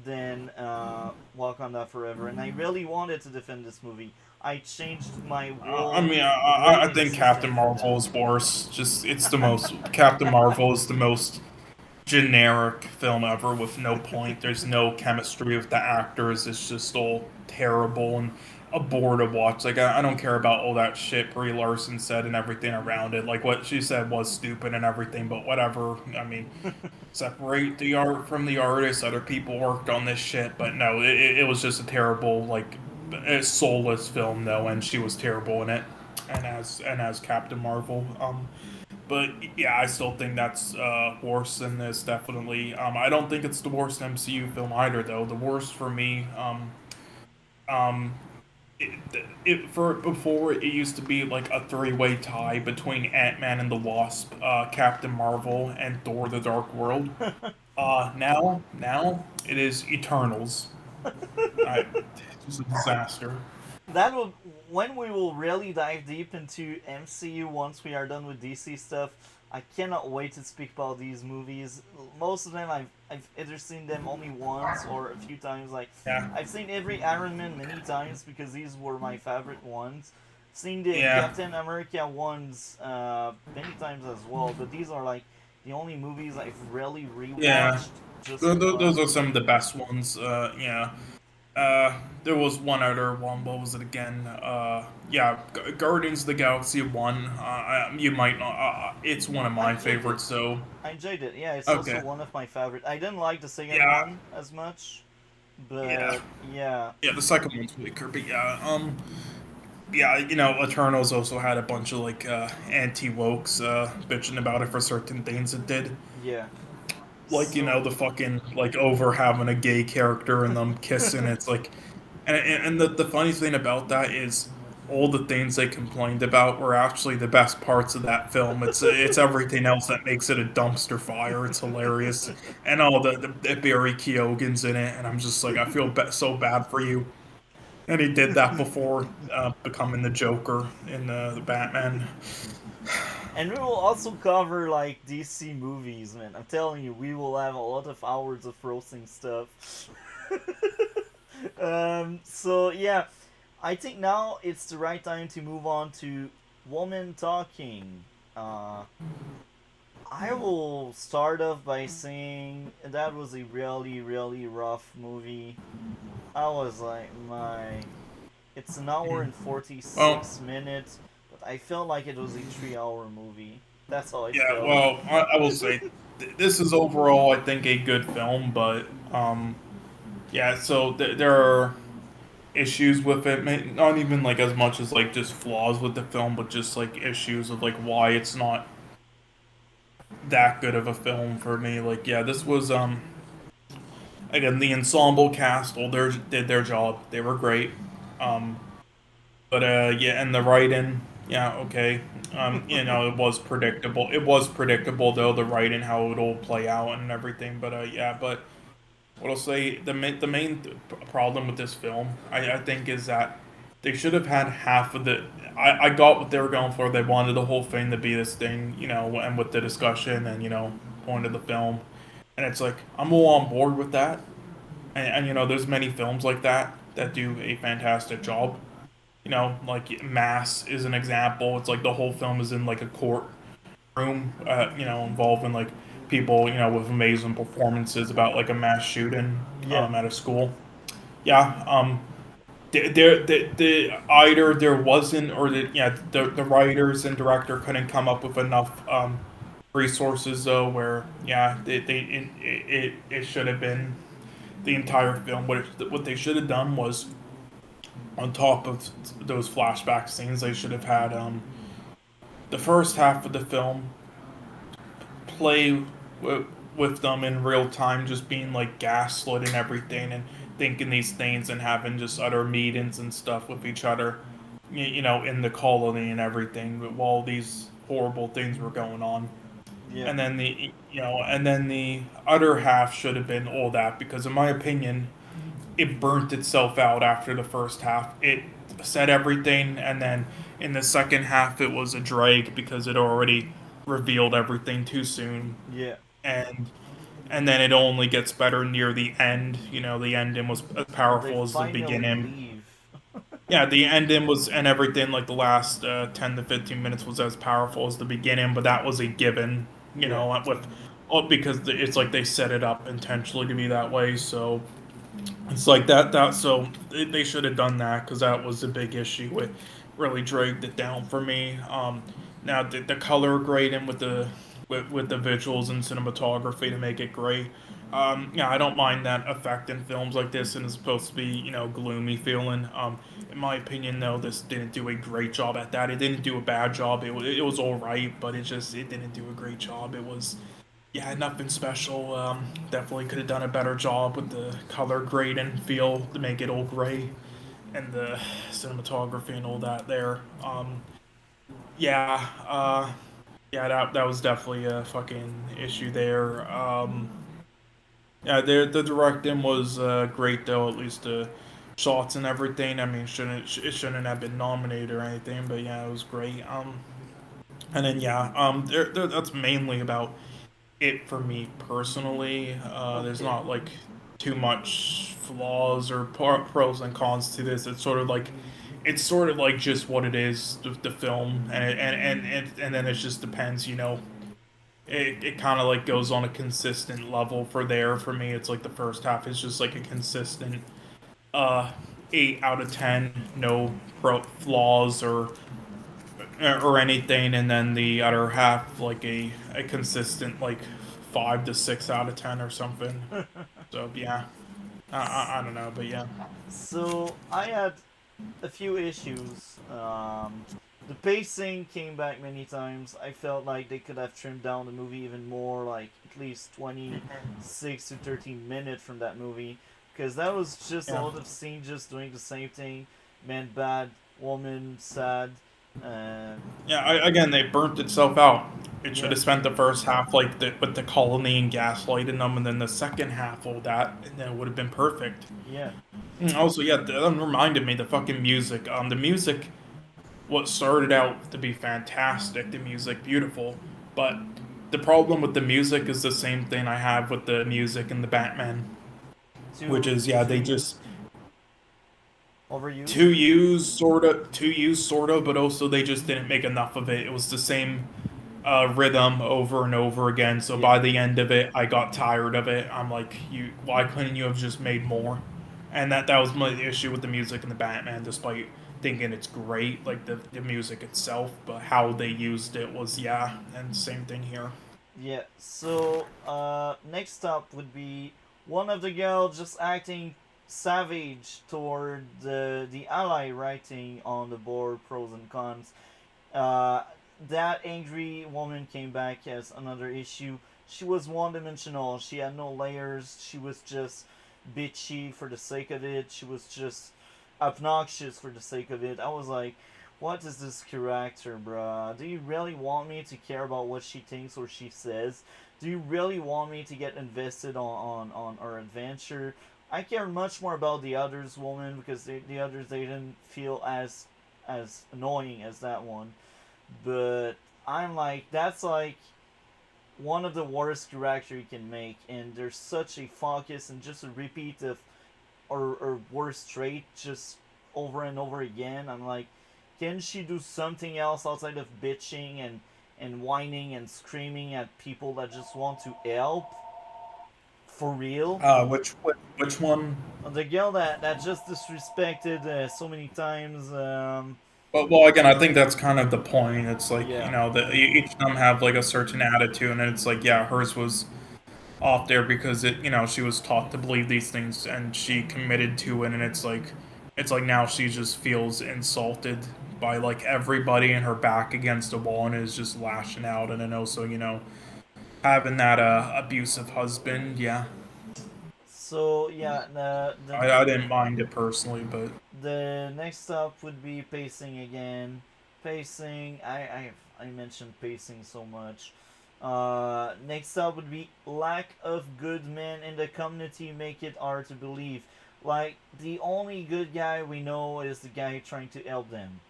Speaker 1: than Wakanda Forever, and I really wanted to defend this movie. I changed my
Speaker 2: I
Speaker 1: whole
Speaker 2: mean, I
Speaker 1: grading
Speaker 2: think Captain
Speaker 1: system for that.
Speaker 2: Marvel is worse. Just it's the most Captain Marvel is the most generic film ever with no point. There's no chemistry with the actors. It's just all terrible and a bore to watch. Like I don't care about all that shit Brie Larson said and everything around it. Like what she said was stupid and everything, but whatever. I mean, separate the art from the artist. Other people worked on this shit, but no, it was just a terrible, like, a soulless film though, and she was terrible in it. And as Captain Marvel, but yeah, I still think that's worse than this. Definitely, I don't think it's the worst MCU film either, though. The worst for me, um, for before it used to be like a three-way tie between Ant-Man and the Wasp, Captain Marvel, and Thor: The Dark World. Now it is Eternals. It's just a disaster.
Speaker 1: That will when we will really dive deep into MCU once we are done with DC stuff. I cannot wait to speak about these movies. Most of them I've either seen them only once or a few times. Like
Speaker 2: Yeah,
Speaker 1: I've seen every Iron Man many times because these were my favorite ones. Seen the
Speaker 2: yeah,
Speaker 1: Captain America ones many times as well, but these are like the only movies I've really
Speaker 2: yeah.
Speaker 1: rewatched just for
Speaker 2: Those
Speaker 1: fun.
Speaker 2: are some of the best ones. Yeah. There was one other one. What was it again? Yeah, Guardians of the Galaxy one. You might not. It's one of
Speaker 1: I
Speaker 2: my
Speaker 1: enjoyed it.
Speaker 2: favorites. So
Speaker 1: I enjoyed it. Yeah, it's also
Speaker 2: okay.
Speaker 1: one of my favorite. I didn't like the second
Speaker 2: Yeah,
Speaker 1: one as much,
Speaker 2: yeah,
Speaker 1: but yeah,
Speaker 2: yeah. The second one's weaker, but yeah. Yeah. Eternals also had a bunch of like anti wokes bitching about it for certain things it did.
Speaker 1: yeah.
Speaker 2: Like
Speaker 1: So
Speaker 2: the fucking like over having a gay character and them kissing. It's like, and the funny thing about that is all the things they complained about were actually the best parts of that film. It's everything else that makes it a dumpster fire. It's hilarious, and all the Barry Keoghan's in it, and I'm just like, I feel so bad for you. And he did that before becoming the Joker in the Batman.
Speaker 1: and we will also cover like DC movies, man. I'm telling you, we will have a lot of hours of roasting stuff. So yeah, I think now it's the right time to move on to woman talking. Uh, I will start off by saying that was a really, really rough movie. I was like, it's an hour and
Speaker 2: Well,
Speaker 1: 46 minutes, but I felt like it was a 3 hour movie. That's how I
Speaker 2: yeah.
Speaker 1: felt.
Speaker 2: Well, I will say this is overall, I think, a good film, but yeah. So there are issues with it. Not even like as much as like just flaws with the film, but just like issues of like why it's not that good of a film for me. Like, yeah, this was again the ensemble cast. All did their job. They were great. Um, but yeah, and the writing, yeah, okay. It was predictable. It was predictable though, the writing, how it would all play out and everything. But yeah, but what I'll say, the main problem with this film, I think, is that they should have had half of the. I got what they were going for. They wanted the whole thing to be this thing, and with the discussion and point of the film, and it's like I'm all on board with that. And there's many films like that do a fantastic job. Like Mass is an example. It's like the whole film is in like a courtroom, involving like people, with amazing performances about like a mass shooting
Speaker 1: Yeah,
Speaker 2: at a school. Yeah, the either there wasn't or the writers and director couldn't come up with enough resources though, where yeah it should have been the entire film. What they should have done was, on top of those flashback scenes, they should have had the first half of the film play with them in real time, just being like gaslit and everything, and thinking these things and having just utter meetings and stuff with each other, in the colony and everything, while these horrible things were going on.
Speaker 1: yeah,
Speaker 2: And then the other half should have been all that, because in my opinion, it burnt itself out after the first half. It said everything, and then in the second half, it was a drag because it already revealed everything too soon,
Speaker 1: yeah.
Speaker 2: and and then it only gets better near the end. The ending was as
Speaker 1: When they
Speaker 2: powerful as the
Speaker 1: finally
Speaker 2: beginning.
Speaker 1: leave.
Speaker 2: Yeah, the ending was, and everything, like the last 10 to 15 minutes was as powerful as the beginning, but that was a given.
Speaker 1: Yeah,
Speaker 2: Because it's like they set it up intentionally to be that way. So it's like that. So they should have done that, because that was a big issue. It really dragged it down for me. Now the color grading with the visuals and cinematography to make it great. Yeah, I don't mind that effect in films like this, and it's supposed to be gloomy feeling. In my opinion, though, this didn't do a great job at that. It didn't do a bad job. It was all right, but it didn't do a great job. It was, yeah, nothing special. Definitely could have done a better job with the color grade and feel to make it all gray. and the cinematography and all that there. Yeah, yeah, that was definitely a fucking issue there. Yeah, the directing was great though. At least the shots and everything. I mean, it shouldn't have been nominated or anything, but yeah, it was great. And then yeah, that's mainly about it for me personally. There's
Speaker 1: Okay.
Speaker 2: not like too much flaws or pros and cons to this. It's sort of like just what it is, the film, and then it just depends, you know. It kind of like goes on a consistent level for me. It's like the first half is just like a consistent uh 8 out of 10, no flaws or anything, and then the other half like a consistent like 5 to 6 out of 10 or something. So yeah, I don't know, but yeah.
Speaker 1: So I had a few issues. The pacing came back many times. I felt like they could have trimmed down the movie even more, like at least 26 to 13 minutes from that movie, because that was just a
Speaker 2: Yeah.
Speaker 1: lot of scenes just doing the same thing. Man, bad, woman, sad. Uh,
Speaker 2: Yeah, again, they burnt itself out. It should
Speaker 1: yeah,
Speaker 2: have spent the first half like with the colony and gaslighting them, and then the second half all that, and then it would have been perfect.
Speaker 1: yeah,
Speaker 2: Also, yeah, that reminded me the fucking music. The music, what started out to be fantastic, the music beautiful, but the problem with the music is the same thing I have with the music in the Batman, which is yeah,
Speaker 1: too
Speaker 2: they just
Speaker 1: used, overused.
Speaker 2: too used sort of, but also they just didn't make enough of it. It was the same rhythm over and over again. So
Speaker 1: Yeah,
Speaker 2: by the end of it, I got tired of it. I'm like, why couldn't you have just made more? And that was my issue with the music in the Batman, despite thinking it's great, like the music itself, but how they used it was yeah, and same thing here.
Speaker 1: yeah. So next up would be one of the girls just acting savage toward the ally writing on the board pros and cons. Uh, that angry woman came back as another issue. She was one dimensional. She had no layers. She was just bitchy for the sake of it. She was just obnoxious for the sake of it. I was like, what is this character, bruh? Do you really want me to care about what she thinks or she says? Do you really want me to get invested on our adventure? I care much more about the others woman because the others they didn't feel as annoying as that one. But I'm like, that's like one of the worst character you can make, and there's such a focus and just a repeat of or worst trait just over and over again. I'm like, can she do something else outside of bitching and whining and screaming at people that just want to help? For real?
Speaker 2: Which one?
Speaker 1: The girl that just disrespected so many times.
Speaker 2: Well, again, I think that's kind of the point. It's like you
Speaker 1: Yeah,
Speaker 2: know that each of them have like a certain attitude, and it's like yeah, hers was off there because it you know she was taught to believe these things and she committed to it, and it's like now she just feels insulted by like everybody and her back against a wall and is just lashing out, and then also you know having that abusive husband. Yeah,
Speaker 1: so yeah,
Speaker 2: I didn't mind it personally, but
Speaker 1: the next up would be pacing again. Pacing, I mentioned pacing so much. Next up would be lack of good men in the community make it hard to believe. Like the only good guy we know is the guy trying to help them.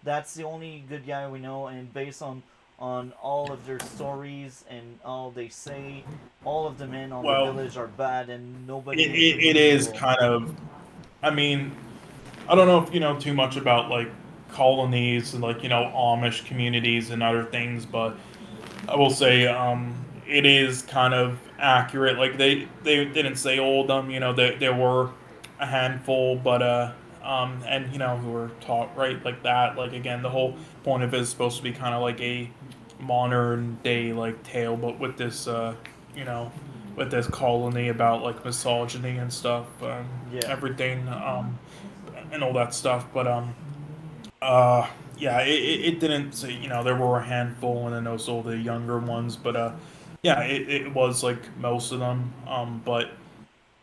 Speaker 1: That's the only good guy we know, and based on all of their stories and all they say, all of the men on the
Speaker 2: well,
Speaker 1: village are bad, and nobody is
Speaker 2: it
Speaker 1: really
Speaker 2: is
Speaker 1: evil.
Speaker 2: kind of. I mean, I don't know if you know too much about like colonies and like you know Amish communities and other things, but I will say it is kind of accurate. Like they didn't say all of them. You know, there were a handful, but and you know who were taught right like that. Like again, the whole point of it is supposed to be kind of like a modern day like tale, but with this you know with this colony about like misogyny and stuff,
Speaker 1: Yeah.
Speaker 2: everything and all that stuff. But uh, yeah, it didn't say, you know, there were a handful and then also the younger ones, but yeah, it was like most of them. But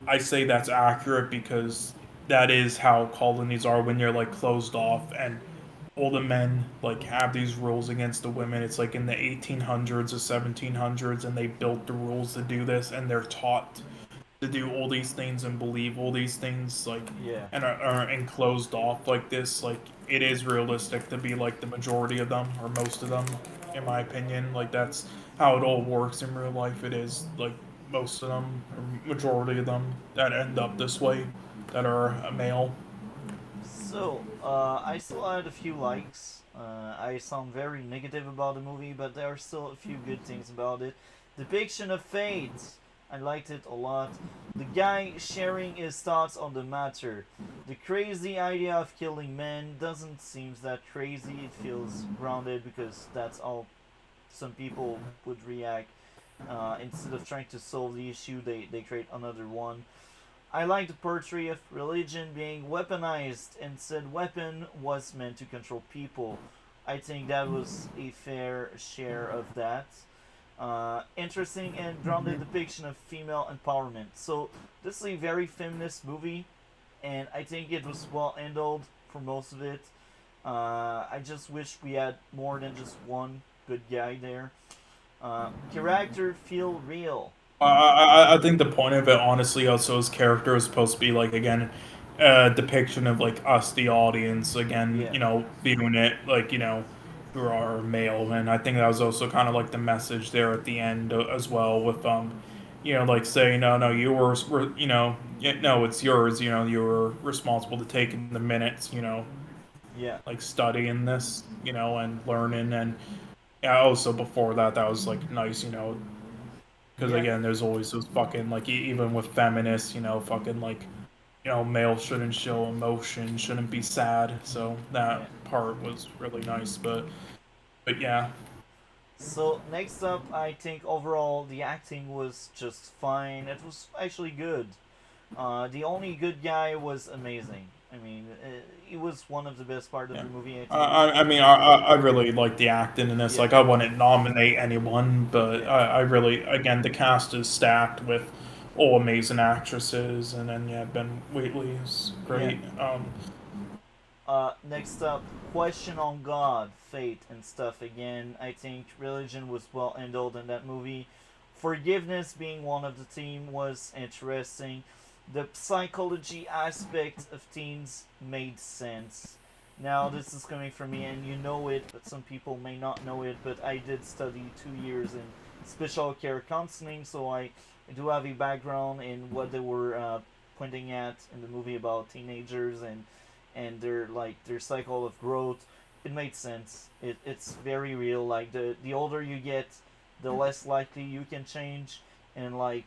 Speaker 2: I say that's accurate because that is how colonies are when you're like closed off, and all the men like have these rules against the women. It's like in the 1800s or 1700s, and they built the rules to do this, and they're taught to do all these things and believe all these things, like,
Speaker 1: Yeah.
Speaker 2: and are enclosed off like this. Like, it is realistic to be like the majority of them or most of them, in my opinion. Like, that's how it all works in real life. It is like most of them or majority of them that end up this way, that are a male.
Speaker 1: So, I still had a few likes. I sound very negative about the movie, but there are still a few good things about it. Depiction of fate. I liked it a lot. The guy sharing his thoughts on the matter. The crazy idea of killing men doesn't seem that crazy. It feels grounded because that's how some people would react. Instead of trying to solve the issue, they create another one. I like the portrait of religion being weaponized and said weapon was meant to control people. I think that was a fair share of that. Interesting and grounded depiction of female empowerment. So this is a very feminist movie, and I think it was well handled for most of it. I just wish we had more than just one good guy there. Character feel real.
Speaker 2: I think the point of it, honestly, also his character is supposed to be like, again, a depiction of like us, the audience, again,
Speaker 1: Yeah,
Speaker 2: viewing it like, through our male, and I think that was also kind of like the message there at the end, as well, with like saying, no, no, you were, no, it's yours, you were responsible to taking the minutes,
Speaker 1: yeah,
Speaker 2: like studying this, and learning, and yeah, also before that, that was like nice, because
Speaker 1: yeah,
Speaker 2: again, there's always those fucking like, even with feminists, fucking like, male shouldn't show emotion, shouldn't be sad. So that
Speaker 1: yeah.
Speaker 2: part was really nice. But yeah,
Speaker 1: So next up, I think overall the acting was just fine. It was actually good. The only good guy was amazing. I mean, he was one of the best part of
Speaker 2: yeah.
Speaker 1: the movie. I
Speaker 2: I,
Speaker 1: think.
Speaker 2: I mean, I really like the acting in this.
Speaker 1: Yeah,
Speaker 2: Like, I wouldn't nominate anyone, but
Speaker 1: yeah,
Speaker 2: I really, again, the cast is stacked with all amazing actresses, and then yeah, Ben Wheatley is
Speaker 1: yeah.
Speaker 2: great.
Speaker 1: Next up, question on God, fate, and stuff again. I think religion was well handled in that movie. Forgiveness being one of the theme was interesting. The psychology aspect of teens made sense. Now, this is coming from me, and you know it, but some people may not know it. But I did study 2 years in special care counseling, so I do have a background in what they were pointing at in the movie about teenagers and their cycle of growth. It made sense. It's very real. Like the older you get, the less likely you can change, and like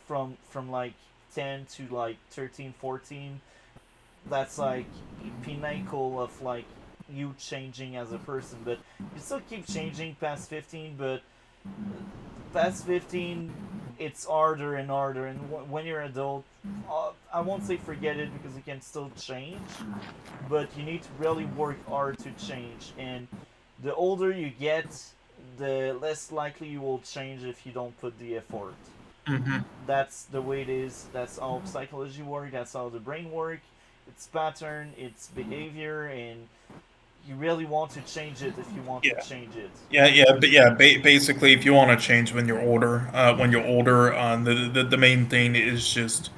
Speaker 1: from like 10 to like 13, 14, that's like pinnacle of like you changing as a person. But you still keep changing past 15, but past 15 it's harder and harder, and when you're an adult, I won't say forget it because you can still change, but you need to really work hard to change. And the older you get, the less likely you will change if you don't put the effort.
Speaker 2: Hmm.
Speaker 1: That's the way it is. That's how psychology works. That's how the brain works. It's pattern, it's behavior, and you really want to change it if you want to
Speaker 2: Yeah.
Speaker 1: change it.
Speaker 2: Yeah, yeah, but yeah, basically, if you want to change when you're older, the main thing is just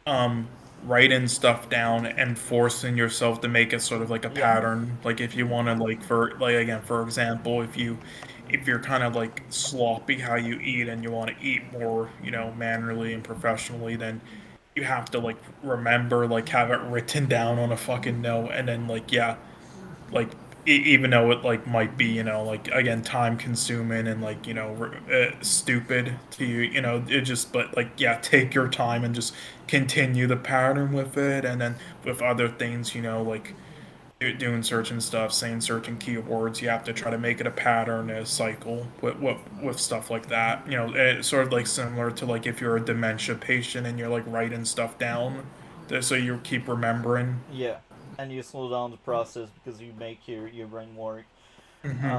Speaker 2: um writing stuff down and forcing yourself to make it sort of like a
Speaker 1: Yeah,
Speaker 2: pattern. Like, if you want to, like, for like, again, for example, if you're kind of like sloppy how you eat, and you want to eat more, mannerly and professionally, then you have to like remember, like, have it written down on a fucking note, and then, like, yeah, like, even though it like might be, like, again, time consuming and, like, stupid to you, it just, but like, yeah, take your time and just continue the pattern with it. And then with other things, like, doing certain stuff, saying certain keywords, you have to try to make it a pattern, a cycle with stuff like that. It's sort of like similar to, like, if you're a dementia patient and you're like writing stuff down, so you keep remembering.
Speaker 1: yeah. And you slow down the process because you make your brain work.
Speaker 2: Hmm.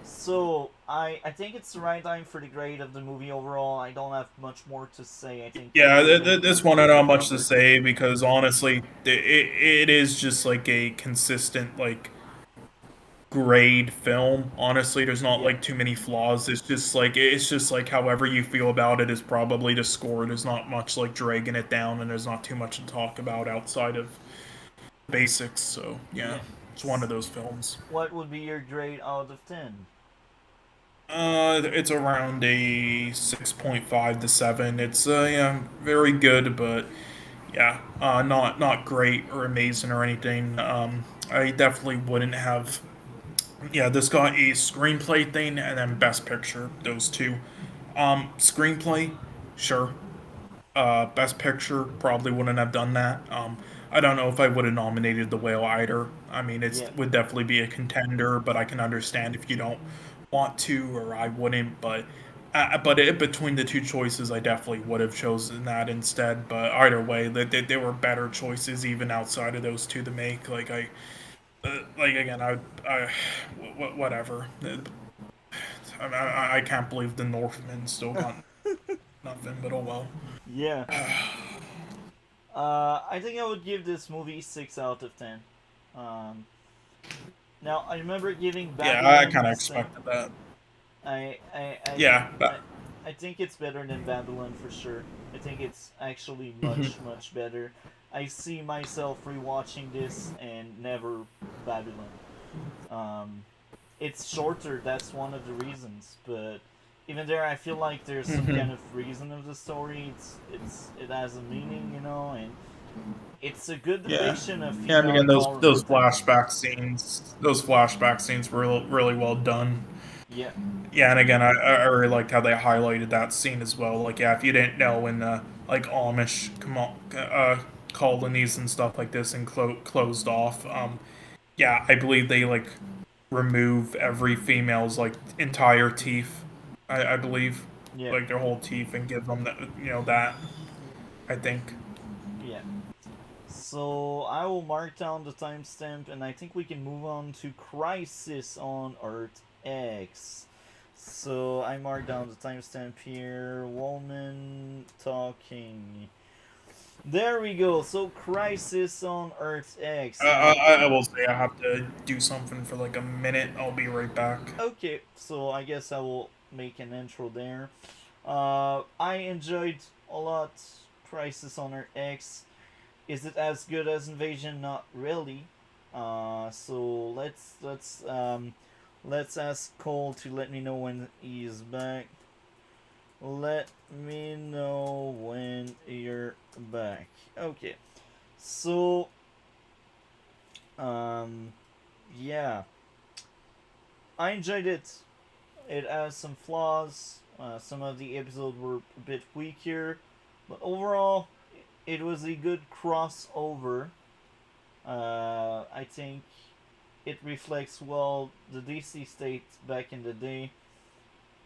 Speaker 1: So I think it's the right time for the grade of the movie overall. I don't have much more to say. I think
Speaker 2: Yeah,
Speaker 1: everything
Speaker 2: this one I
Speaker 1: has
Speaker 2: don't have
Speaker 1: been
Speaker 2: much to
Speaker 1: covered.
Speaker 2: say because honestly, it is just like a consistent like grade film. Honestly, there's not
Speaker 1: Yeah.
Speaker 2: like too many flaws. It's just like however you feel about it is probably the score. There's not much like dragging it down, and there's not too much to talk about outside of basics. So yeah,
Speaker 1: Yeah.
Speaker 2: it's one of those films.
Speaker 1: What would be your grade out of 10?
Speaker 2: It's around a 6.5 to 7. It's yeah, very good, but yeah, not great or amazing or anything. I definitely wouldn't have. Yeah, this got a screenplay thing and then best picture. Those two. Screenplay, sure. Best Picture probably wouldn't have done that. I don't know if I would have nominated The Whale either. I mean, it
Speaker 1: Yeah.
Speaker 2: would definitely be a contender, but I can understand if you don't want to, or I wouldn't. Between the two choices, I definitely would have chosen that instead. But either way, they were better choices even outside of those two to make. Like again, I whatever. I can't believe the Northman still got nothing, but oh well.
Speaker 1: Yeah. I think I would give this movie 6 out of 10. Um, Now, I remember giving
Speaker 2: Yeah, I
Speaker 1: Babylon
Speaker 2: kind
Speaker 1: the
Speaker 2: of
Speaker 1: same.
Speaker 2: expected that.
Speaker 1: I, I, I,
Speaker 2: Yeah,
Speaker 1: I, I think it's better than Babylon for sure. I think it's actually
Speaker 2: mhm.
Speaker 1: much, much better. I see myself rewatching this and never Babylon. Um, it's shorter, that's one of the reasons, but even there, I feel like there's some kind
Speaker 2: Mhm.
Speaker 1: of reason of the story. It has a meaning, and it's a good
Speaker 2: Yeah,
Speaker 1: depiction of
Speaker 2: yeah, and
Speaker 1: female
Speaker 2: again, those
Speaker 1: empowerment. I think.
Speaker 2: flashback scenes were really well done.
Speaker 1: Yeah,
Speaker 2: Yeah, and again, I really liked how they highlighted that scene as well. Like, yeah, if you didn't know when the like Amish colonies and stuff like this and closed off, yeah, I believe they like remove every female's like entire teeth. I believe
Speaker 1: yeah,
Speaker 2: like their whole teeth and give them that that. I think.
Speaker 1: yeah. So I will mark down the timestamp, and I think we can move on to Crisis on Earth X. So I marked down the timestamp here. Woman talking. There we go. So Crisis on Earth X. Now,
Speaker 2: I will say I have to do something for like a minute. I'll be right back.
Speaker 1: okay. So I guess I will make an intro there. I enjoyed a lot Crisis on Earth X. Is it as good as Invasion? Not really. So let's ask Cole to let me know when he's back. Let me know when you're back. Okay. So um yeah, I enjoyed it. It has some flaws. Some of the episodes were a bit weaker, but overall, it was a good crossover. I think it reflects well the DC state back in the day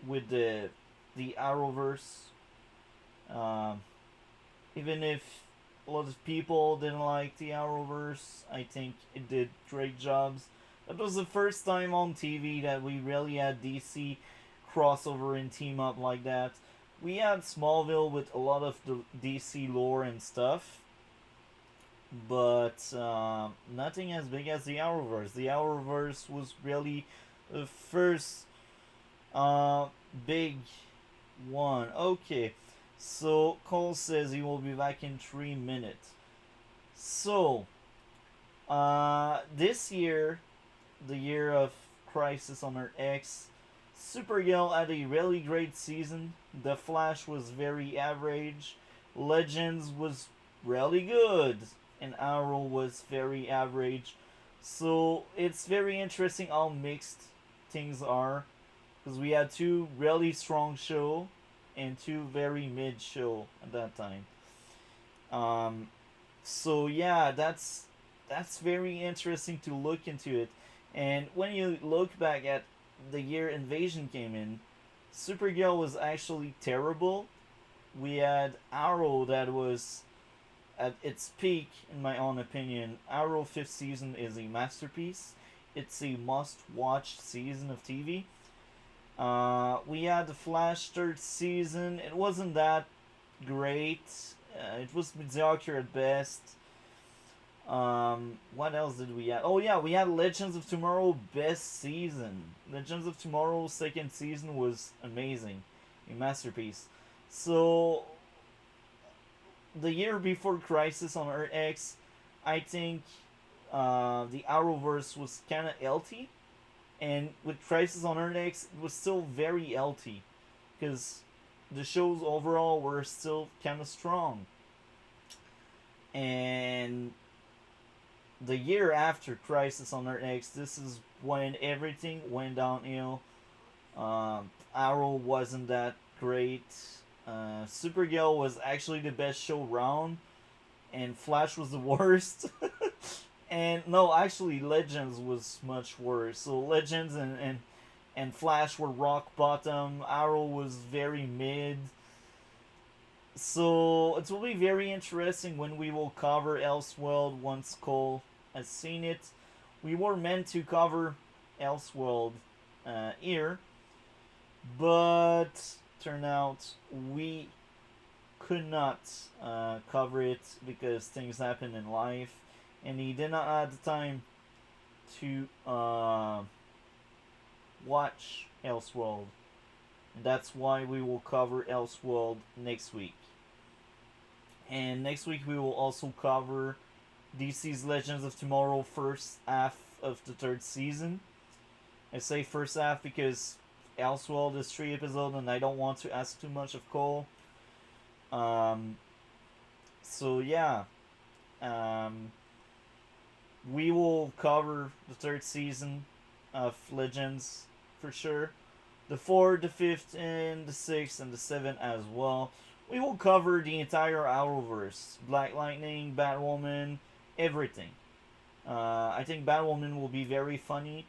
Speaker 1: with the Arrowverse. Um, Even if a lot of people didn't like the Arrowverse, I think it did great jobs. That was the first time on TV that we really had DC crossover and team up like that. We had Smallville with a lot of the DC lore and stuff, but nothing as big as the Arrowverse. The Arrowverse was really the first uh, big one. Okay, so Cole says he will be back in 3 minutes. So, this year, the year of Crisis on Earth X, Supergirl had a really great season. The Flash was very average. Legends was really good. And Arrow was very average. So it's very interesting how mixed things are. Because we had two really strong show and two very mid show at that time. Um, so yeah, that's very interesting to look into it. And when you look back at the year Invasion came in, Supergirl was actually terrible. We had Arrow that was at its peak, in my own opinion. Arrow fifth season is a masterpiece, it's a must-watch season of TV. We had the Flash third season. It wasn't that great. It was mediocre at best. What else did we have? Oh yeah, we had Legends of Tomorrow best season. Legends of Tomorrow second season was amazing, a masterpiece. So the year before Crisis on Earth X, I think the Arrowverse was kind of LT, and with Crisis on Earth X, it was still very LT, because the shows overall were still kind of strong. And the year after Crisis on Earth X, this is when everything went downhill. Arrow wasn't that great. Supergirl was actually the best show round, and Flash was the worst. And no, actually, Legends was much worse. So Legends and Flash were rock bottom. Arrow was very mid. So it will be very interesting when we will cover Elseworld once Cole has seen it. We were meant to cover Elseworld here, but turned out we could not cover it because things happen in life, and he did not have the time to watch Elseworld. And that's why we will cover Elseworld next week. And next week we will also cover DC's Legends of Tomorrow first half of the third season. I say first half because Elseworld is 3 episodes and I don't want to ask too much of Cole. So yeah, we will cover the third season of Legends for sure. The 4th, the 5th, and the 6th, and the 7th as well. We will cover the entire Arrowverse. Black Lightning, Batwoman, everything. I think Batwoman will be very funny.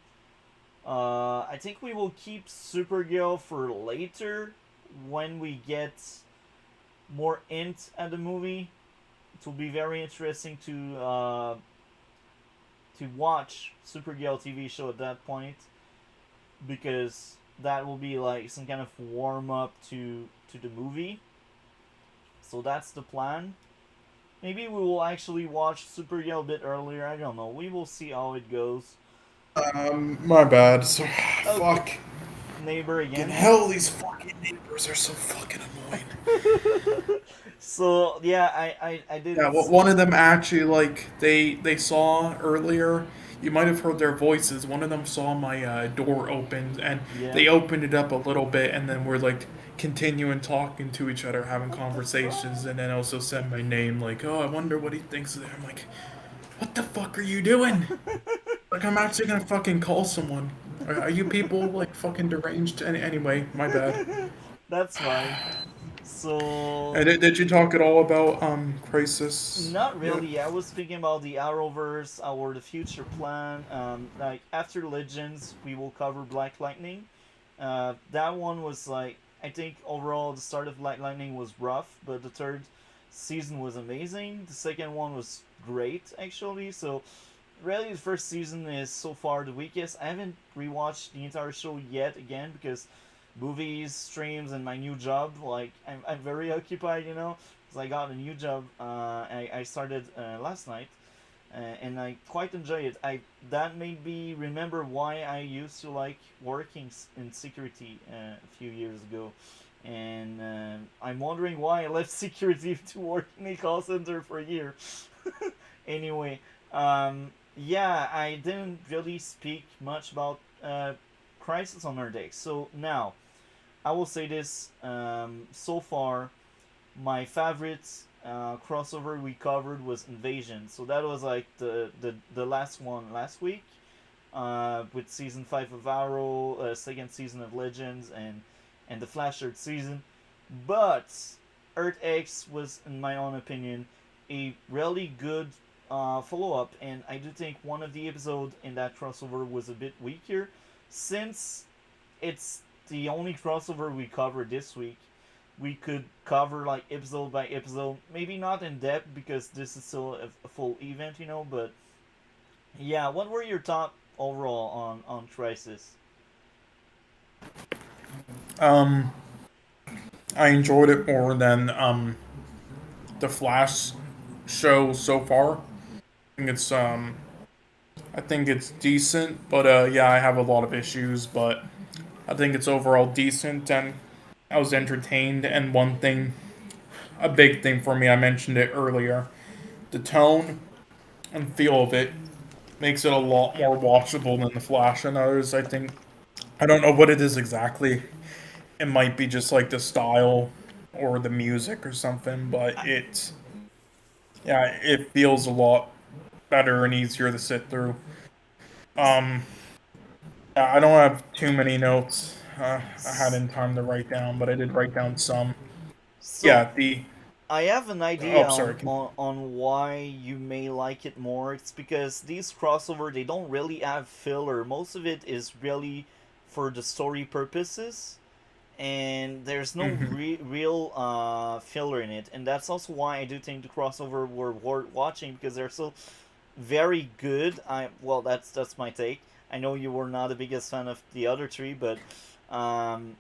Speaker 1: I think we will keep Supergirl for later when we get more int at the movie. It will be very interesting to watch Supergirl TV show at that point, because that will be like some kind of warm up to the movie. So that's the plan. Maybe we will actually watch Supergirl a bit earlier. I don't know. We will see how it goes.
Speaker 2: My bad. So,
Speaker 1: Okay.
Speaker 2: fuck.
Speaker 1: Neighbor
Speaker 2: Fucking
Speaker 1: again.
Speaker 2: hell, these fucking neighbors are so fucking annoying.
Speaker 1: So yeah, I did.
Speaker 2: Yeah, well, one of them actually, like, they saw earlier. You might have heard their voices. One of them saw my door open, and
Speaker 1: Yeah.
Speaker 2: they opened it up a little bit, and then we're like continuing talking to each other, having
Speaker 1: What the
Speaker 2: conversations,
Speaker 1: fuck?
Speaker 2: and then also said my name, like, oh, I wonder what he thinks of it. I'm like, what the fuck are you doing? Like, I'm actually gonna fucking call someone. Are you people like fucking deranged? Anyway, my bad.
Speaker 1: That's fine. So
Speaker 2: And did you talk at all about Crisis
Speaker 1: not
Speaker 2: yet?
Speaker 1: really. I was thinking about the Arrowverse, our the future plan. Like after Legends, we will cover Black Lightning. That one was like, I think overall the start of Black Lightning was rough, but the third season was amazing. The second one was great actually. So really, the first season is so far the weakest. I haven't rewatched the entire show yet again because movies, streams, and my new job. Like I'm very occupied, you know, because I got a new job. I started last night, and I quite enjoy it. I That made me remember why I used to like working in security a few years ago. And I'm wondering why I left security to work in a call center for a year. Anyway, yeah, I didn't really speak much about Crisis on Earth X. So now, I will say this. So far, my favorite crossover we covered was Invasion. So that was like the last one last week, with season 5 of Arrow, second season of Legends, and the Flash third season. But Earth X was, in my own opinion, a really good follow up, and I do think one of the episodes in that crossover was a bit weaker, since it's the only crossover we covered this week. We could cover like episode by episode, maybe not in depth because this is still a full event, you know. But yeah, what were your overall on Crisis?
Speaker 2: Um, I enjoyed it more than the Flash show so far. I think it's decent, but yeah, I have a lot of issues, but I think it's overall decent and I was entertained. And one thing, a big thing for me, I mentioned it earlier, the tone and feel of it makes it a lot more watchable than the Flash and others. I think I don't know what it is exactly. It might be just like the style or the music or something, but
Speaker 1: I,
Speaker 2: it feels a lot better and easier to sit through. Um, yeah, I don't have too many notes. I had in time to write down, but I did write down some.
Speaker 1: so
Speaker 2: Yeah, the
Speaker 1: I have an idea
Speaker 2: oh sorry.
Speaker 1: on why you may like it more. It's because these crossover they don't really have filler. Most of it is really for the story purposes, and there's no
Speaker 2: Hmm.
Speaker 1: real filler in it. And that's also why I do think the crossover were worth watching because they're so very good. That's my take. I know you were not the biggest fan of the other three, but um,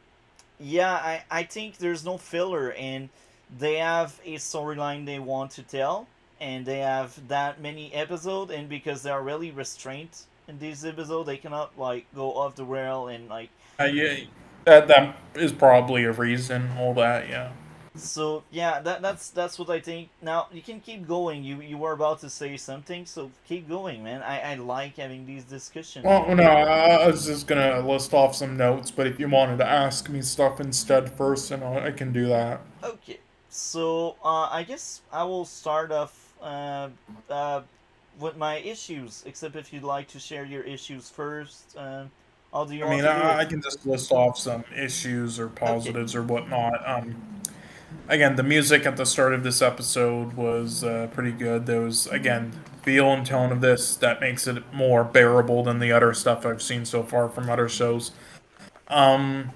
Speaker 1: yeah, I think there's no filler, and they have a storyline they want to tell, and they have that many episodes, and because they are really restrained in these episodes, they cannot like go off the rail and like.
Speaker 2: Yeah, that is probably a reason. All that, yeah.
Speaker 1: So yeah, that's what I think. Now you can keep going. You were about to say something, so keep going, man. I like having these discussions with
Speaker 2: Well, no,
Speaker 1: you.
Speaker 2: I was just gonna list off some notes, but if you wanted to ask me stuff instead first, then I can do that.
Speaker 1: Okay, so I guess I will start off uh, with my issues. Except if you'd like to share your issues first, how do you
Speaker 2: I
Speaker 1: want
Speaker 2: mean,
Speaker 1: to do it?
Speaker 2: I can just list off some issues or
Speaker 1: Okay,
Speaker 2: positives or whatnot. Again, the music at the start of this episode was pretty good. There was, again, feel and tone of this that makes it more bearable than the other stuff I've seen so far from other shows. Um,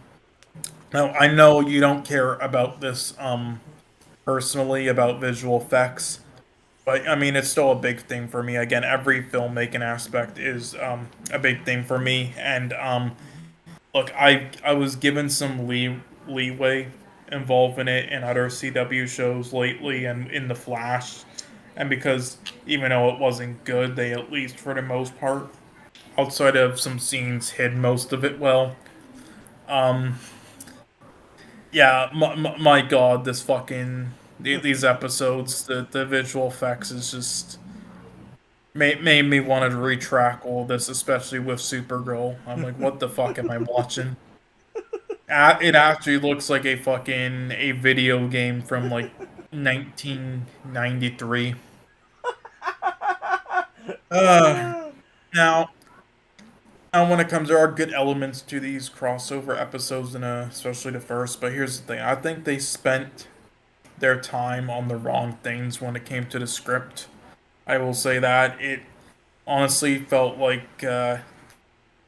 Speaker 2: Now, I know you don't care about this personally, about visual effects, but I mean, it's still a big thing for me. Again, every filmmaking aspect is a big thing for me. And look, I was given some leeway involved in it in other CW shows lately and in The Flash. And because even though it wasn't good, they at least for the most part, outside of some scenes, hid most of it well. Um, yeah, my God, this fucking these episodes, the visual effects is just made me want to retrack all this, especially with Supergirl. I'm like, what the fuck am I watching? It actually looks like a video game from like 1993. Uh, now, when it comes, there are good elements to these crossover episodes, and especially the first. But here's the thing: I think they spent their time on the wrong things when it came to the script. I will say that it honestly felt like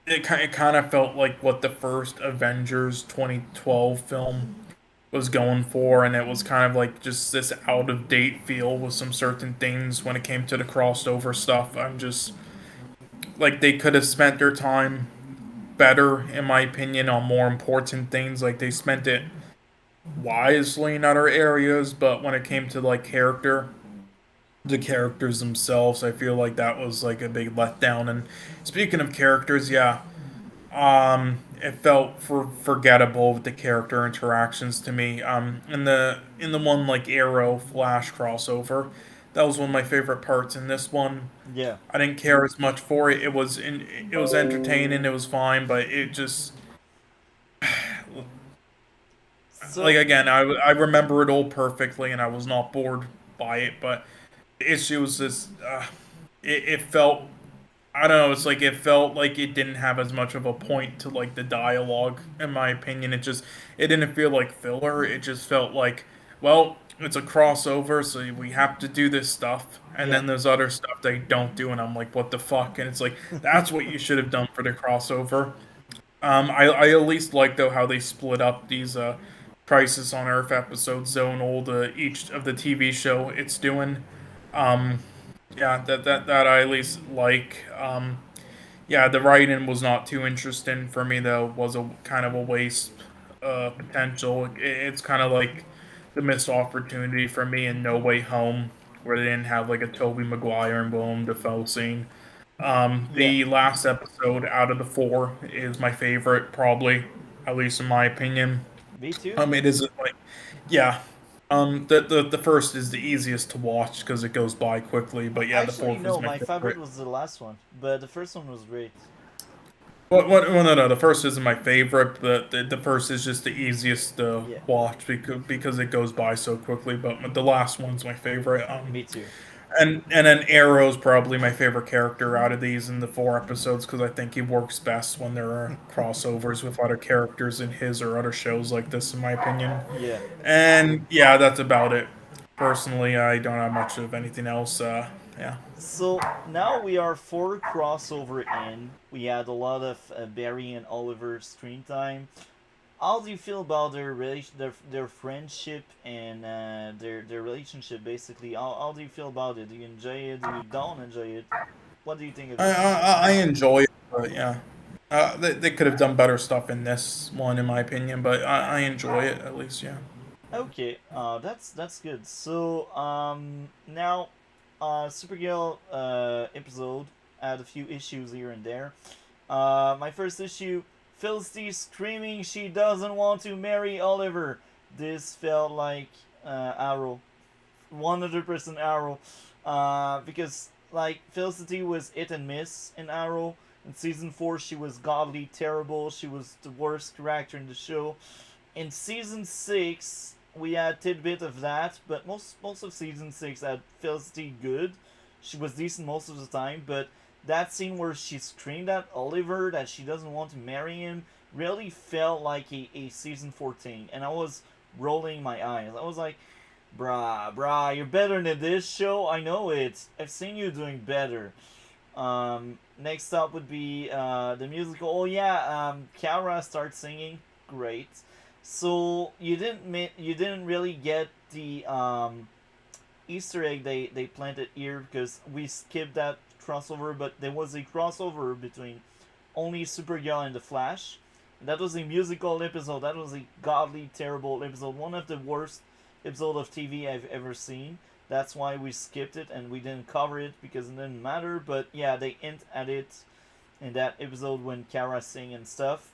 Speaker 2: it kind of felt like what the first Avengers 2012 film was going for, and it was kind of like just this out of date feel with some certain things when it came to the crossover stuff. I'm just like they could have spent their time better, in my opinion, on more important things. Like they spent it wisely in other areas, but when it came to like the characters themselves, I feel like that was like a big letdown. And speaking of characters, yeah, it felt forgettable with the character interactions to me. In the one like Arrow Flash crossover, that was one of my favorite parts. In this one,
Speaker 1: yeah.
Speaker 2: I didn't care as much for it. It was entertaining. It was fine, but it just like
Speaker 1: So
Speaker 2: again, I remember it all perfectly, and I was not bored by it. But the issue was this: it felt I don't know. It's like it felt like it didn't have as much of a point to like the dialogue. In my opinion, it didn't feel like filler. It just felt like, well, it's a crossover, so we have to do this stuff, and
Speaker 1: yeah.
Speaker 2: then there's other stuff they don't do, and I'm like, what the fuck? And it's like that's what you should have done for the crossover. I at least like though how they split up these Crisis on Earth episodes, zone old each of the TV show it's doing. Um, yeah, that I at least like. Yeah, the writing was not too interesting for me. Though was a kind of a waste potential. It's kind of like the missed opportunity for me in No Way Home, where they didn't have like a Tobey Maguire and Willem Dafoe scene.
Speaker 1: Yeah,
Speaker 2: The last episode out of the four is my favorite, probably, at least in my opinion.
Speaker 1: me too.
Speaker 2: It isn't like, yeah. The first is the easiest to watch because it goes by quickly, but yeah, the
Speaker 1: Actually,
Speaker 2: fourth is
Speaker 1: no,
Speaker 2: my
Speaker 1: my favorite
Speaker 2: favorite.
Speaker 1: was the last one, but the first one was great.
Speaker 2: Well, no, the first isn't my favorite, but the first is just the easiest to
Speaker 1: Yeah,
Speaker 2: watch because it goes by so quickly. But the last one's my favorite.
Speaker 1: me too.
Speaker 2: And then Arrow's probably my favorite character out of these in the four episodes because I think he works best when there are crossovers with other characters in his or other shows like this, in my opinion.
Speaker 1: Yeah.
Speaker 2: And yeah, that's about it. Personally, I don't have much of anything else. Yeah.
Speaker 1: So now we are four crossover in. We had a lot of Barry and Oliver screen time. How do you feel about their friendship and their relationship? Basically, how do you feel about it? Do you enjoy it? Do you don't enjoy it? What do you think of it?
Speaker 2: I enjoy it, but yeah. They could have done better stuff in this one, in my opinion, but I enjoy it at least, yeah.
Speaker 1: Okay, that's good. So now, Supergirl episode had a few issues here and there. My first issue, Felicity screaming she doesn't want to marry Oliver. This felt like Arrow, 100% Arrow, because like Felicity was hit and miss in Arrow. In season 4, she was godly terrible. She was the worst character in the show. In season 6, we had tidbit of that, but most of season 6 had Felicity good. She was decent most of the time, but that scene where she screamed at Oliver that she doesn't want to marry him really felt like a season 14, and I was rolling my eyes. I was like, brah, you're better than this show. I know it. I've seen you doing better. Next up would be the musical. Oh yeah, Kara starts singing. Great. So you didn't really get the Easter egg they planted here because we skipped that crossover, but there was a crossover between only Supergirl and the Flash. That was a musical episode. That was a godly terrible episode. One of the worst episodes of TV I've ever seen. That's why we skipped it and we didn't cover it because it didn't matter. But yeah, they hint at it in that episode when Kara sing and stuff.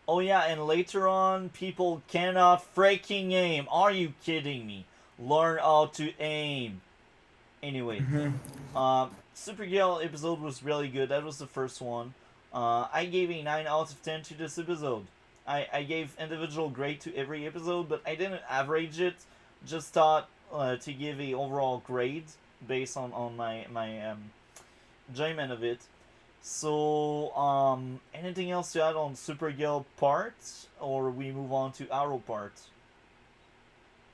Speaker 1: Oh yeah, and later on, people cannot freaking aim. Are you kidding me? Learn how to aim. Anyway, Supergirl episode was really good. That was the first one. I gave a 9 out of 10 to this episode. I gave individual grade to every episode, but I didn't average it. Just thought to give a overall grade based on my enjoyment of it. So, anything else to add on Supergirl part, or we move on to Arrow part?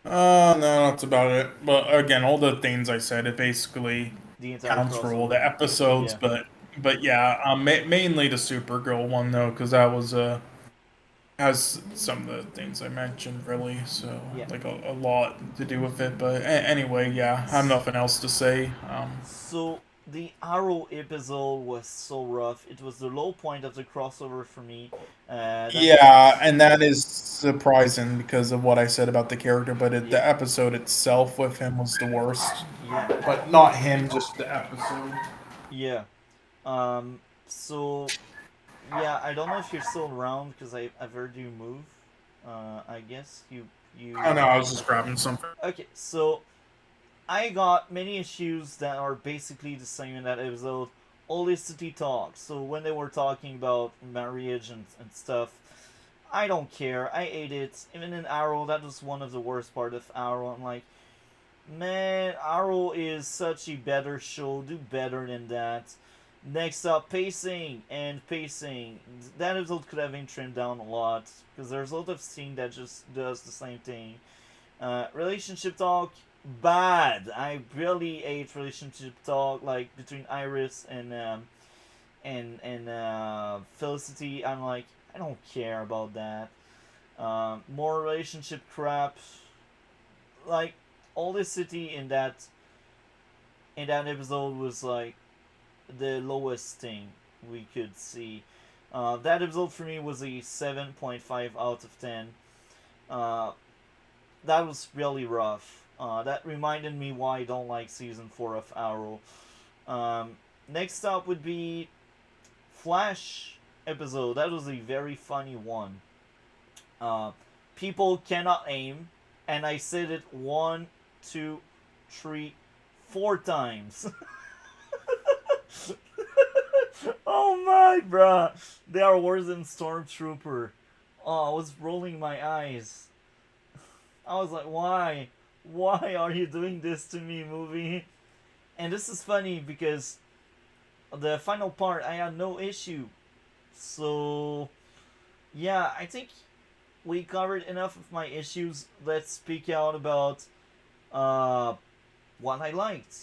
Speaker 2: No, that's about it. But again, all the things I said, it basically
Speaker 1: The entire
Speaker 2: counts for all
Speaker 1: crossover.
Speaker 2: the episodes.
Speaker 1: Yeah,
Speaker 2: But yeah, mainly the Supergirl one though, because that was has some of the things I mentioned really. So
Speaker 1: yeah.
Speaker 2: like a lot to do with it. But anyway, yeah, I have nothing else to say.
Speaker 1: So the Arrow episode was so rough. It was the low point of the crossover for me. That
Speaker 2: Yeah, and that is surprising because of what I said about the character, but
Speaker 1: yeah,
Speaker 2: the episode itself with him was the worst.
Speaker 1: yeah,
Speaker 2: But not him, just the episode.
Speaker 1: yeah. Um. So yeah, I don't know if you're still around because I've heard you move. I guess
Speaker 2: Oh
Speaker 1: you.
Speaker 2: no, I was just grabbing something.
Speaker 1: Okay, so I got many issues that are basically the same in that episode. Holicity talk. So when they were talking about marriage and stuff, I don't care. I ate it. Even in Arrow, that was one of the worst part of Arrow. I'm like, man, Arrow is such a better show. Do better than that. Next up, pacing and pacing. That episode could have been trimmed down a lot because there's a lot of scene that just does the same thing. Relationship talk, bad. I really hate relationship talk like between Iris and Felicity. I'm like, I don't care about that. More relationship crap. Like all the city in that episode was like the lowest thing we could see. That episode for me was a 7.5 out of 10. Uh, that was really rough. That reminded me why I don't like season 4 of Arrow. Um, Next up would be Flash episode. That was a very funny one. Uh, People cannot aim, and I said it one, two, three, four times. Oh my, bruh. They are worse than Stormtrooper. Oh, I was rolling my eyes. I was like, why? Why are you doing this to me, movie? And this is funny because the final part, I had no issue. So, yeah, I think we covered enough of my issues. Let's speak out about uh, what I liked.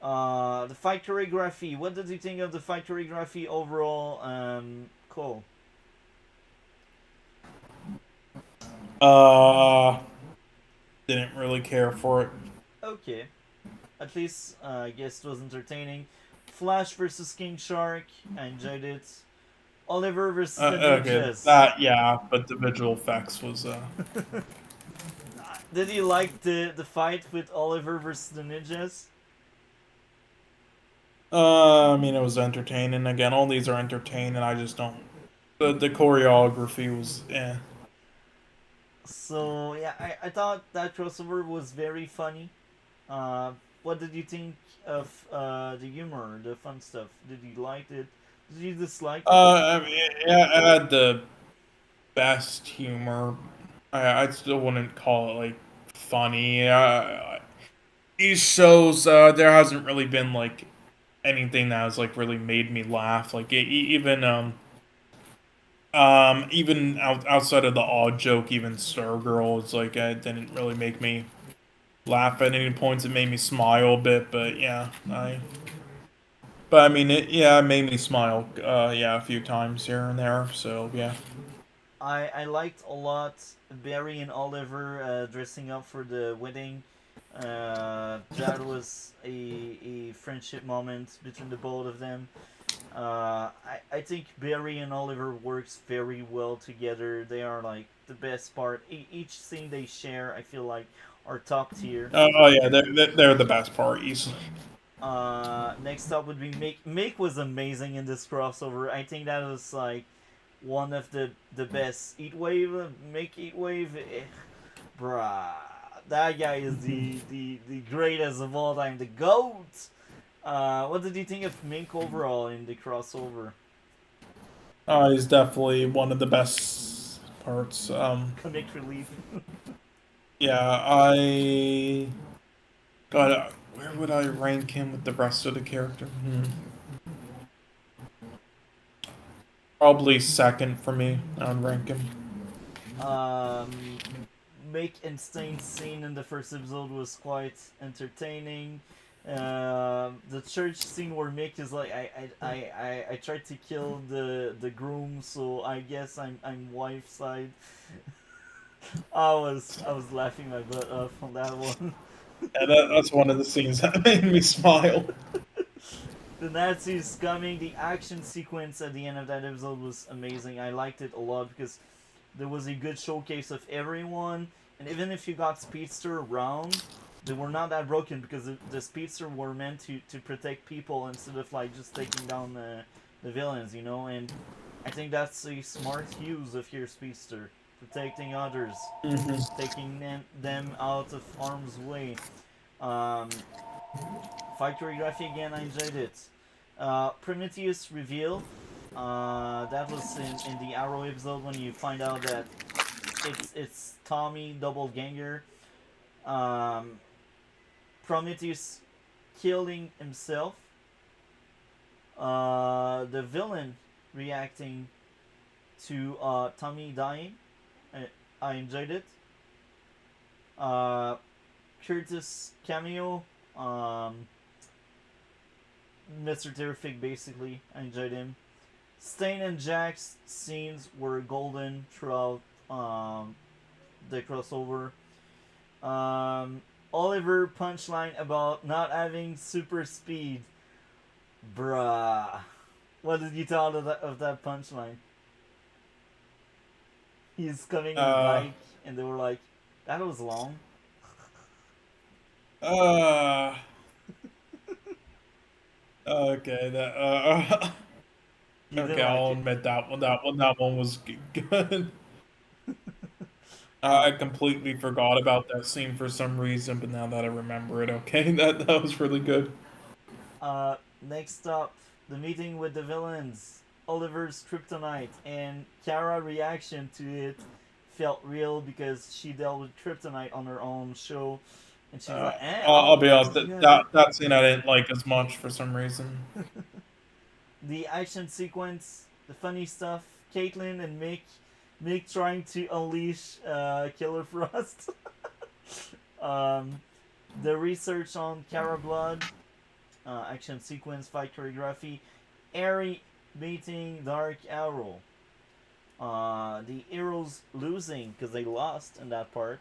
Speaker 1: The fight choreography. What did you think of the fight choreography overall? Cole.
Speaker 2: Uh, didn't really care for it.
Speaker 1: Okay. At least, I guess it was entertaining. Flash versus King Shark. I enjoyed it. Oliver versus the
Speaker 2: Okay,
Speaker 1: Ninjas.
Speaker 2: that yeah, but the visual effects was
Speaker 1: Did you like the fight with Oliver versus the Ninjas?
Speaker 2: I mean, it was entertaining. Again, all these are entertaining. I just don't. The choreography was
Speaker 1: So yeah, I thought that crossover was very funny. Uh, what did you think of the humor, the fun stuff? Did you like it? Did you dislike it?
Speaker 2: I mean, yeah, it had the best humor. I still wouldn't call it like funny. These shows, there hasn't really been like anything that has like really made me laugh. Like even outside of the odd joke, even Stargirl, it's like it didn't really make me laugh at any points. It made me smile a bit, but yeah, But I mean, it made me smile. Yeah, a few times here and there. So yeah.
Speaker 1: I liked a lot Barry and Oliver dressing up for the wedding. That was a friendship moment between the both of them. I think Barry and Oliver works very well together. They are like the best part. Each scene they share, I feel like, are top tier.
Speaker 2: Oh yeah, they're the best part easily.
Speaker 1: Next up would be Mick. Mick was amazing in this crossover. I think that was like one of the best. Mick Heatwave, bruh, that guy is the greatest of all time, the goat. What did you think of Mink overall in the crossover?
Speaker 2: He's definitely one of the best parts.
Speaker 1: Comic relief.
Speaker 2: Yeah, I. God, where would I rank him with the rest of the character? Probably second for me. I'd rank him.
Speaker 1: um, Mick and Stain's scene in the first episode was quite entertaining. The church scene where Mick is like, I tried to kill the groom, so I guess I'm wife's side. I was laughing my butt off on that one.
Speaker 2: Yeah, that's one of the scenes that made me smile.
Speaker 1: The Nazis coming, the action sequence at the end of that episode was amazing. I liked it a lot because there was a good showcase of everyone, and even if you got Speedster around, they were not that broken because the Speedster were meant to protect people instead of like just taking down the villains, you know. And I think that's a smart use of your Speedster, protecting others, taking them out of harm's way. Um, Fight choreography again, I enjoyed it. Prometheus reveal. That was in the Arrow episode when you find out that it's Tommy Doppelganger. Um, Prometheus killing himself. The villain reacting to Tommy dying. I enjoyed it. Curtis cameo. Mr. Terrific, basically. I enjoyed him. Stain and Jack's scenes were golden throughout the crossover. Oliver punchline about not having super speed. Bruh. What did you thought of that punchline? He's coming in
Speaker 2: Uh,
Speaker 1: bike, and they were like, "That was long."
Speaker 2: uh, okay,
Speaker 1: You didn't
Speaker 2: okay,
Speaker 1: like
Speaker 2: I'll
Speaker 1: it.
Speaker 2: admit that one was good.
Speaker 1: Uh,
Speaker 2: I completely forgot about that scene for some reason, but now that I remember it, okay, that was really good.
Speaker 1: Next up, the meeting with the villains, Oliver's kryptonite, and Kara's reaction to it felt real because she dealt with kryptonite on her own show, and she's like,
Speaker 2: I'll be
Speaker 1: Oliver,
Speaker 2: honest,
Speaker 1: you have it."
Speaker 2: that scene I didn't like as much for some reason.
Speaker 1: The action sequence, the funny stuff, Caitlin and Mick trying to unleash Killer Frost. um, the research on Kara Blood, action sequence, fight choreography, Airy beating Dark Arrow. The heroes losing because they lost in that part.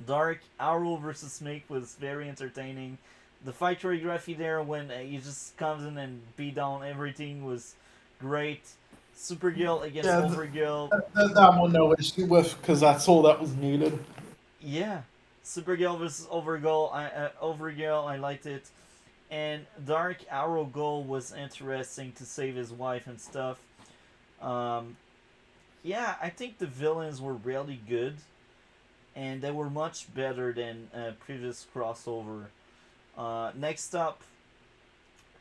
Speaker 1: Dark Arrow versus Snake was very entertaining. The fight choreography there when he just comes in and beat down everything was great. Supergirl against
Speaker 2: Yeah,
Speaker 1: Overgirl.
Speaker 2: that one no issue with because that's all that was needed.
Speaker 1: Yeah. Supergirl versus Overgirl, I liked it. And Dark Arrow goal was interesting to save his wife and stuff. Um, yeah, I think the villains were really good, and they were much better than previous crossover. Next up,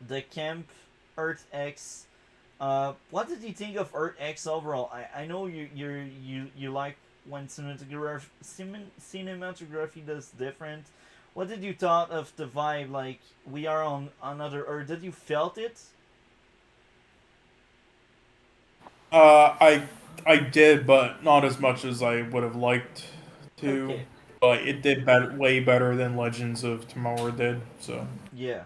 Speaker 1: the camp Earth X. What did you think of Earth X overall? I know you like when cinematography does different. What did you thought of the vibe? Like we are on another Earth. Did you felt it?
Speaker 2: I did, but not as much as I would have liked to.
Speaker 1: Okay.
Speaker 2: But it did way better than Legends of Tomorrow did. So
Speaker 1: Yeah.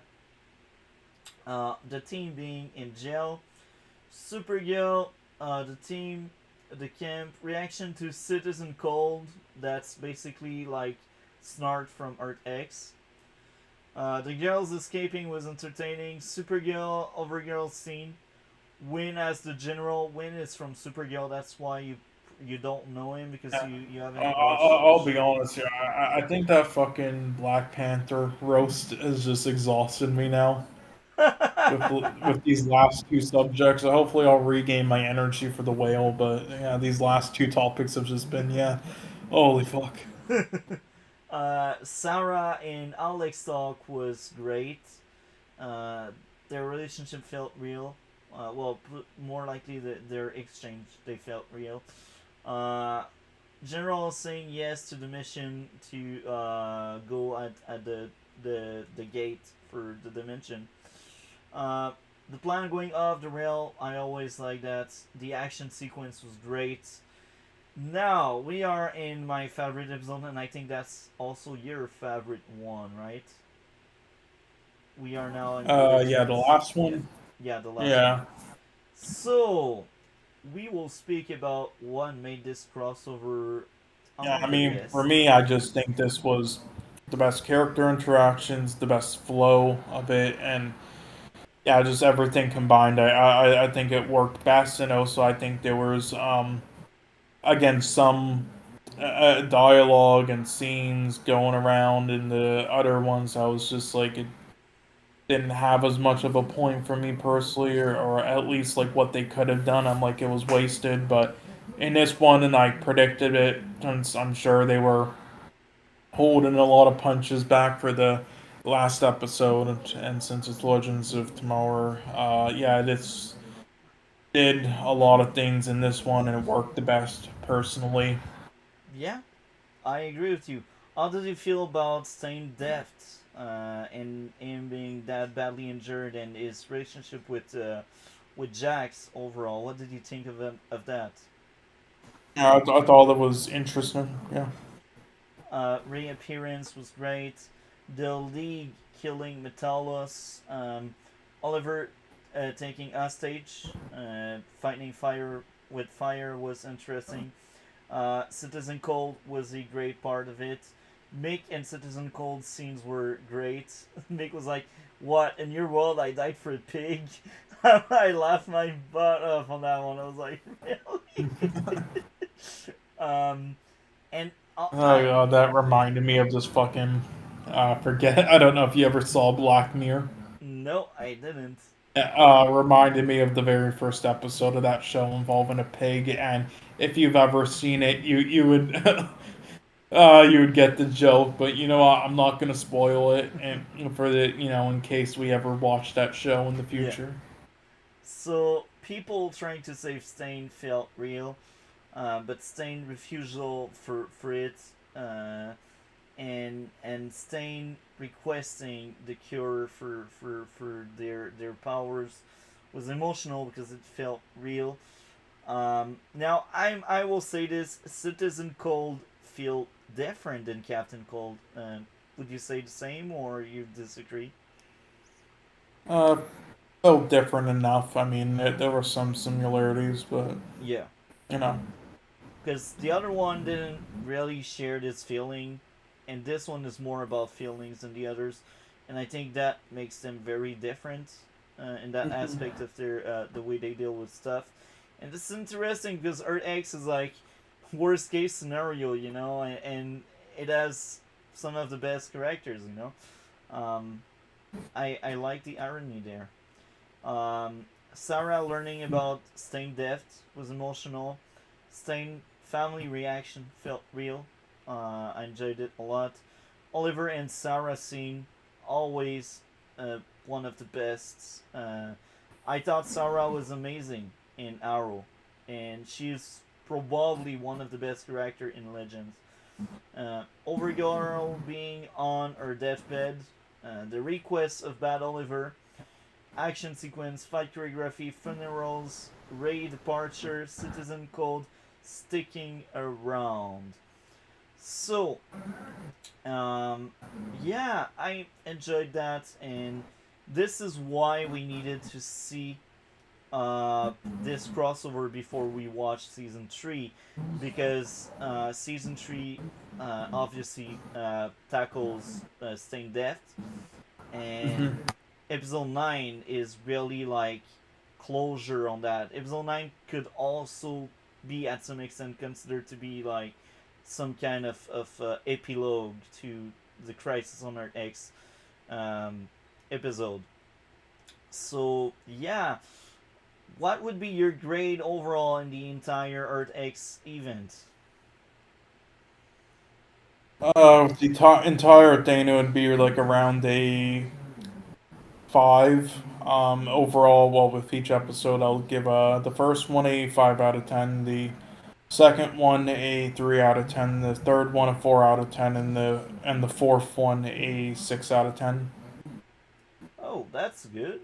Speaker 1: The team being in jail. Supergirl. The team. The camp. Reaction to Citizen Cold. That's basically like Snart from Earth X. The girls escaping was entertaining. Supergirl, Overgirl scene. Win as the general. Win is from Supergirl. That's why you don't know him because
Speaker 2: yeah.
Speaker 1: you haven't watched the
Speaker 2: I'll be
Speaker 1: show.
Speaker 2: honest here. I think that fucking Black Panther roast has just exhausted me now with these last two subjects. So hopefully, I'll regain my energy for the whale. But yeah, these last two topics have just been holy fuck.
Speaker 1: Sarah and Alex talk was great. Uh, their relationship felt real. More likely their exchange they felt real. Uh, General saying yes to the mission to go at the gate for the dimension. Uh, the plan going off the rail, I always like that. The action sequence was great. Now we are in my favorite episode, and I think that's also your favorite one, right? We are now in
Speaker 2: Yeah, the
Speaker 1: Origins.
Speaker 2: last one.
Speaker 1: Yeah, the last one.
Speaker 2: Yeah.
Speaker 1: So we will speak about what made this crossover
Speaker 2: Yeah, I
Speaker 1: among the
Speaker 2: mean, for
Speaker 1: best.
Speaker 2: me, I just think this was the best character interactions, the best flow of it, and yeah, just everything combined. I think it worked best, and also I think there was again some dialogue and scenes going around in the other ones. I was just like it didn't have as much of a point for me personally, or at least like what they could have done. I'm like it was wasted, but in this one, and I predicted it, and I'm sure they were holding a lot of punches back for the last episode, and since it's Legends of Tomorrow, yeah, this did a lot of things in this one, and it worked the best personally.
Speaker 1: Yeah, I agree with you. How did you feel about staying deft and him being that badly injured and his relationship with Jax overall? What did you think of that?
Speaker 2: Yeah, I thought it was interesting. Yeah.
Speaker 1: Reappearance was great. The League killing Metalos. Oliver taking hostage. Fighting fire with fire was interesting. Citizen Cold was a great part of it. Mick and Citizen Cold scenes were great. Mick was like, what, in your world I died for a pig? I laughed my butt off on that one. I was like, really? um, and
Speaker 2: Oh god, that reminded me of this fucking. Forget. I don't know if you ever saw Black Mirror.
Speaker 1: no, I didn't.
Speaker 2: Reminded me of the very first episode of that show involving a pig, and if you've ever seen it, you would you would get the joke. But you know what? I'm not gonna spoil it, and for the in case we ever watch that show in the
Speaker 1: Yeah.
Speaker 2: future.
Speaker 1: So people trying to save Stain felt real, but Stain refusal for it, uh, and Stain requesting the cure for their powers was emotional because it felt real. Now I will say this: Citizen Cold feel different than Captain Cold. Would you say the same or you disagree?
Speaker 2: Uh, so different enough. I mean, there were some similarities, but
Speaker 1: Yeah,
Speaker 2: you know.
Speaker 1: because the other one didn't really share this feeling, and this one is more about feelings than the others, and I think that makes them very different in that aspect of their the way they deal with stuff. And this is interesting because Earth X is like worst case scenario, and it has some of the best characters, I like the irony there. Sarah learning about Stain death was emotional. Stain family reaction felt real. I enjoyed it a lot. Oliver and Sarah scene always one of the best. I thought Sarah was amazing in Arrow, and she's probably one of the best character in Legends. Overgirl being on her deathbed, the request of Bad Oliver, action sequence, fight choreography, funerals, Ray departure, Citizen Code, sticking around. So, um, yeah, I enjoyed that, and this is why we needed to see this crossover before we watch season 3, because season 3 obviously tackles Stain Death, and episode 9 is really like closure on that. Episode 9 could also be at some extent considered to be like some kind of epilogue to the Crisis on Earth X um, episode. So, yeah, what would be your grade overall in the entire Earth X event?
Speaker 2: The entire thing it would be like around a 5. Overall, well, with each episode, I'll give the first one a 5 out of 10. The second one a 3 out of 10. The third one a 4 out of 10, and the fourth one a 6 out of 10.
Speaker 1: Oh, that's good.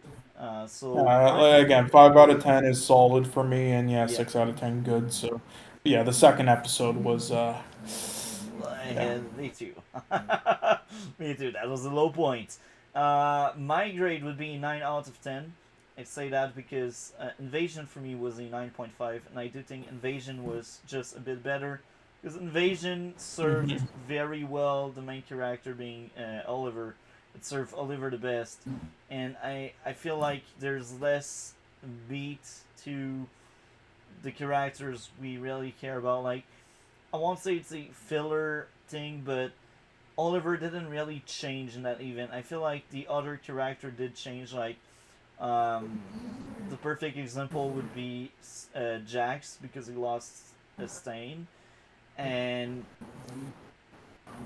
Speaker 1: So my
Speaker 2: Again, 5 out of 10 is solid for me, and yeah,
Speaker 1: yeah,
Speaker 2: 6 out of 10 good. So, yeah, the second episode was yeah.
Speaker 1: me too. Me too. That was a low point. My grade would be 9 out of 10. I say that because Invasion for me was a 9.5, and I do think Invasion was just a bit better because Invasion served very well the main character being Oliver. It served Oliver the best, and I feel like there's less beat to the characters we really care about. Like, I won't say it's a filler thing, but Oliver didn't really change in that event. I feel like the other character did change. Like, um, the perfect example would be Jax because he lost a stain, and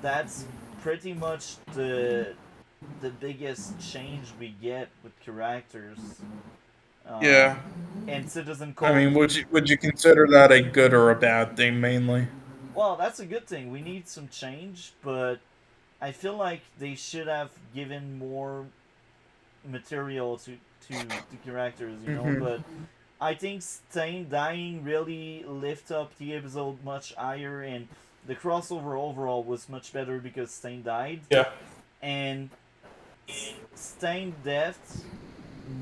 Speaker 1: that's pretty much the biggest change we get with characters. Um,
Speaker 2: Yeah.
Speaker 1: and Citizen
Speaker 2: I
Speaker 1: Cold.
Speaker 2: mean, would you consider that a good or a bad thing mainly?
Speaker 1: Well, that's a good thing. We need some change, but I feel like they should have given more material to the characters.
Speaker 2: Mm-hmm.
Speaker 1: But I think Stain dying really lift up the episode much higher, and the crossover overall was much better because Stain died,
Speaker 2: Yeah.
Speaker 1: and Stain death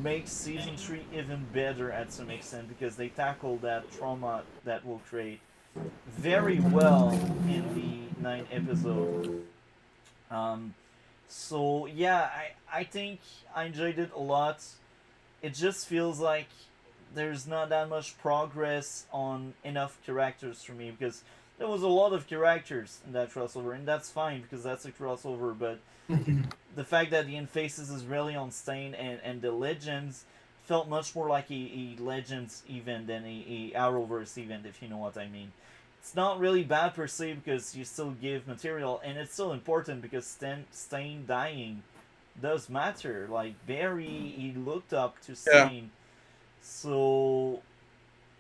Speaker 1: makes season 3 even better at some extent because they tackle that trauma that will create very well in the 9th episode. Um, So yeah, I think I enjoyed it a lot. It just feels like there's not that much progress on enough characters for me because there was a lot of characters in that crossover, and that's fine because that's a crossover. But the fact that the emphasis is really on Stain and the Legends felt much more like a Legends event than a Arrowverse event, if you know what I mean. It's not really bad per se because you still give material, and it's still important because Stain dying does matter. Like Barry, he looked up to
Speaker 2: Yeah.
Speaker 1: Stain, so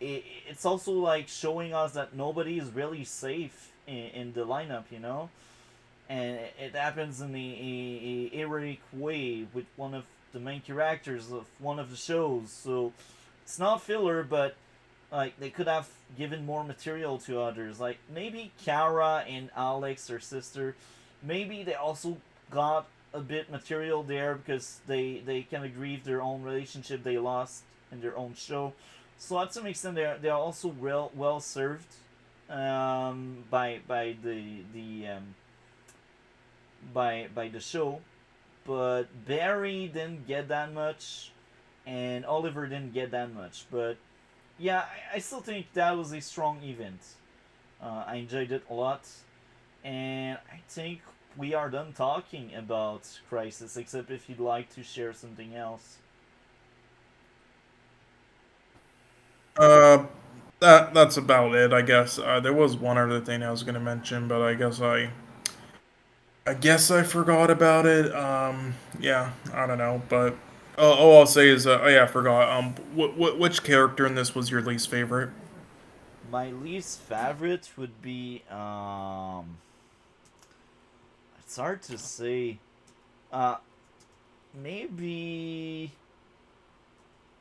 Speaker 1: it's also like showing us that nobody is really safe in the lineup, you know, and it happens in a heroic way with one of the main characters of one of the shows. So it's not filler, but like they could have given more material to others. Like maybe Kara and Alex, her sister, maybe they also got a bit material there because they kind of grieve their own relationship they lost in their own show. So at some extent they're also well served by by the show. But Barry didn't get that much, and Oliver didn't get that much. But yeah, I still think that was a strong event. I enjoyed it a lot, and I think we are done talking about Crisis, except if you'd like to share something else.
Speaker 2: Uh, that's about it, I guess. There was one other thing I was gonna mention, but I guess I forgot about it. Yeah, I don't know, but all I'll say is, oh yeah, I forgot. Which character in this was your least favorite?
Speaker 1: My least favorite would be it's hard to say. Uh, maybe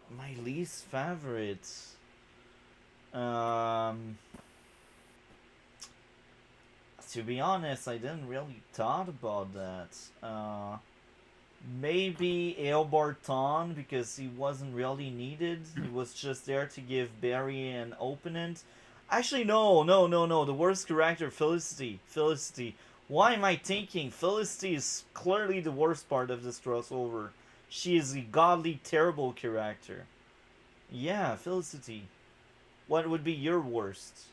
Speaker 1: my least favorite. Um, to be honest, I didn't really thought about that. Maybe Elbarton because he wasn't really needed. He was just there to give Barry an opponent. Actually, no. The worst character, Felicity. Felicity. Why am I thinking? Felicity is clearly the worst part of this crossover. She is a godly, terrible character. Yeah, Felicity. What would be your worst?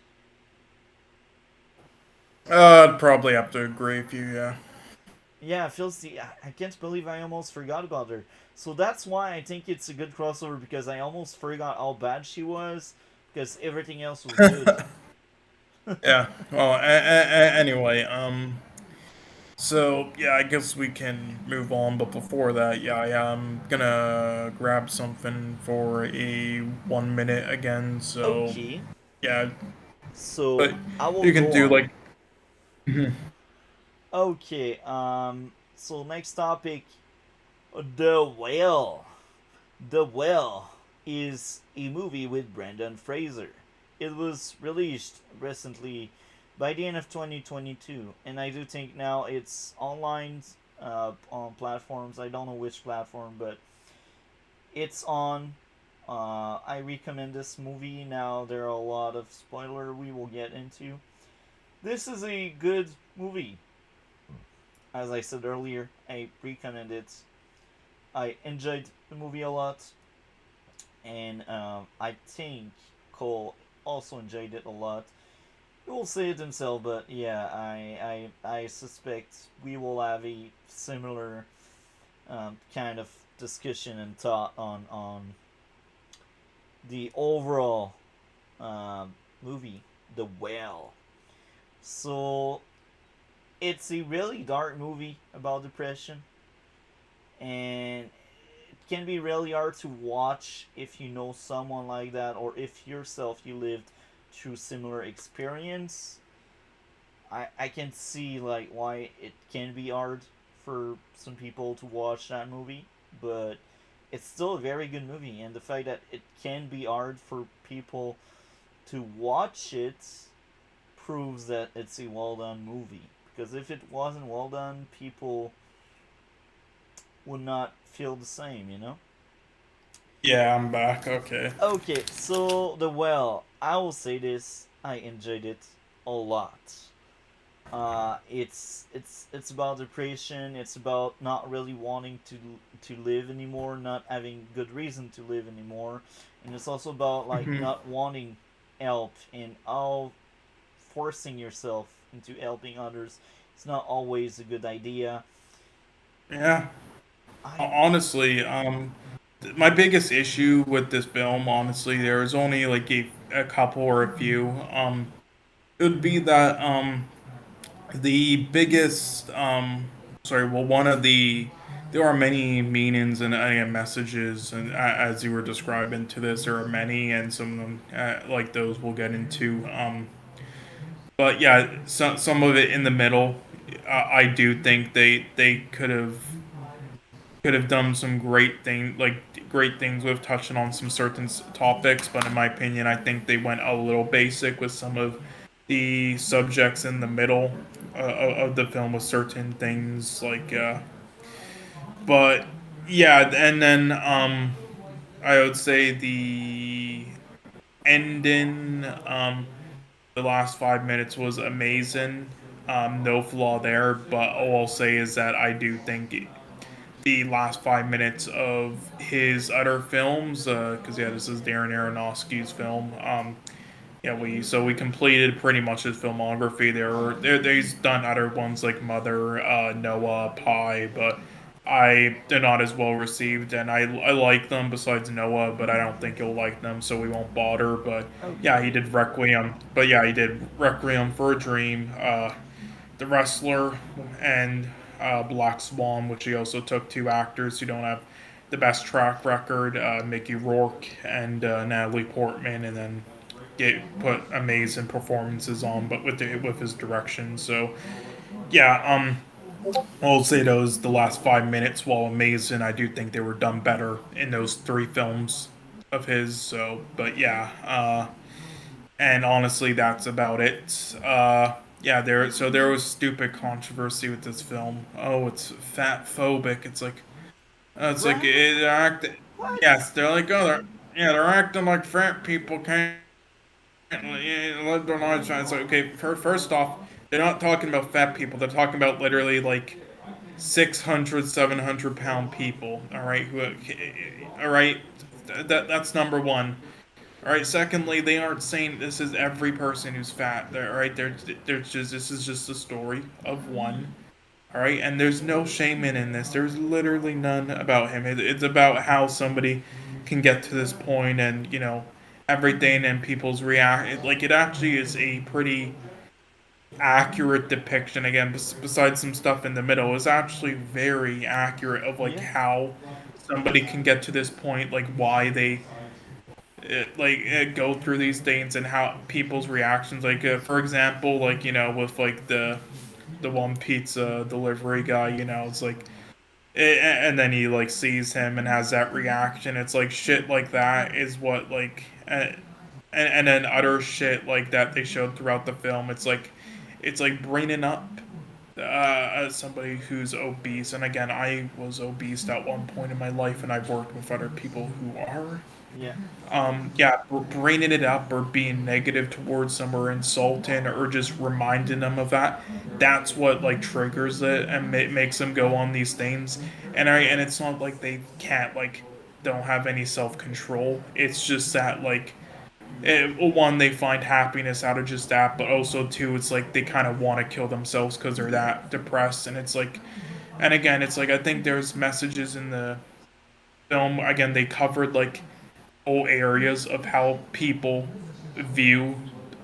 Speaker 2: I'd probably have to agree with you. Yeah.
Speaker 1: Yeah, Felicity. I can't believe I almost forgot about her. So that's why I think it's a good crossover because I almost forgot how bad she was because everything else was good.
Speaker 2: Yeah. Well, anyway, so yeah, I guess we can move on. But before that, yeah, I'm gonna grab something for a 1 minute again. So
Speaker 1: Okay,
Speaker 2: yeah,
Speaker 1: so
Speaker 2: but
Speaker 1: I will
Speaker 2: you can
Speaker 1: go
Speaker 2: do
Speaker 1: on.
Speaker 2: like, mhm.
Speaker 1: Okay, so next topic, The Whale. The Whale is a movie with Brendan Fraser. It was released recently by the end of 2022, and I do think now it's online on platforms. I don't know which platform, but it's on. I recommend this movie. Now there are a lot of spoiler we will get into. This is a good movie. As I said earlier, I recommend it. I enjoyed the movie a lot, and I think Cole also enjoyed it a lot. He will say it himself, but yeah, I suspect we will have a similar kind of discussion and thought on the overall movie, The Whale. So it's a really dark movie about depression, and it can be really hard to watch if you know someone like that or if yourself you lived through similar experience. I can see like why it can be hard for some people to watch that movie, but it's still a very good movie, and the fact that it can be hard for people to watch it proves that it's a well done movie. Because if it wasn't well done, people would not feel the same, you know?
Speaker 2: Yeah, I'm back. Okay.
Speaker 1: Okay, so The Well, I will say this, I enjoyed it a lot. It's about depression. It's about not really wanting to live anymore, not having good reason to live anymore, and it's also about like
Speaker 2: Hmm.
Speaker 1: not wanting help and how forcing yourself into helping others. It's not always a good idea.
Speaker 2: Yeah.
Speaker 1: I
Speaker 2: Honestly, my biggest issue with this film, honestly, there was only like a couple or a few. It would be that the biggest sorry, well, one of there are many meanings and messages, and as you were describing to this, there are many, and some of them like those we'll get into. But yeah, some of it in the middle, I do think they could have done some great things with touching on some certain topics, but in my opinion, I think they went a little basic with some of the subjects in the middle of the film with certain things but yeah, and then I would say the ending, the last 5 minutes was amazing. No flaw there, but all I'll say is that I do think the last 5 minutes of his other films, because yeah, this is Darren Aronofsky's film. Yeah, we completed pretty much his filmography. He's done other ones like Mother, Noah, Pi, but they're not as well received, and I like them besides Noah, but I don't think you'll like them, so we won't bother. But yeah, he
Speaker 1: okay.
Speaker 2: did Requiem. But yeah, he did Requiem for a Dream, The Wrestler, and Black Swan, which he also took two actors who don't have the best track record, Mickey Rourke and Natalie Portman, and then put amazing performances on, but with his direction. So yeah, I'll say those the last 5 minutes, while amazing, I do think they were done better in those three films of his. So, but yeah, and honestly, that's about it. Yeah, there was stupid controversy with this film. Oh, it's fat phobic. It's like
Speaker 1: Right.
Speaker 2: they're acting.
Speaker 1: What?
Speaker 2: Yes, they're like, oh, they're acting like fat people can't live their lives. It's like, okay, first off, they're not talking about fat people. They're talking about literally like 600, 700 pound people. All right, all right, that's number one. All right. Secondly, they aren't saying this is every person who's fat. All right, they're just this is just a story of one. All right, and there's no shaming in this. There's literally none about him. It's about how somebody can get to this point, and everything and people's react. Like it actually is a pretty accurate depiction. Again, besides some stuff in the middle, is actually very accurate of like
Speaker 1: Yeah.
Speaker 2: how somebody can get to this point, like why they go through these things and how people's reactions. Like for example, like with like the one pizza delivery guy, it's like and then he like sees him and has that reaction. It's like shit like that is what and then other shit like that they showed throughout the film. It's like bringing up as somebody who's obese, and again, I was obese at one point in my life, and I've worked with other people who are.
Speaker 1: Yeah.
Speaker 2: Yeah, bringing it up or being negative towards them or insulting or just reminding them of that. That's what like triggers it and makes them go on these things. And it's not like they can't don't have any self control. It's just that one, they find happiness out of just that, but also two, it's like they kind of want to kill themselves because they're that depressed. And it's like, and again, it's like I think there's messages in the film. Again, they covered like whole areas of how people view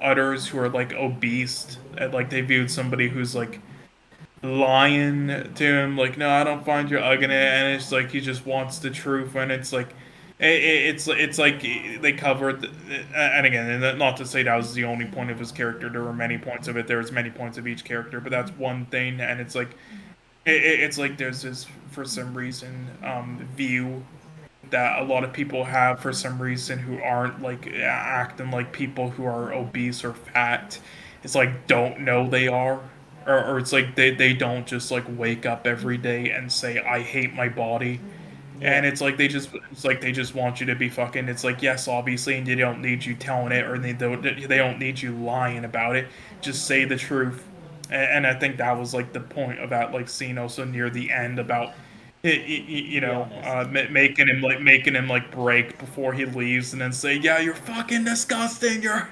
Speaker 2: others who are like obese, and like they viewed somebody who's like lying to him, like, no, I don't find you ugly, and it's like he just wants the truth, and it's like it's like they covered and again, and not to say that was the only point of his character. There were many points of it. There was many points of each character, but that's one thing. And it's like it's like there's this, for some reason, view that a lot of people have for some reason who aren't like acting like people who are obese or fat. It's like don't know they are, or it's like they don't just like wake up every day and say I hate my body.
Speaker 1: Yeah.
Speaker 2: And it's like they just want you to be fucking. It's like, yes, obviously, and they don't need you telling it, or they don't need you lying about it. Just say the truth. and I think that was like the point of that like scene also near the end about
Speaker 1: Be honest.
Speaker 2: making him like break before he leaves and then say, yeah, you're fucking disgusting, you're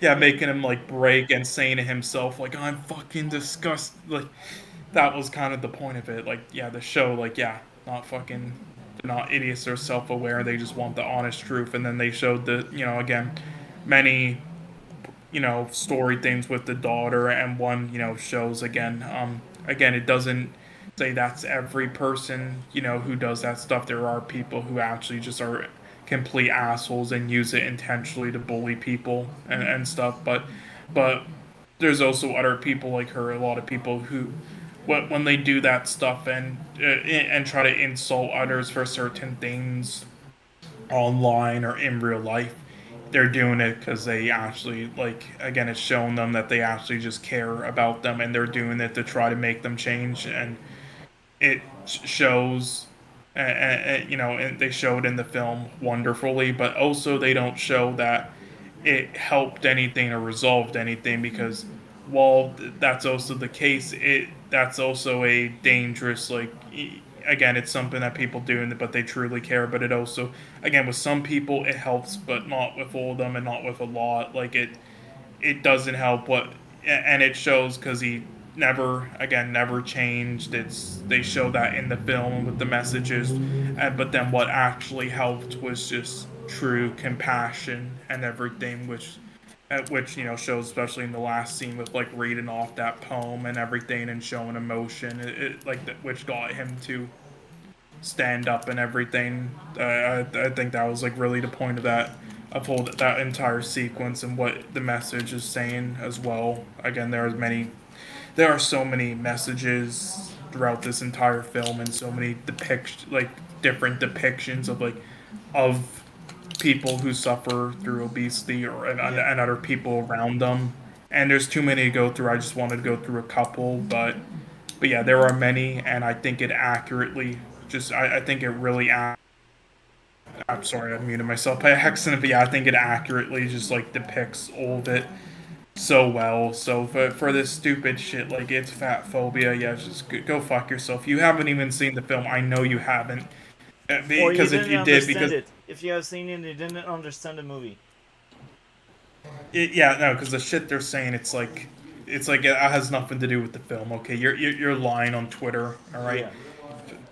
Speaker 2: yeah,
Speaker 1: Yeah,
Speaker 2: making him like break and saying to himself like, I'm fucking disgusted. Like that was kind of the point of it. Like, yeah, the show, like, yeah, not fucking, they're not idiots. They're self-aware. They just want the honest truth. And then they showed the, again, many, story things with the daughter, and one, shows again. Again, it doesn't say that's every person, who does that stuff. There are people who actually just are complete assholes and use it intentionally to bully people and stuff. But there's also other people like her, a lot of people who when they do that stuff and try to insult others for certain things online or in real life, they're doing it because they actually like, again, it's showing them that they actually just care about them, and they're doing it to try to make them change. And it shows, and they show it in the film wonderfully, but also they don't show that it helped anything or resolved anything, because while that's also the case, that's also a dangerous, like, again, it's something that people do but they truly care. But it also, again, with some people it helps, but not with all of them and not with a lot. Like it doesn't help what, and it shows because he never changed. They show that in the film with the messages, and but then what actually helped was just true compassion and everything, which shows especially in the last scene with like reading off that poem and everything and showing emotion, which got him to stand up and everything. I think that was like really the point of that entire sequence and what the message is saying as well. Again, there are so many messages throughout this entire film, and so many different depictions of people who suffer through obesity
Speaker 1: yeah.
Speaker 2: and other people around them. And there's too many to go through. I just wanted to go through a couple, but yeah, there are many, and I think it accurately just I think it really. I'm sorry, I muted myself by accident, but yeah, I think it accurately just like depicts all of it so well. So for this stupid shit like it's fat phobia, yeah, just go fuck yourself. You haven't even seen the film. I know you haven't,
Speaker 1: Or you
Speaker 2: because if
Speaker 1: didn't
Speaker 2: you did,
Speaker 1: understand
Speaker 2: because
Speaker 1: it. If you have seen it, you didn't understand the movie.
Speaker 2: yeah, no, because the shit they're saying, it's like it has nothing to do with the film. Okay, you're lying on Twitter. All right,
Speaker 1: Yeah.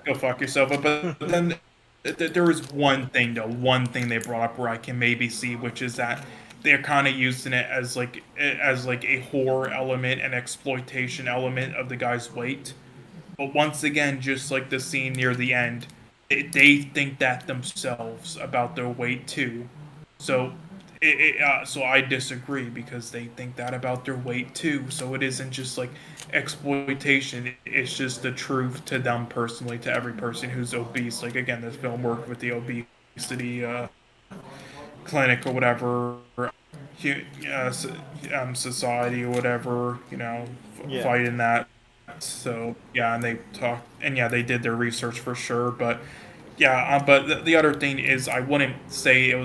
Speaker 2: go fuck yourself. But then there was one thing though, one thing they brought up where I can maybe see, which is that they're kind of using it as like a horror element and exploitation element of the guy's weight. But once again, just like the scene near the end, they think that themselves about their weight too. So, so I disagree, because they think that about their weight too. So it isn't just like exploitation; it's just the truth to them personally, to every person who's obese. Like, again, this film worked with the obesity clinic or whatever, society or whatever,
Speaker 1: Yeah.
Speaker 2: fighting that. So yeah, and they talked, and yeah, they did their research for sure. But yeah, but the other thing is, I wouldn't say it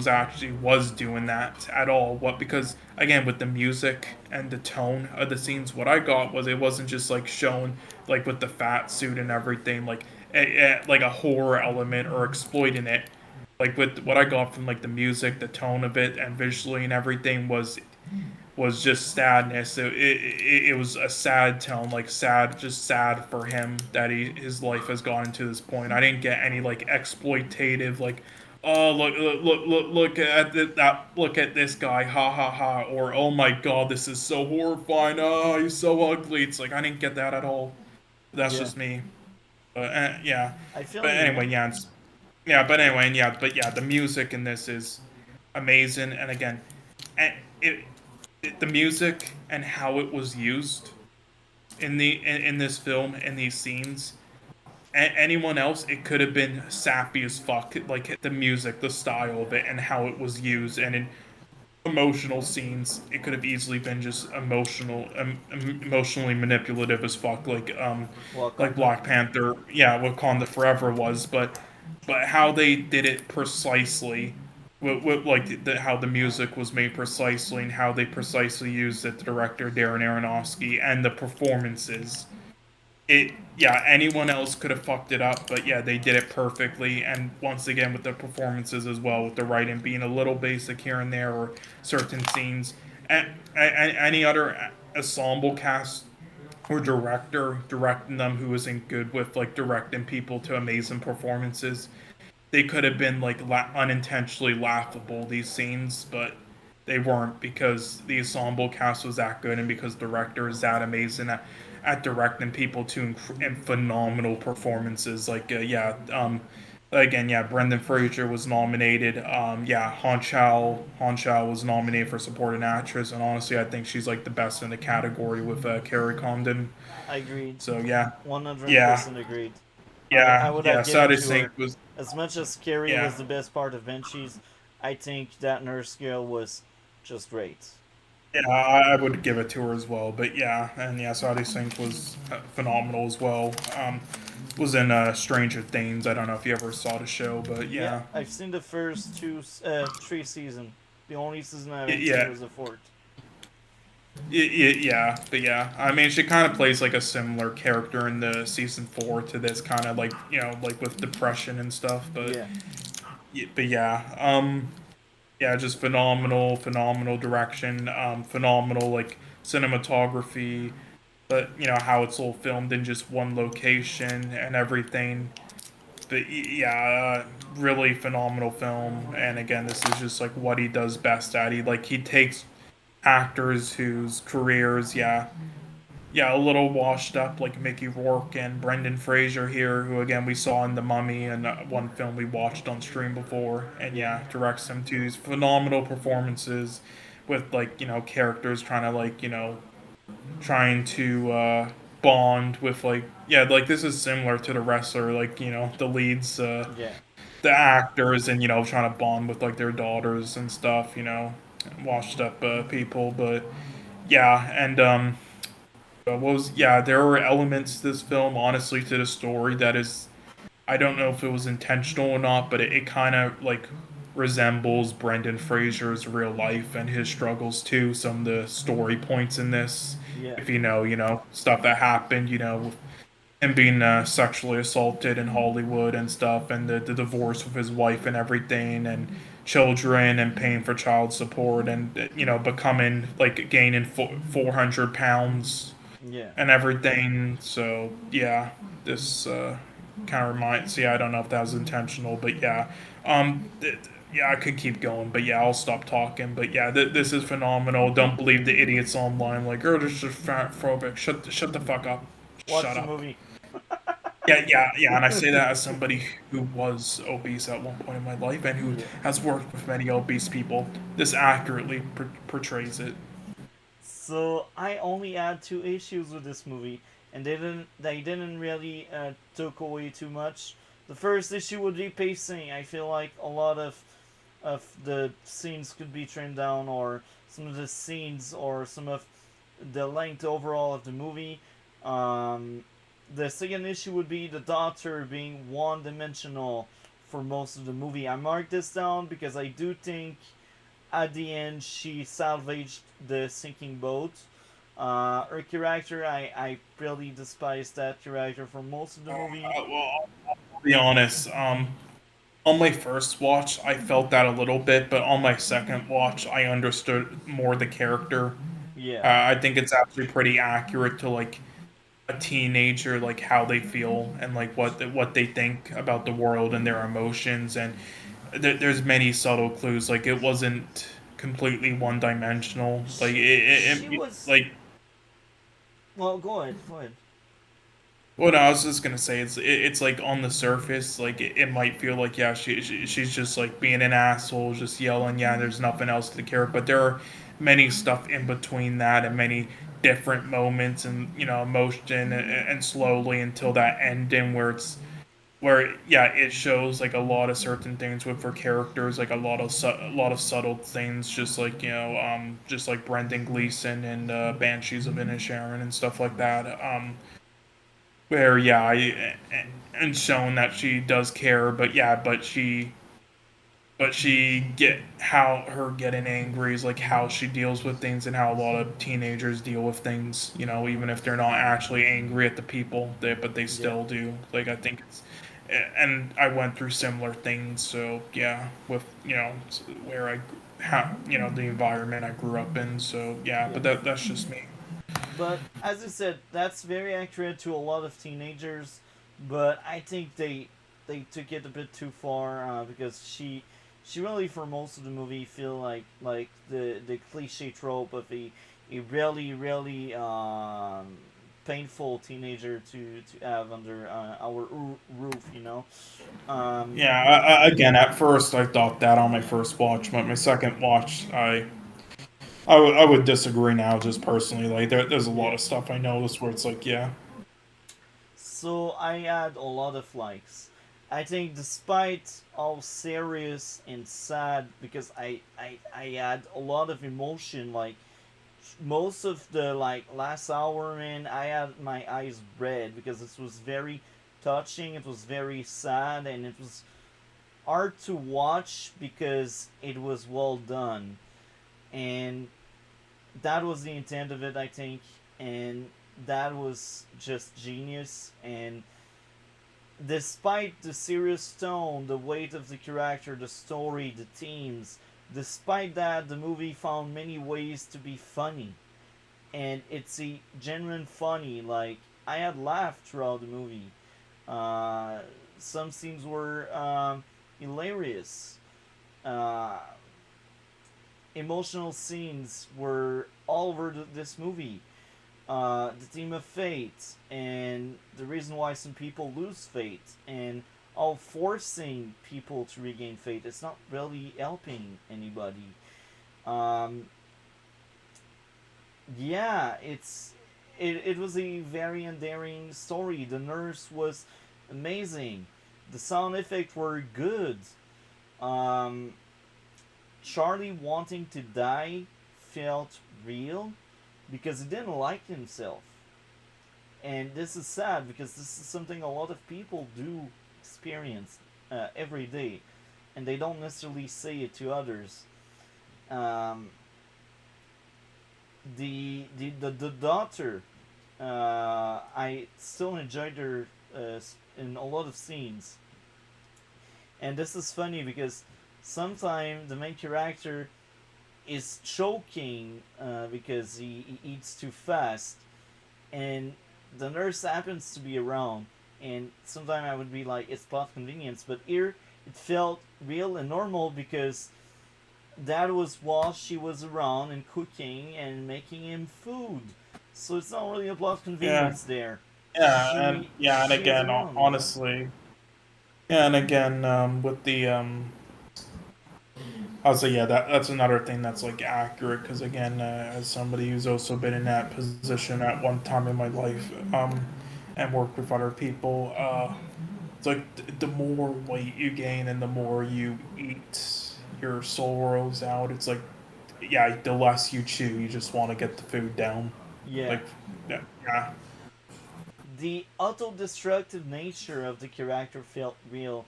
Speaker 2: was doing that at all. What Because again, with the music and the tone of the scenes, what I got was it wasn't just like shown like with the fat suit and everything, like a horror element or exploiting it. Like with what I got from like the music, the tone of it, and visually and everything was just sadness. It was a sad tone, like sad, just sad for him that his life has gotten to this point. I didn't get any like exploitative, like, oh, look at look at this guy, ha ha ha, or oh my god, this is so horrifying, oh, he's so ugly. It's like I didn't get that at all. That's
Speaker 1: Yeah.
Speaker 2: just me. But yeah,
Speaker 1: I feel
Speaker 2: but
Speaker 1: you,
Speaker 2: anyway,
Speaker 1: man.
Speaker 2: yeah, yeah, but anyway, yeah, the music in this is amazing, and again, and the music and how it was used in this film, in these scenes. Anyone else, it could have been sappy as fuck. Like the music, the style of it, and how it was used, and in emotional scenes, it could have easily been just emotionally manipulative as fuck. Like
Speaker 1: Wakanda.
Speaker 2: Black Panther, yeah, Wakanda Forever was, but how they did it precisely like how the music was made precisely and how they precisely used it, the director Darren Aronofsky, and the performances. It Yeah, anyone else could have fucked it up, but yeah, they did it perfectly. And once again with the performances as well, with the writing being a little basic here and there, or certain scenes, and any other ensemble cast or director directing them who isn't good with like directing people to amazing performances, they could have been like unintentionally laughable, these scenes, but they weren't, because the ensemble cast was that good and because the director is that amazing at directing people to phenomenal performances. Like again, yeah, Brendan Fraser was nominated. Yeah, Han Chao was nominated for supporting actress, and honestly, I think she's like the best in the category with Carrie Condon.
Speaker 1: I agreed.
Speaker 2: So yeah, yeah,
Speaker 1: 100% agreed. I
Speaker 2: yeah,
Speaker 1: would
Speaker 2: yeah.
Speaker 1: have given
Speaker 2: Sadie
Speaker 1: to
Speaker 2: Sink
Speaker 1: her.
Speaker 2: was
Speaker 1: As much as Carrie
Speaker 2: yeah.
Speaker 1: was the best part of Banshees, I think that Nurse Girl was just great.
Speaker 2: Yeah, I would give it to her as well. But yeah, and yeah, Sadie Sink was phenomenal as well. Was in Stranger Things. I don't know if you ever saw the show, but
Speaker 1: Yeah,
Speaker 2: yeah,
Speaker 1: I've seen the first three seasons. The only season I haven't seen
Speaker 2: yeah,
Speaker 1: was the fourth.
Speaker 2: yeah. But yeah, I mean, she kind of plays like a similar character in the season 4 to this, kind of like like with depression and stuff. But
Speaker 1: Yeah,
Speaker 2: but yeah, yeah, just phenomenal direction, phenomenal like cinematography, but how it's all filmed in just one location and everything. But yeah, really phenomenal film. And again, this is just like what he does best at. He takes actors whose careers, yeah, a little washed up, like Mickey Rourke and Brendan Fraser here, who again we saw in The Mummy and one film we watched on stream before, and
Speaker 1: yeah,
Speaker 2: yeah, directs them to these phenomenal performances with like characters trying to like trying to bond with like, yeah, like this is similar to the wrestler, like the leads,
Speaker 1: yeah.
Speaker 2: the actors, and trying to bond with like their daughters and stuff, washed up people. But yeah, and what was yeah, there were elements to this film, honestly, to the story that is, I don't know if it was intentional or not, but it kind of like resembles Brendan Fraser's real life and his struggles too. Some of the story points in this,
Speaker 1: Yeah,
Speaker 2: if stuff that happened, with him being sexually assaulted in Hollywood and stuff, and the divorce with his wife and everything, and children and paying for child support, and becoming like gaining 400 pounds
Speaker 1: yeah.
Speaker 2: and everything. So yeah, this kind of reminds. Yeah, I don't know if that was intentional, but yeah, yeah, I could keep going, but yeah, I'll stop talking. But yeah, this is phenomenal. Don't believe the idiots online like, oh, this is fat phobic. Shut the fuck up.
Speaker 1: Watch
Speaker 2: Shut
Speaker 1: the
Speaker 2: up.
Speaker 1: movie.
Speaker 2: Yeah, and I say that as somebody who was obese at one point in my life and who
Speaker 1: Yeah.
Speaker 2: has worked with many obese people. This accurately portrays it.
Speaker 1: So I only had two issues with this movie, and they didn't really took away too much. The first issue would be pacing. I feel like a lot of the scenes could be trimmed down, or some of the scenes, or some of the length overall of the movie. Um, the second issue would be the daughter being one dimensional for most of the movie. I marked this down because I do think at the end she salvaged the sinking boat. Her character, I really despise that character for most of the movie.
Speaker 2: Well, I'll be honest. On my first watch, I felt that a little bit, but on my second watch, I understood more the character.
Speaker 1: Yeah,
Speaker 2: I think it's actually pretty accurate to like a teenager, like how they feel and like what they think about the world and their emotions. And there's many subtle clues. Like it wasn't completely one dimensional. Like
Speaker 1: she was.
Speaker 2: like
Speaker 1: Well, go ahead, go ahead.
Speaker 2: well, no, I was just gonna say it's like on the surface, like it might feel like, yeah, she's just like being an asshole, just yelling. Yeah, there's nothing else to care. But there are many stuff in between that, and many different moments, and emotion, and slowly until that ending where yeah, it shows like a lot of certain things with her characters, like a lot of subtle things, just like just like Brendan Gleeson and Banshees of Inisherin and stuff like that. Where yeah, and shown that she does care, but yeah, but she but she get how her getting angry is like how she deals with things and how a lot of teenagers deal with things. You know, even if they're not actually angry at the people, but they
Speaker 1: Yeah.
Speaker 2: still do. Like I think it's, and I went through similar things. So yeah, with where I, how the environment I grew up in. So yeah,
Speaker 1: Yeah.
Speaker 2: but that's just me.
Speaker 1: But as I said, that's very accurate to a lot of teenagers. But I think they took it a bit too far because she really for most of the movie feel like the cliche trope of a really painful teenager to have under our roof. Um,
Speaker 2: Yeah, again, at first I thought that on my first watch, but my second watch, I would disagree now, just personally. Like, there's a lot
Speaker 1: yeah.
Speaker 2: of stuff I noticed where it's like, yeah,
Speaker 1: So I had a lot of likes. I think despite all serious and sad because I had a lot of emotion like most of the last hour, man, I had my eyes red because this was very touching, it was very sad, and it was hard to watch because it was well done. And that was the intent of it, I think, and that was just genius. And despite the serious tone, the weight of the character, the story, the themes, despite that, the movie found many ways to be funny. And it's a genuine funny. Like, I had laughed throughout the movie. Uh, some scenes were hilarious. Uh, Emotional scenes were all over this movie. The theme of fate and the reason why some people lose fate and all forcing people to regain faith. It's not really helping anybody. Um, yeah, it was a very endearing story. The nurse was amazing. The sound effects were good. Um, Charlie wanting to die felt real because he didn't like himself. And this is sad because this is something a lot of people do experience every day, and they don't necessarily say it to others. Um, the daughter, I still enjoyed her in a lot of scenes, and this is funny because sometimes the main character is choking because he eats too fast, and the nurse happens to be around, and sometimes I would be like, it's plot convenience, but here it felt real and normal because that was while she was around and cooking and making him food. So it's not really a plot
Speaker 2: yeah,
Speaker 1: convenience there.
Speaker 2: yeah, and
Speaker 1: She is
Speaker 2: again,
Speaker 1: around,
Speaker 2: honestly, yeah, and again, with the I would say, yeah, that's another thing that's like accurate because again, as somebody who's also been in that position at one time in my life, and worked with other people, it's like the more weight you gain and the more you eat your sorrows out, it's like, yeah, the less you chew, you just want to get the food down,
Speaker 1: Yeah.
Speaker 2: like, yeah, yeah,
Speaker 1: The auto-destructive nature of the character felt real,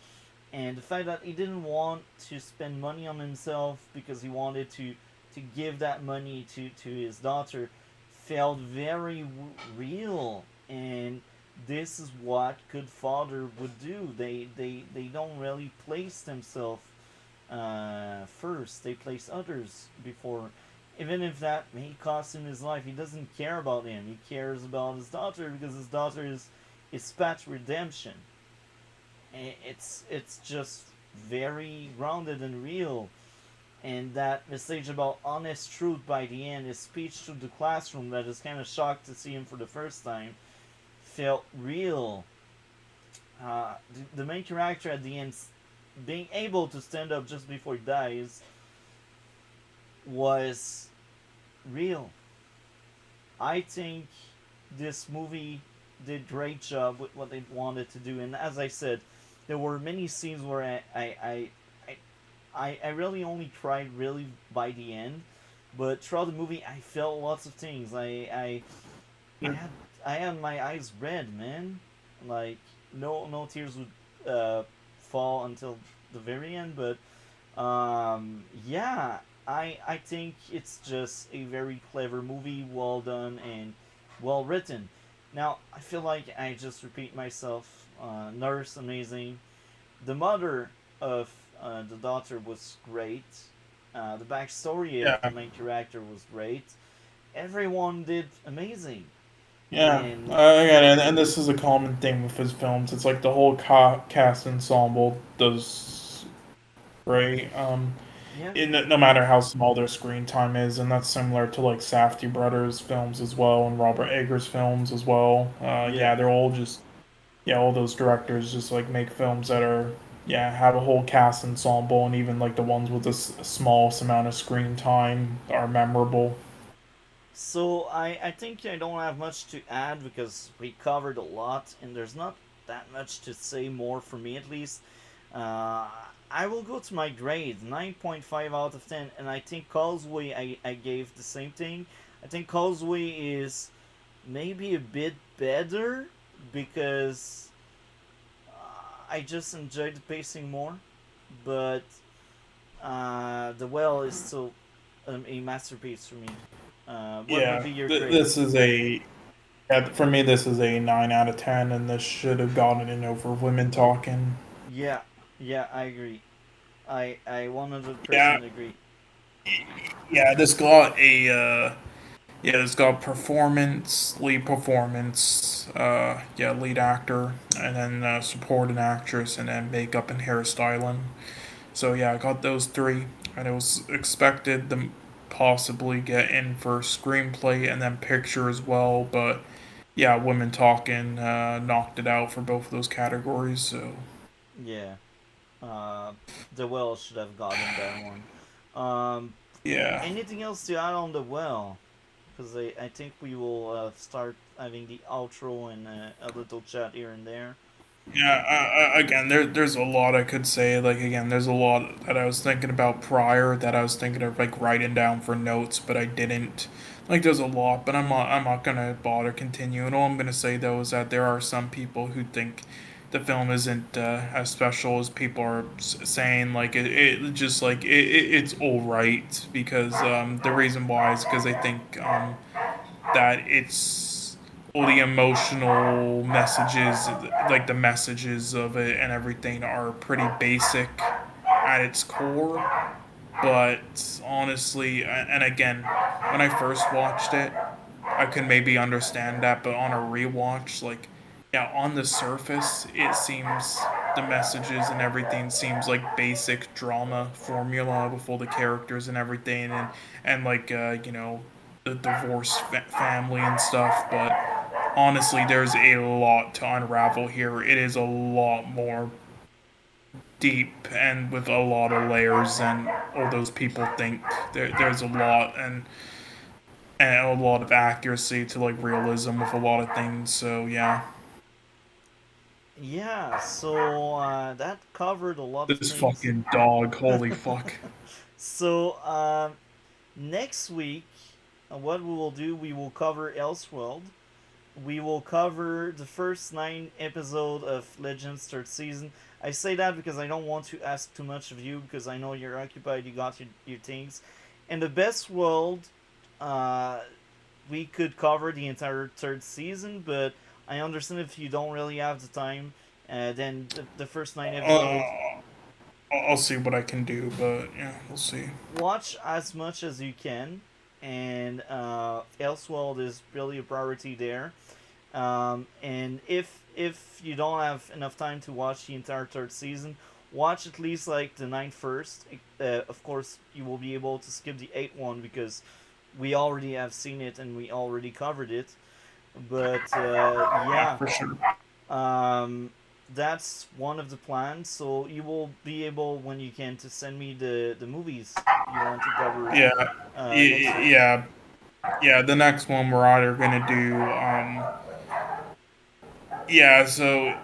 Speaker 1: and the fact that he didn't want to spend money on himself because he wanted to give that money to his daughter felt very real. And this is what good father would do. They don't really place themselves first. They place others before, even if that may cost him his life. He doesn't care about him. He cares about his daughter because his daughter is Pat's redemption. It's just very grounded and real. And that message about honest truth by the end, his speech to the classroom that is kind of shocked to see him for the first time, felt real. The main character at the end being able to stand up just before he dies was real. I think this movie did great job with what they wanted to do, and as I said, there were many scenes where I really only cried really by the end, but throughout the movie I felt lots of things. I had I had my eyes red, man. Like no tears would fall until the very end, but Yeah, I think it's just a very clever movie, well done and well written. Now I feel like I just repeat myself. Nurse amazing. The mother of the daughter was great. The backstory of the
Speaker 2: Yeah,
Speaker 1: main character was great. Everyone did amazing.
Speaker 2: yeah.
Speaker 1: And
Speaker 2: Again, and this is a common thing with his films. It's like the whole cast ensemble does great.
Speaker 1: yeah,
Speaker 2: No matter how small their screen time is, and that's similar to like Safdie brothers films as well, and Robert Eggers films as well.
Speaker 1: yeah.
Speaker 2: Yeah, they're all just all those directors just like make films that are have a whole cast ensemble, and even like the ones with the smallest amount of screen time are memorable.
Speaker 1: So I think I don't have much to add because we covered a lot, and there's not that much to say more for me at least. Uh, I will go to my grade 9.5 out of 10, and I think Causeway I gave the same thing. I think Causeway is maybe a bit better because I just enjoyed the pacing more, but The Well is still a masterpiece for me. What would
Speaker 2: Yeah,
Speaker 1: be your grade?
Speaker 2: this is a for me this is a 9 out of 10, and this should have gotten in over Women Talking.
Speaker 1: Yeah, yeah, I agree. I
Speaker 2: Yeah,
Speaker 1: 100% agree.
Speaker 2: yeah, this got a it's got performance, lead performance, lead actor, and then supporting actress, and then makeup and hairstyling. So yeah, I got those three, and it was expected to possibly get in for screenplay and then picture as well, but yeah, Women Talking knocked it out for both of those categories. So
Speaker 1: Yeah, uh, the well should have gotten that one. Um,
Speaker 2: yeah,
Speaker 1: Anything else to add on the well? Because I think we will start having the outro and a little chat here and there.
Speaker 2: yeah. Again, there's a lot I could say. Like again, there's a lot that I was thinking about prior that I was thinking of like writing down for notes, but I didn't. Like there's a lot, but I'm not gonna bother continuing. All I'm gonna say though is that there are some people who think the film isn't as special as people are saying. Like it just like it's all right because the reason why is because I think that it's all the emotional messages, like the messages of it and everything, are pretty basic at its core. But honestly, and again, when I first watched it, I could maybe understand that, but on a rewatch, like, yeah, on the surface, it seems the messages and everything seems like basic drama formula with all the characters and everything, and like the divorced family and stuff. But honestly, there's a lot to unravel here. It is a lot more deep and with a lot of layers than all those people think. There's a lot, and a lot of accuracy to like realism with a lot of things. So yeah,
Speaker 1: Yeah, so that covered a lot of
Speaker 2: this
Speaker 1: things.
Speaker 2: fucking dog, holy fuck.
Speaker 1: So next week, what we will do, we will cover Elseworld. We will cover the first 9 episodes of Legends third season. I say that because I don't want to ask too much of you because I know you're occupied, you got your things. In the best world, uh, we could cover the entire third season, but I understand if you don't really have the time, then the first 9 episodes,
Speaker 2: Uh, I'll see what I can do, but yeah, we'll see.
Speaker 1: watch as much as you can. And Elseworld is really a priority there. And if you don't have enough time to watch the entire third season, watch at least like the ninth first. Of course, you will be able to skip the eighth one because we already have seen it and we already covered it. But
Speaker 2: Yeah,
Speaker 1: yeah,
Speaker 2: for sure.
Speaker 1: um, that's one of the plans. So you will be able when you can to send me the movies you want to cover
Speaker 2: Yeah,
Speaker 1: next week.
Speaker 2: yeah, yeah. The next one we're either gonna do, yeah. So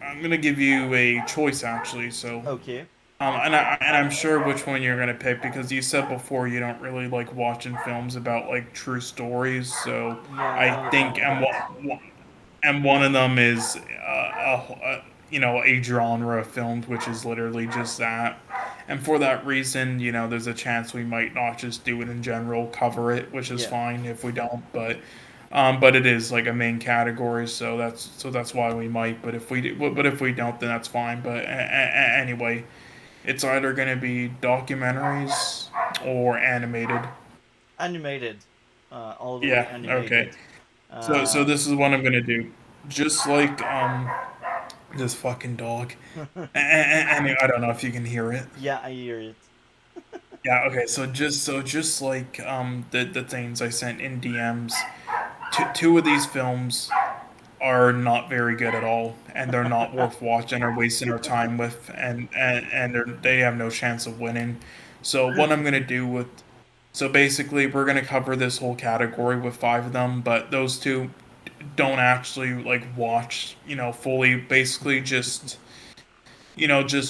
Speaker 2: I'm gonna give you a choice actually. So
Speaker 1: Okay.
Speaker 2: and I'm sure which one you're gonna pick because you said before you don't really like watching films about like true stories. So
Speaker 1: Yeah, I'm
Speaker 2: I
Speaker 1: not a fan
Speaker 2: think
Speaker 1: of that.
Speaker 2: and one of them is a genre of films which is literally just that. And for that reason, there's a chance we might not just do it in general, cover it, which is
Speaker 1: Yeah.
Speaker 2: fine if we don't. But it is like a main category, so that's why we might. But if we don't, then that's fine. But anyway, it's either gonna be documentaries or animated.
Speaker 1: Animated. All the way
Speaker 2: Yeah. Okay.
Speaker 1: animated.
Speaker 2: So
Speaker 1: Uh,
Speaker 2: this is what I'm gonna do. Just like this fucking dog. And I don't know if you can hear it.
Speaker 1: yeah, I hear it.
Speaker 2: Yeah. Okay. So just like the things I sent in DMs. Two of these films are not very good at all, and they're not worth watching or wasting our time with, and they have no chance of winning. So what I'm gonna do with so basically we're gonna cover this whole category with five of them, but those two don't actually like watch, fully. Basically just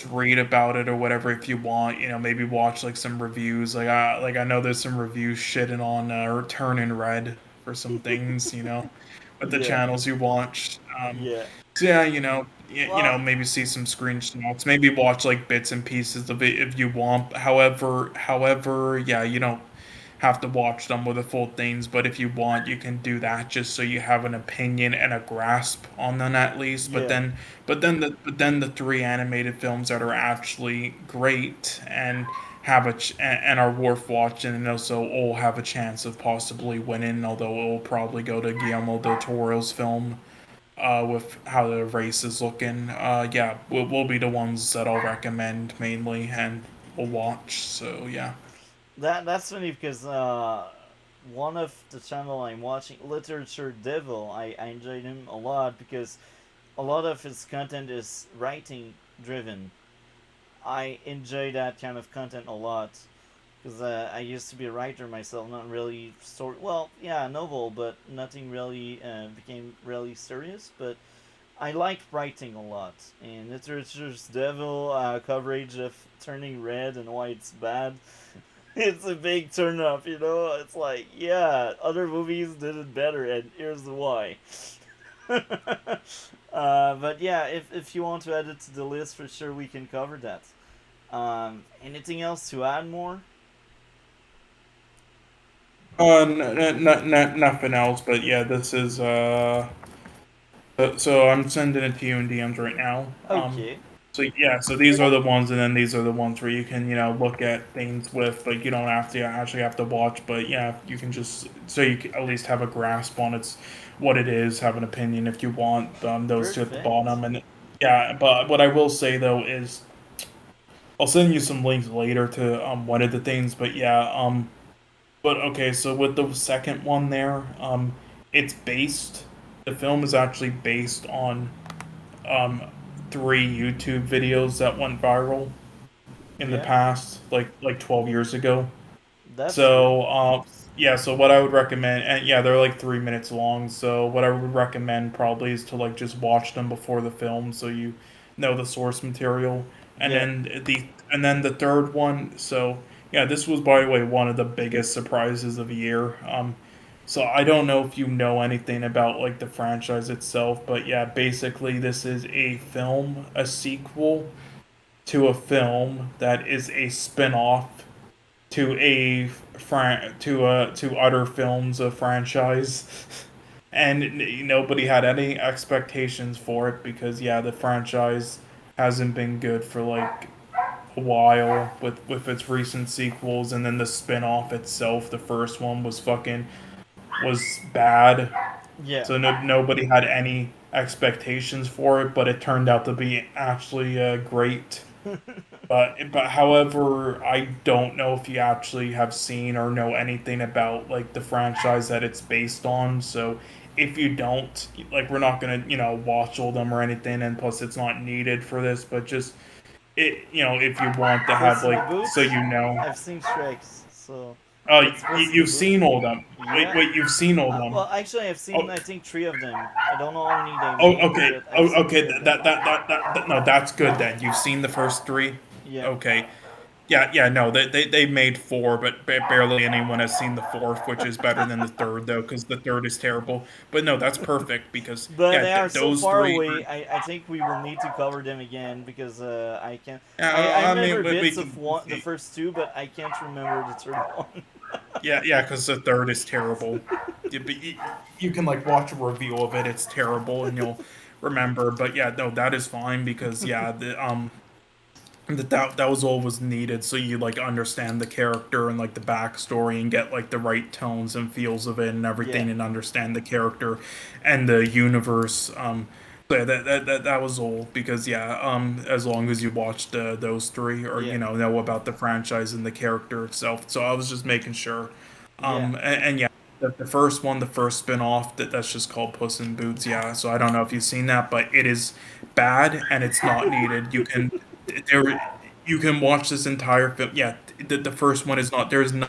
Speaker 2: read about it or whatever if you want. Maybe watch like some reviews. Like I know there's some reviews shitting on Turning Red for some things. With the
Speaker 1: Yeah,
Speaker 2: channels you watch.
Speaker 1: yeah.
Speaker 2: So yeah,
Speaker 1: Well,
Speaker 2: maybe see some screenshots. Maybe watch like bits and pieces of it if you want. However, yeah, you don't have to watch them with the full things, but if you want, you can do that just so you have an opinion and a grasp on them at least. But
Speaker 1: yeah.
Speaker 2: then, but then the three animated films that are actually great and and are worth watching, and also all have a chance of possibly winning. Although it will probably go to Guillermo del Toro's film. With how the race is looking, yeah, will be the ones that I'll recommend mainly and will watch. So yeah.
Speaker 1: That's funny because one of the channel I'm watching, Literature Devil, I enjoyed him a lot because a lot of his content is writing driven. I enjoy that kind of content a lot because I used to be a writer myself, not really story. Well, yeah, novel, but nothing really became really serious. But I liked writing a lot, and Literature's Devil coverage of Turning Red and why it's bad. It's a big turn up, you know. It's like, yeah, other movies did it better, and here's the why. But yeah, if you want to add it to the list, for sure we can cover that. Anything else to add more?
Speaker 2: Nothing else, but yeah, this is so I'm sending it to you in DMs right now.
Speaker 1: Okay,
Speaker 2: So yeah, so these are the ones, and then these are the ones where you can, look at things with, like, you don't have to actually have to watch, but yeah, you can just so you can at least have a grasp on what it is, have an opinion if you want. Those two at the
Speaker 1: perfect.
Speaker 2: bottom, and yeah, but what I will say though is I'll send you some links later to one of the things, but yeah, but okay, so with the second one there, it's based. The film is actually based on um, three YouTube videos that went viral in the
Speaker 1: Yeah,
Speaker 2: past, like 12 years ago.
Speaker 1: that's good.
Speaker 2: So, yeah, so what I would recommend, and yeah, they're like 3 minutes long. So what I would recommend probably is to like just watch them before the film, so you know the source material, and
Speaker 1: Yeah,
Speaker 2: then the third one. So yeah, this was by the way one of the biggest surprises of the year. So I don't know if you know anything about like the franchise itself, but yeah, basically this is a sequel to a film that is a spin-off to other films of franchise, and nobody had any expectations for it because yeah, the franchise hasn't been good for like a while with its recent sequels, and then the spin-off itself, the first one was bad,
Speaker 1: yeah.
Speaker 2: so nobody had any expectations for it, but it turned out to be actually great. But however, I don't know if you actually have seen or know anything about like the franchise that it's based on. So if you don't, like, we're not gonna watch all them or anything, and plus it's not needed for this. But just if you want to have
Speaker 1: Puss in
Speaker 2: like
Speaker 1: the
Speaker 2: so
Speaker 1: Boots.
Speaker 2: you know,
Speaker 1: I've seen Shreks, so
Speaker 2: oh,
Speaker 1: it's Puss in the
Speaker 2: you've
Speaker 1: Boots.
Speaker 2: seen all them.
Speaker 1: Yeah.
Speaker 2: Wait, you've seen all them.
Speaker 1: Well, actually, I've seen
Speaker 2: Oh,
Speaker 1: I think three of them. I don't know how many they
Speaker 2: oh,
Speaker 1: made,
Speaker 2: okay.
Speaker 1: but I've
Speaker 2: Oh,
Speaker 1: seen
Speaker 2: okay.
Speaker 1: three of them.
Speaker 2: No, that's good then. You've seen the first three.
Speaker 1: Yeah.
Speaker 2: Okay. yeah, no, they made four, but barely anyone has seen the fourth, which is better than the third though, because the third is terrible. But no, that's perfect because
Speaker 1: But
Speaker 2: yeah,
Speaker 1: they are so
Speaker 2: those
Speaker 1: far
Speaker 2: three
Speaker 1: away.
Speaker 2: are.
Speaker 1: I think we will need to cover them again because I can. I
Speaker 2: I
Speaker 1: remember
Speaker 2: mean, we
Speaker 1: bits of
Speaker 2: can.
Speaker 1: one, the first two, but I can't remember the third one.
Speaker 2: Yeah, because the third is terrible. But you can like watch a review of it; it's terrible, and you'll remember. But yeah, no, that is fine because yeah, that was all was needed, so you like understand the character and like the backstory and get like the right tones and feels of it and
Speaker 1: Yeah,
Speaker 2: everything, and understand the character and the universe. So yeah, that was all because yeah, as long as you watched those three or
Speaker 1: yeah,
Speaker 2: know about the franchise and the character itself. So I was just making sure.
Speaker 1: yeah.
Speaker 2: And yeah, the first one, the first spin-off, that's just called Puss in Boots. Yeah, so I don't know if you've seen that, but it is bad and it's not needed. There you can watch this entire film. Yeah, the first one is not. There's no.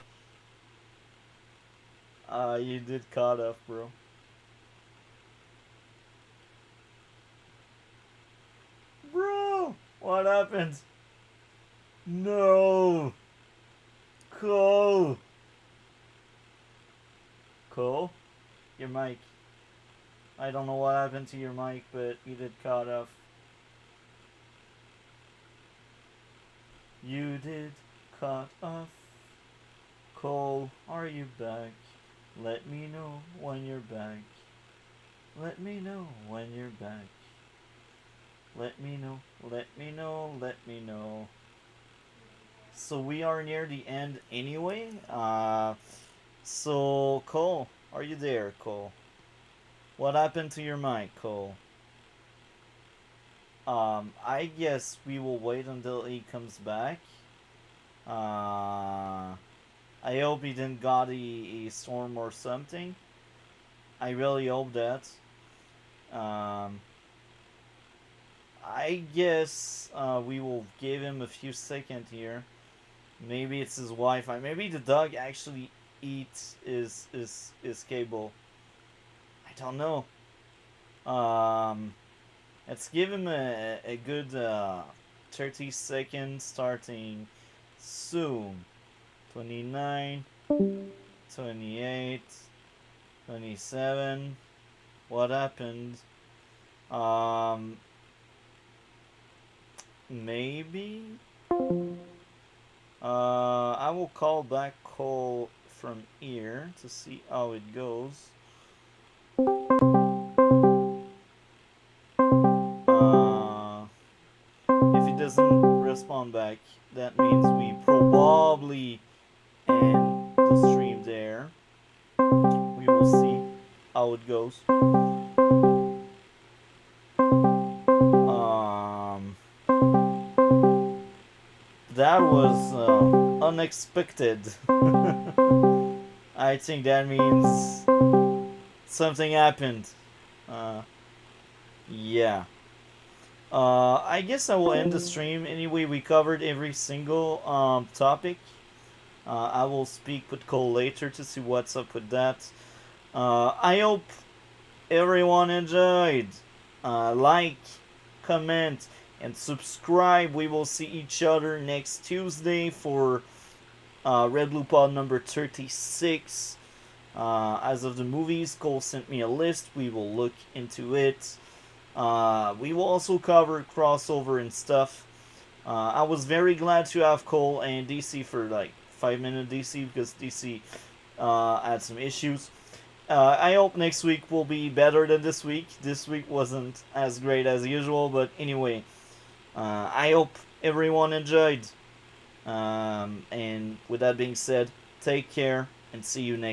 Speaker 1: You did cut off, bro. Bro, what happened? No, Cole. Cole, your mic. I don't know what happened to your mic, but you did cut off. You did cut off. Cole, are you back? Let me know when you're back. Let me know when you're back. Let me know, let me know, let me know. So we are near the end anyway. So Cole, are you there, Cole? What happened to your mic, Cole? I guess we will wait until he comes back. I hope he didn't got a storm or something. I really hope that. Um, I guess we will give him a few seconds here. Maybe it's his Wi-Fi. Maybe the dog actually eats his cable. I don't know. Um, let's give him a good 30 seconds starting soon. 29, 28, 27. What happened? Um, maybe. I will call back Cole from here to see how it goes. If he doesn't respond back, that means we probably end the stream there. We will see how it goes. That was unexpected. I think that means something happened. Uh, yeah. I guess I will end the stream. Anyway, we covered every single topic. I will speak with Cole later to see what's up with that. I hope everyone enjoyed. Like, comment, and subscribe. We will see each other next Tuesday for RedBlue Pod number 36. As of the movies, Cole sent me a list. We will look into it. We will also cover crossover and stuff. I was very glad to have Cole and DC for like 5 minute DC because DC had some issues. I hope next week will be better than this week. This week wasn't as great as usual, but anyway, I hope everyone enjoyed. And with that being said, take care and see you next